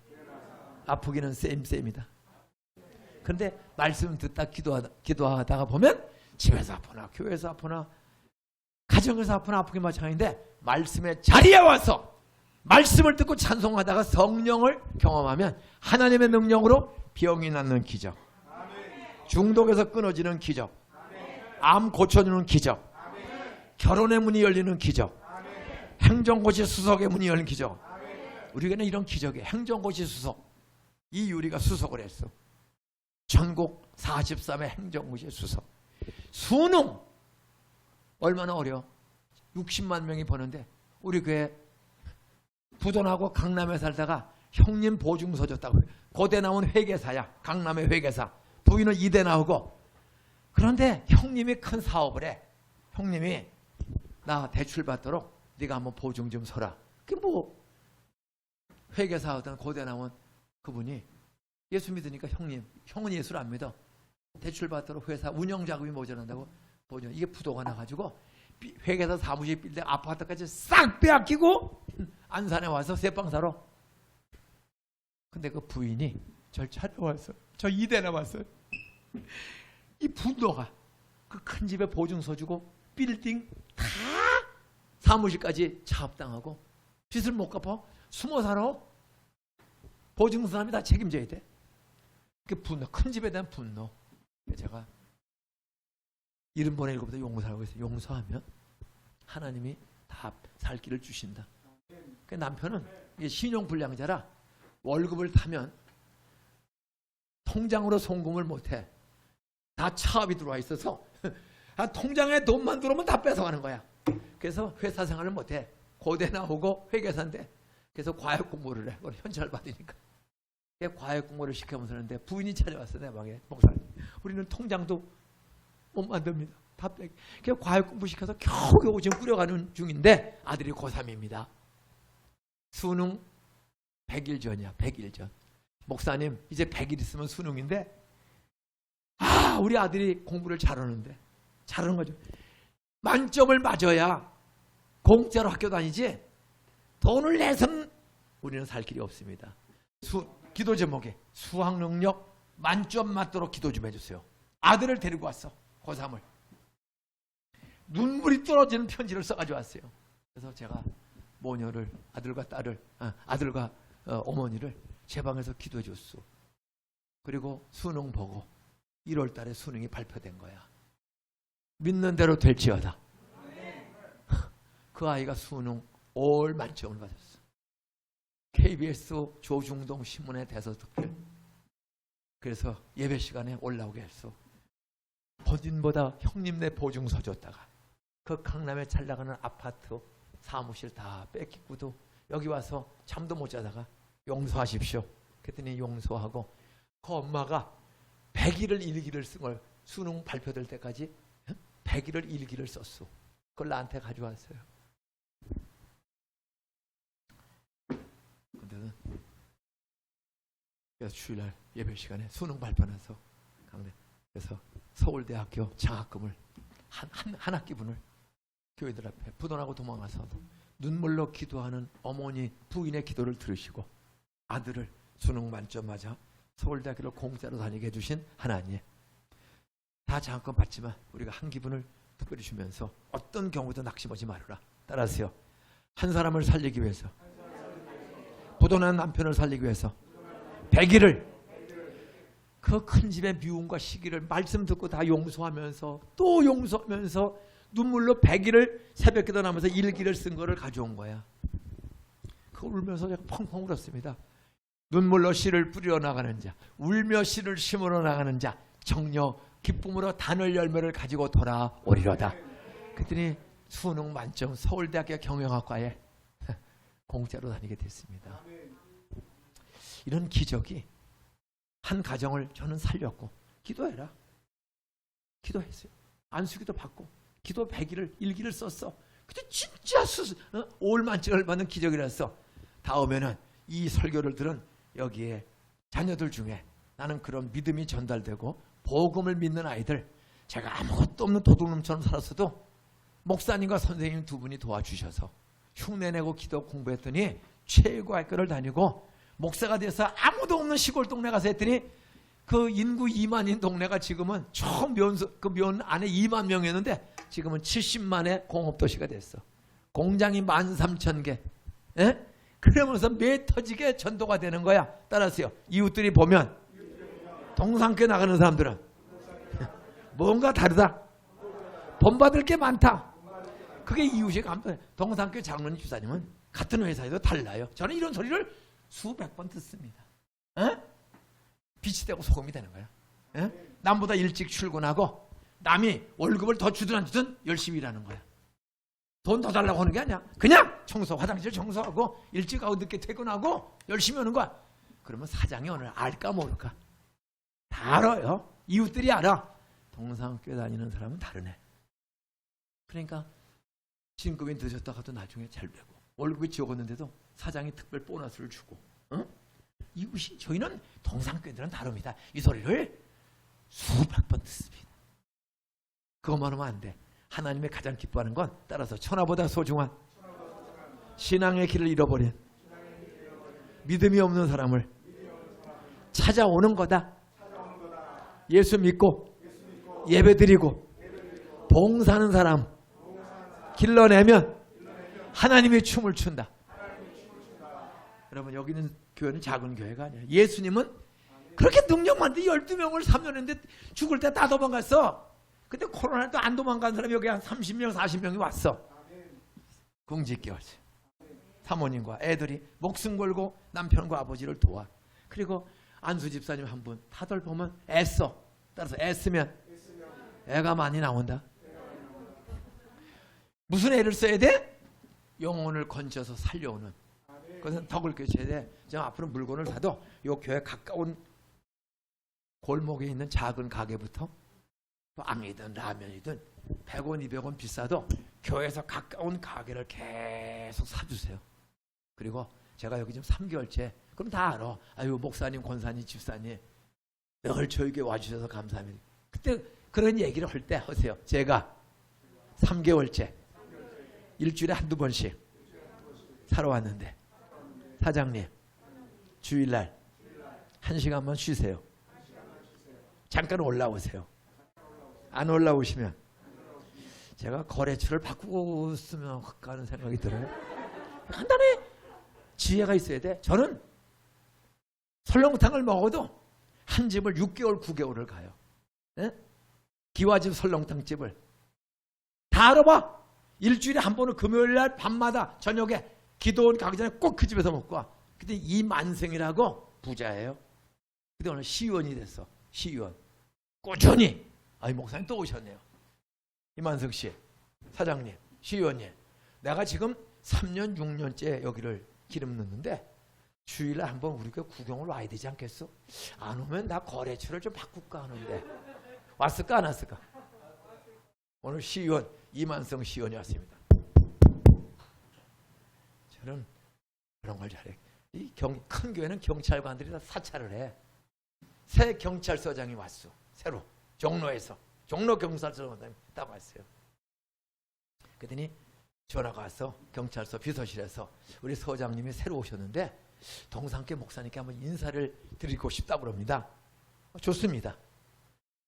아프기는 쌤이다. 그런데 말씀 듣다 기도하다가 보면 집에서 아프나 교회에서 아프나 가정에서 아프나 아프기 마찬가지인데 말씀의 자리에 와서 말씀을 듣고 찬송하다가 성령을 경험하면 하나님의 능력으로 병이 낫는 기적, 중독에서 끊어지는 기적, 암 고쳐주는 기적, 결혼의 문이 열리는 기적, 행정고시 수석의 문이 열리는 기적. 우리가 이런 기적에 행정고시 수석, 이 유리가 수석을 했어. 전국 43회 행정고시 수석. 수능 얼마나 어려워. 60만 명이 보는데 우리 교회 부돈하고 강남에 살다가 형님 보증서 줬다고. 고대 나온 회계사야. 강남의 회계사. 부인은 이대 나오고. 그런데 형님이 큰 사업을 해. 형님이 나 대출 받도록 네가 한번 보증 좀 서라. 그게 뭐 회계사 하던 고대 나온 그분이 예수 믿으니까 형은 예수를 안 믿어. 대출 받도록 회사 운영 자금이 모자란다고 보증. 이게 부도가 나가지고 회계사 사무실 빌딩 아파트까지 싹 빼앗기고 안산에 와서 새빵 사러. 근데 그 부인이 절 찾아왔어. 저 이대 나왔어요. 이 분노가 그 큰 집에 보증서 주고 빌딩 다 사무실까지 차압당하고 빚을 못 갚아 숨어 살아. 보증서 사람이 다 책임져야 돼. 그 분노, 큰 집에 대한 분노. 제가 이름 보내는 것보다 용서하고 있어요. 용서하면 하나님이 다 살 길을 주신다. 그 남편은 신용불량자라 월급을 타면 통장으로 송금을 못해. 다 차압이 들어와 있어서 통장에 돈만 들어오면 다 뺏어가는 거야. 그래서 회사 생활을 못해. 고대 나오고 회계사인데 그래서 과외 공부를 해. 현찰 받으니까. 과외 공부를 시켜면서 하는데 부인이 찾아왔어. 내 방에. 목사님, 우리는 통장도 못 만듭니다. 다 뺏. 그래서 과외 공부 시켜서 겨우겨우 지금 꾸려가는 중인데 아들이 고3입니다. 수능 100일 전이야. 100일 전. 목사님, 이제 100일 있으면 수능인데 우리 아들이 공부를 잘하는데 잘하는 거죠. 만점을 맞아야 공짜로 학교 다니지 돈을 내선 우리는 살 길이 없습니다. 기도 제목에 수학 능력 만점 맞도록 기도 좀 해주세요. 아들을 데리고 왔어. 고3을. 눈물이 떨어지는 편지를 써가지고 왔어요. 그래서 제가 모녀를 아들과 딸을 아들과 어머니를 제 방에서 기도해 줬어. 그리고 수능 보고 1월 달에 수능이 발표된 거야. 믿는 대로 될지어다. 그 아이가 수능 5월 만점을 받았어. KBS 조중동 신문에 대서특필. 그래서 예배 시간에 올라오게 했어. 본인보다 형님네 보증서 줬다가 그 강남에 잘 나가는 아파트 사무실 다 뺏기고도 여기 와서 잠도 못 자다가 용서하십시오. 그랬더니 용서하고 그 엄마가 100일을 일기를 쓴 걸 수능 발표될 때까지 100일을 일기를 썼어. 그걸 나한테 가져왔어요. 근데는 그래서 주일날 예배 시간에 수능 발표 나서 강대 그래서 서울대학교 장학금을 한 학기분을 교회들 앞에 부도나고 도망가서도 눈물로 기도하는 어머니 부인의 기도를 들으시고 아들을 수능 만점 맞아 서울대학교를 공짜로 다니게 해주신 하나님. 다 장학금 받지만 우리가 한 기분을 특별히 주면서 어떤 경우도 낙심하지 말아라. 따라하세요. 한 사람을 살리기 위해서, 부도난 남편을 살리기 위해서 100일을 그 큰 집의 미움과 시기를 말씀 듣고 다 용서하면서 또 용서하면서 눈물로 100일을 새벽기도 나면서 일기를 쓴 거를 가져온 거야. 그걸 울면서 제가 펑펑 울었습니다. 눈물로 씨를 뿌리러 나가는 자, 울며 씨를 심으러 나가는 자, 정녕 기쁨으로 단을 열매를 가지고 돌아오리로다. 그랬더니 수능 만점 서울대학교 경영학과에 공짜로 다니게 됐습니다. 이런 기적이 한 가정을 저는 살렸고, 기도해라. 기도했어요. 안수기도 받고 기도 100일을 일기를 썼어. 근데 진짜 5월 만점을 받는 기적이라서 다음에는 이 설교를 들은 여기에 자녀들 중에 나는 그런 믿음이 전달되고 복음을 믿는 아이들, 제가 아무것도 없는 도둑놈처럼 살았어도 목사님과 선생님 두 분이 도와주셔서 흉내내고 기도 공부했더니 최고의 학교를 다니고 목사가 돼서 아무도 없는 시골 동네 가서 했더니 그 인구 2만인 동네가 지금은 총 면 안에 2만 명이었는데 지금은 70만의 공업도시가 됐어. 공장이 13,000개. 예? 그러면서 매 터지게 전도가 되는 거야. 따라서요. 이웃들이 보면 동상교회 나가는 사람들은 뭔가 다르다. 본받을 게 많다. 그게 이웃이 감사해. 동산교회 장로님 집사님은 같은 회사에도 달라요. 저는 이런 소리를 수백 번 듣습니다. 빛이 되고 소금이 되는 거야. 남보다 일찍 출근하고 남이 월급을 더 주든 안 주든 열심히 일하는 거야. 돈 더 달라고 하는 게 아니야. 그냥 청소, 화장실 청소하고 일찍 가고 늦게 퇴근하고 열심히 하는 거야. 그러면 사장이 오늘 알까 모를까? 다 알아요. 이웃들이 알아. 동상교회 다니는 사람은 다르네. 그러니까 진급이 늦었다가도 나중에 잘 되고 월급이 적었는데도 사장이 특별 보너스를 주고 이웃이 저희는 동상교회들은 다릅니다. 이 소리를 수백 번 듣습니다. 그것만 하면 안 돼. 하나님의 가장 기뻐하는 건 따라서 천하보다 소중한 신앙의 길을 잃어버린 믿음이 없는 사람을 찾아오는 거다. 예수 믿고 예배드리고 봉사하는 사람 길러내면 하나님이 춤을 춘다. 여러분 여기는 교회는 작은 교회가 아니야. 예수님은 그렇게 능력 많은데 12명을 3년 했는데 죽을 때 다 도망갔어. 근데 코로나도 안 도망간 사람이 여기 한 30명 40명이 왔어. 궁지교회지. 사모님과 애들이 목숨 걸고 남편과 아버지를 도와. 그리고 안수 집사님 한 분 다들 보면 애써. 따라서 애쓰면 애가 많이 나온다. 무슨 애를 써야 돼? 영혼을 건져서 살려오는. 그것은 덕을 껴줘야 돼. 제가 앞으로 물건을 사도 이 교회 가까운 골목에 있는 작은 가게부터 빵이든 라면이든 100원, 200원 비싸도 교회에서 가까운 가게를 계속 사주세요. 그리고 제가 여기 지금 3개월째 그럼 다 알아. 아유 목사님, 권사님, 집사님 늘 저에게 와주셔서 감사합니다. 그때 그런 얘기를 할 때 하세요. 제가 3개월째 일주일에 한두 번씩 사러 왔는데 사장님 주일날 1시간만 쉬세요. 잠깐 올라오세요. 안 올라오시면 제가 거래처를 바꾸고 쓰면 하는 생각이 들어요. 간단히 지혜가 있어야 돼. 저는 설렁탕을 먹어도 한 집을 6개월, 9개월을 가요. 기와집 설렁탕집을 다 알아봐. 일주일에 한 번은 금요일날 밤마다 저녁에 기도원 가기 전에 꼭 그 집에서 먹고 와. 근데 이만생이라고 부자예요. 근데 오늘 시의원이 됐어. 시의원. 꾸준히. 아이 목사님 또 오셨네요. 이만석 씨, 사장님, 시의원님. 내가 지금 3년, 6년째 여기를 기름 넣는데 주일에 한번 우리 교회 구경을 와야 되지 않겠어? 안 오면 나 거래처를 좀 바꿀까 하는데 왔을까 안 왔을까? 오늘 시의원 이만성 시의원이 왔습니다. 저는 그런 걸 잘해. 큰 교회는 경찰관들이 다 사찰을 해. 새 경찰서장이 왔어. 새로 종로에서 종로경찰서장이 딱 왔어요. 그랬더니 전화가 와서 경찰서 비서실에서 우리 서장님이 새로 오셨는데 동상교회 목사님께 한번 인사를 드리고 싶다고 그럽니다. 좋습니다.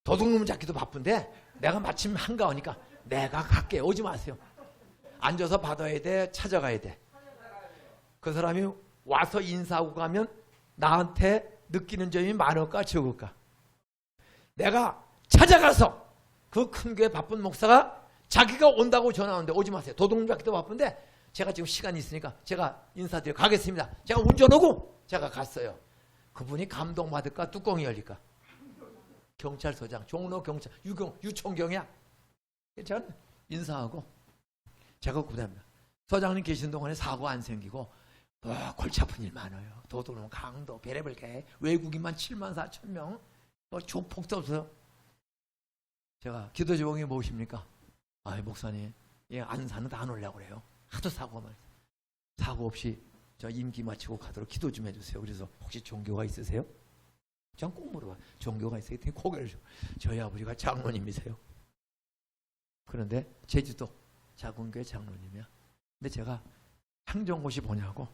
도둑놈 잡기도 바쁜데 내가 마침 한가하니까 내가 갈게. 오지 마세요. 앉아서 받아야 돼. 찾아가야 돼. 그 사람이 와서 인사하고 가면 나한테 느끼는 점이 많을까 적을까? 내가 찾아가서 그 큰 교회 바쁜 목사가 자기가 온다고 전화 오는데 오지 마세요. 도둑놈 잡기도 바쁜데 제가 지금 시간이 있으니까 제가 인사드려 가겠습니다. 제가 운전하고 제가 갔어요. 그분이 감동받을까 뚜껑이 열릴까? 경찰서장, 종로경찰, 유총경이야. 전 인사하고 제가 구답니다. 서장님 계신 동안에 사고 안 생기고 골치 아픈 일 많아요. 도둑놈, 강도, 별의별 게 외국인만 7만 4천 명 조폭도 없어요. 제가 기도 제목이 무엇입니까? 아 목사님 안산은 다 안 오려고 그래요. 하도 사고만. 사고 없이 저 임기 마치고 가도록 기도 좀 해주세요. 그래서 혹시 종교가 있으세요? 전 꼭 물어봐. 종교가 있어요? 고개를 줘. 저희 아버지가 장로님이세요. 그런데 제주도 작은 교회 장로님이야. 근데 제가 행정고시 보냐고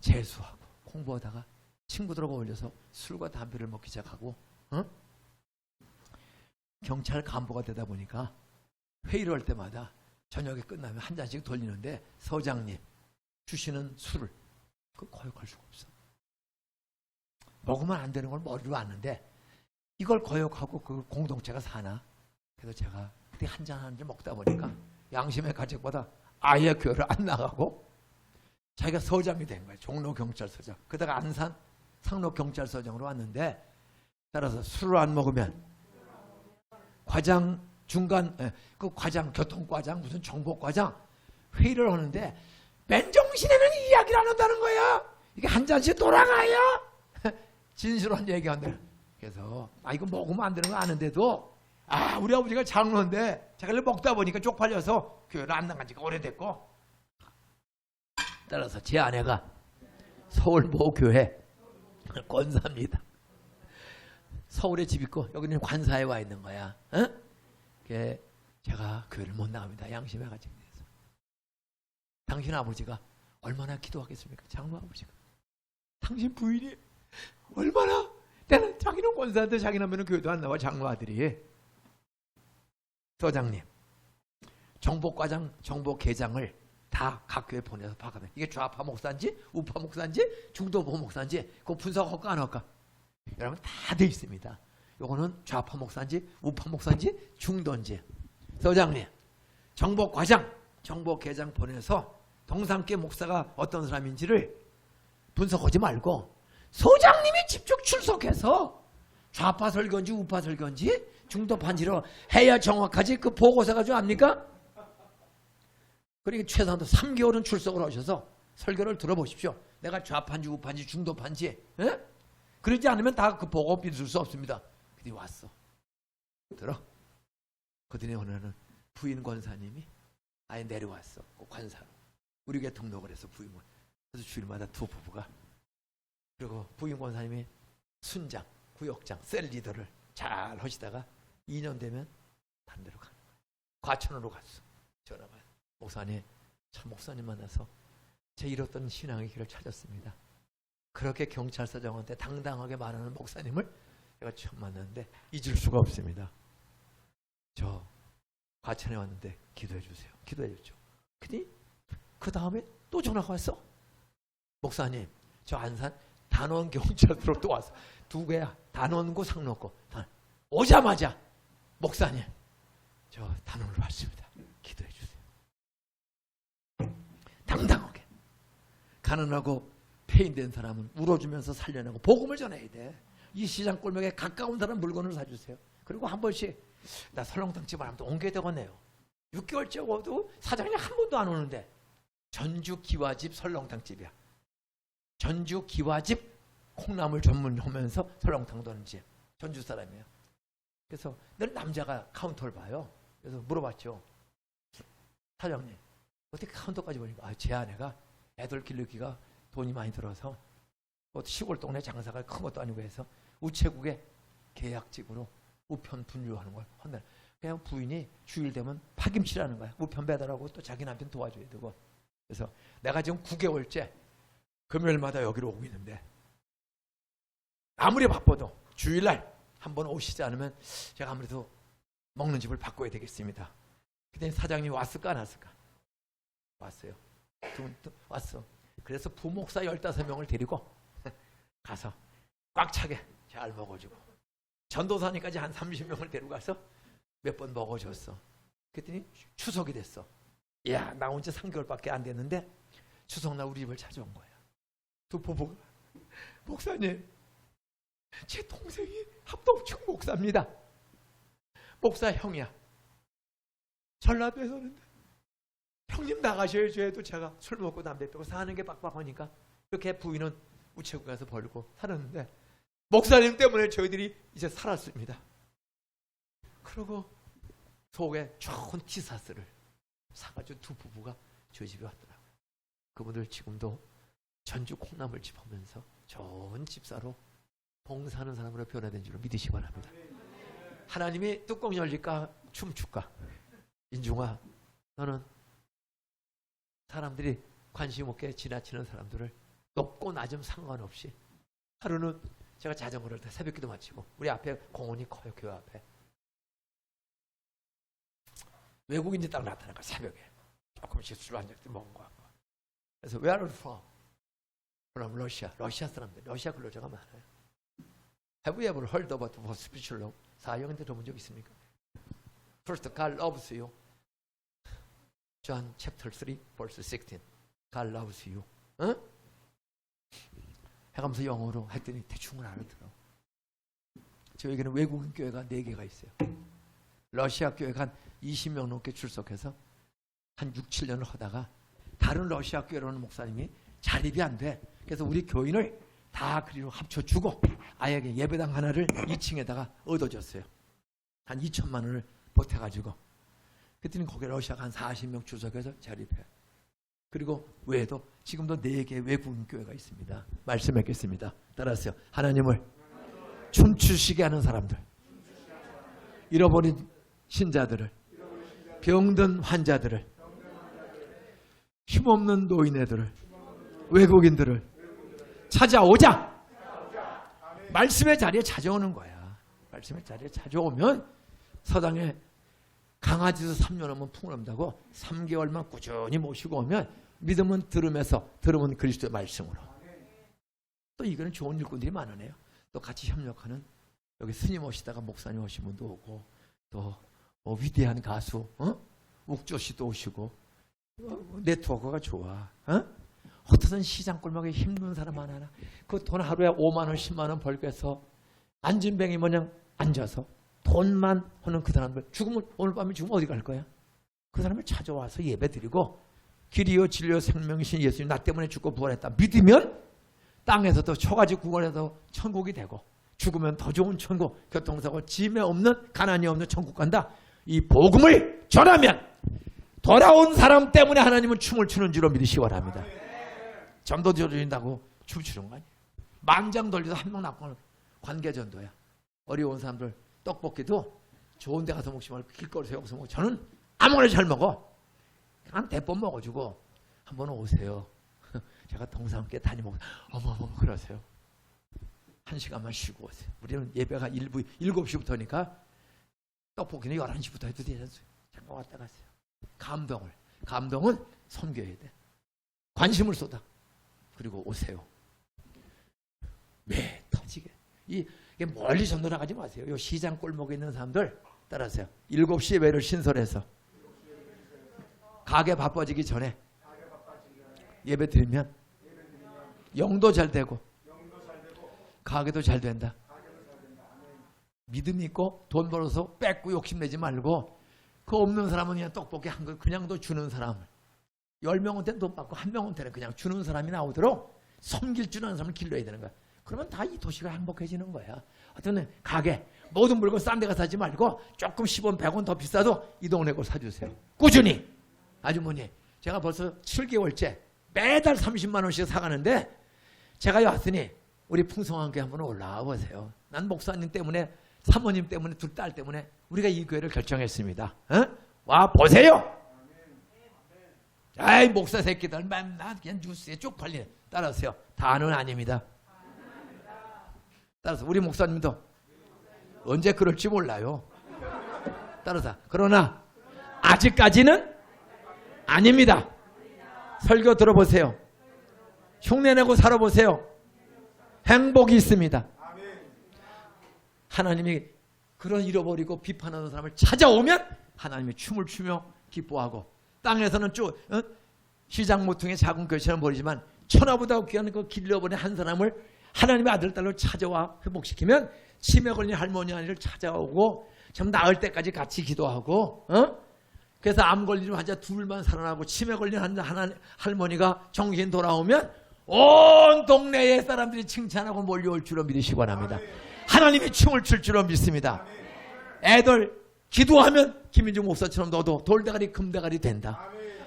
재수하고 공부하다가 친구들하고 어울려서 술과 담배를 먹기 시작하고 경찰 간부가 되다 보니까 회의를 할 때마다 저녁에 끝나면 한 잔씩 돌리는데 서장님 주시는 술을 그 거역할 수가 없어. 먹으면 안 되는 걸 머리로 아는데 이걸 거역하고 그 공동체가 사나? 그래서 제가 그때 한잔 한잔 먹다 보니까 양심의 가책보다 아예 교회를 안 나가고 자기가 서장이 된 거예요. 종로경찰서장. 그다가 안산 상록경찰서장으로 왔는데, 따라서 술을 안 먹으면 과장 중간 그 과장 교통과장 무슨 정보과장 회의를 하는데 맨정신에는 이야기를 안 한다는 거야. 이게 한 잔씩 돌아가요. 진실한 얘기한대. 그래서 이거 먹으면 안 되는 거 아는데도 우리 아버지가 장로인데 제가 먹다 보니까 쪽팔려서 교회를 안 나간 지가 오래됐고, 따라서 제 아내가 서울 모 교회 권사입니다. 서울에 집 있고 여기는 관사에 와 있는 거야. 제가 교회를 못 나갑니다. 양심의 가책에 대해서. 당신 아버지가 얼마나 기도하겠습니까? 장로 아버지가. 당신 부인이 얼마나, 때는 자기는 권사인데 자기 남편은 교회도 안 나와. 장로 아들이. 서장님, 정보과장, 정보계장을 다 각 교회 보내서 파악하면 이게 좌파 목사인지 우파 목사인지 중도보 목사인지 그거 분석할까 안 할까? 여러분 다 돼 있습니다. 요거는 좌파 목사인지 우파 목사인지 중도인지. 서장님, 정보과장, 정보계장 보내서 동산계 목사가 어떤 사람인지를 분석하지 말고 소장님이 직접 출석해서 좌파 설교인지 우파 설교인지 중도파인지로 해야 정확하지. 그 보고서가 좀 압니까? 그러니까 최소한도 3개월은 출석을 하셔서 설교를 들어보십시오. 내가 좌파인지 우파인지 중도파인지. 그러지 않으면 다 그 보고 믿을 수 없습니다. 그들이 왔어. 들어. 그들이 오늘은 부인 권사님이 아예 내려왔어. 그 관사로. 우리 교회 등록을 해서 부인권. 그래서 주일마다 두 부부가. 그리고 부인 권사님이 순장, 구역장, 셀 리더를 잘 하시다가 2년 되면 다른 데로 가는 거예요. 과천으로 갔어. 전화가. 목사님, 참 목사님 만나서 제 잃었던 신앙의 길을 찾았습니다. 그렇게 경찰서장한테 당당하게 말하는 목사님을 제가 처음 만났는데 잊을 수가 없습니다. 저 과천에 왔는데 기도해 주세요. 기도해 줬죠. 근데 그 다음에 또 전화가 왔어. 목사님, 저 안산 단원 경찰서로 또 왔어. 두 개야. 단원고 상록고. 오자마자 목사님, 저 단원으로 왔습니다. 기도해 주세요. 당당하게. 가난하고 폐인된 사람은 울어주면서 살려내고 복음을 전해야 돼. 이 시장 골목에 가까운 사람 물건을 사주세요. 그리고 한 번씩 나 설렁탕집을 한번 옮겨야 되겠네요. 6개월째 와도 사장님 한 번도 안 오는데 전주 기와집 설렁탕집이야. 전주 기와집 콩나물 전문하면서 설렁탕도 하는 집. 전주 사람이에요. 그래서 늘 남자가 카운터를 봐요. 그래서 물어봤죠. 사장님, 어떻게 카운터까지 보니까 제 아내가 애들 기르기가 돈이 많이 들어서 시골 동네 장사가 큰 것도 아니고 해서 우체국에 계약직으로 우편 분류하는 걸 한다. 그냥 부인이 주일 되면 파김치라는 거야. 우편 배달하고 또 자기 남편 도와줘야 되고. 그래서 내가 지금 9개월째 금요일마다 여기로 오고 있는데 아무리 바빠도 주일날 한번 오시지 않으면 제가 아무래도 먹는 집을 바꿔야 되겠습니다. 그때 사장님이 왔을까 안 왔을까? 왔어요. 왔어. 그래서 부목사 15명을 데리고 가서 꽉 차게 잘 먹어주고 전도사님까지 한 30명을 데리고 가서 몇 번 먹어줬어. 그랬더니 추석이 됐어. 야, 나 온 지 3개월밖에 안 됐는데 추석날 우리 집을 찾아온 거야. 두 부부가 목사님, 제 동생이 합동충 목사입니다. 목사 형이야. 전라도에 사는데 형님 나가셔야죠 해도 제가 술 먹고 담배 피고 사는 게 빡빡하니까 이렇게 부인은 우체국 가서 벌고 살았는데 목사님 때문에 저희들이 이제 살았습니다. 그리고 속에 좋은 티사스를 사가지고 두 부부가 저희 집에 왔더라고요. 그분들 지금도 전주 콩나물집 하면서 좋은 집사로 봉사하는 사람으로 변화된 줄로 믿으시기 바랍니다. 하나님이 뚜껑 열릴까 춤출까? 인중아, 너는 사람들이 관심 없게 지나치는 사람들을 높고 낮음 상관없이 하루는 제가 자전거를 타 새벽기도 마치고 우리 앞에 공원이 커요. 교회 앞에 외국인이 딱 나타나니까 새벽에 조금씩 술 한 잔 먹은 거 같고. 그래서 Where are you from? 그럼 러시아 사람들, 러시아 근로자가 많아요. Have you ever heard about spiritual love? 사형인데 들어본 적 있습니까? First, God loves you. John chapter 3, verse 16. God loves you. 응? 해가면서 영어로 했더니 대충은 알아들어. 저에게는 외국인 교회가 4개가 있어요. 러시아 교회가 한 20명 넘게 출석해서 한 6, 7년을 하다가 다른 러시아 교회로 오는 목사님이 자립이 안 돼. 그래서 우리 교인을 다 그리로 합쳐주고 아예 예배당 하나를 2층에다가 얻어줬어요. 한 2천만 원을 보태가지고. 그랬더니 거기 러시아가 한 40명 출석해서 자립해. 그리고 외에도 지금도 4개 외국인 교회가 있습니다. 말씀하겠습니다. 따라하세요. 하나님을 춤추시게 하는 사람들, 잃어버린 신자들을, 병든 환자들을, 힘없는 노인네들을, 외국인들을 찾아오자. 말씀의 자리에 찾아오는 거야. 말씀의 자리에 찾아오면 서당에 강아지도 3년 하면 풍요롭다고 3개월만 꾸준히 모시고 오면 믿음은 들으면서 들으면 그리스도의 말씀으로. 또 이거는 좋은 일꾼들이 많으네요. 또 같이 협력하는 여기 스님 오시다가 목사님 오신 분도 오고 또 위대한 가수 욱조 씨도 오시고 네트워크가 좋아. 어떤 시장 골목에 힘든 사람 하나 그 돈 하루에 5만 원 10만 원 벌겠어. 안진뱅이 모양 앉아서 돈만 하는 그 사람들 죽으면 오늘 밤에 죽으면 어디 갈 거야? 그 사람을 찾아와서 예배드리고 길이요 진리요 생명이신 예수님 나 때문에 죽고 부활했다 믿으면 땅에서도 초가지 구원에도 천국이 되고 죽으면 더 좋은 천국 교통사고 짐에 없는 가난이 없는 천국 간다. 이 복음을 전하면 돌아온 사람 때문에 하나님은 춤을 추는 줄로 믿으시기 바랍니다. 전도 드린다고 춤추는 거 아니에요. 만장 돌려도 한 명 낳고 관계전도야. 어려운 사람들 떡볶이도 좋은 데 가서 먹지 말고 길거리에서 여기서 먹고 저는 아무거나 잘 먹어. 한 대번 먹어주고 한번 오세요. 제가 동상 함께 다니면 어머 그러세요. 1시간만 쉬고 오세요. 우리는 예배가 7시부터니까 떡볶이는 11시부터 해도 되잖아요. 잠깐 왔다 가세요. 감동은 섬겨야 돼. 관심을 쏟아. 그리고 오세요. 매 터지게. 이게 멀리 전도 나가지 마세요. 요 시장 골목에 있는 사람들 따라하세요. 7시 예배를 신설해서 가게 바빠지기 전에 예배 드리면 영도 잘 되고 가게도 잘 된다. 믿음이 있고 돈 벌어서 뺏고 욕심내지 말고 그 없는 사람은 그냥 떡볶이 한 거 그냥 더 주는 사람 10명한테는 돈 받고 1명한테는 그냥 주는 사람이 나오도록 섬길 줄 아는 사람을 길러야 되는 거야. 그러면 다 이 도시가 행복해지는 거야. 어떤 가게 모든 물건 싼 데 가서 사지 말고 조금 10원 100원 더 비싸도 이 동네 걸 사주세요. 꾸준히. 아주머니 제가 벌써 7개월째 매달 30만 원씩 사가는데 제가 왔으니 우리 풍성한교회 한번 올라와 보세요. 난 목사님 때문에 사모님 때문에 두 딸 때문에 우리가 이 교회를 결정했습니다. 와 보세요. 아이 목사 새끼들 맨날 그냥 뉴스에 쪽팔리네. 따라서요. 다는 아닙니다. 따라서 우리 목사님도 언제 그럴지 몰라요. 따라서 그러나 아직까지는 아닙니다. 설교 들어보세요. 흉내내고 살아보세요. 행복이 있습니다. 하나님이 그런 잃어버리고 비판하는 사람을 찾아오면 하나님이 춤을 추며 기뻐하고 땅에서는 쭉 시장 모퉁이의 작은 교회처럼 보이지만 천하보다 귀한 그 길러버린 한 사람을 하나님의 아들 딸로 찾아와 회복시키면 치매 걸린 할머니 아니를 찾아오고 참 나을 때까지 같이 기도하고 그래서 암 걸린 환자 둘만 살아나고 치매 걸린 할머니가 정신 돌아오면 온 동네의 사람들이 칭찬하고 몰려올 줄로 믿으시기 바랍니다. 하나님이 춤을 출 줄로 믿습니다. 애들 기도하면 김민중 목사처럼 너도 돌대가리 금대가리 된다.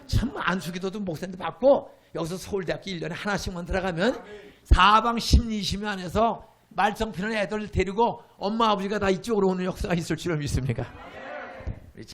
참 안수기도도 목사님도 받고 여기서 서울대학교 1년에 하나씩만 들어가면 사방 심리심의 안에서 말썽 피는 애들 데리고 엄마 아버지가 다 이쪽으로 오는 역사가 있을 줄로 믿습니까?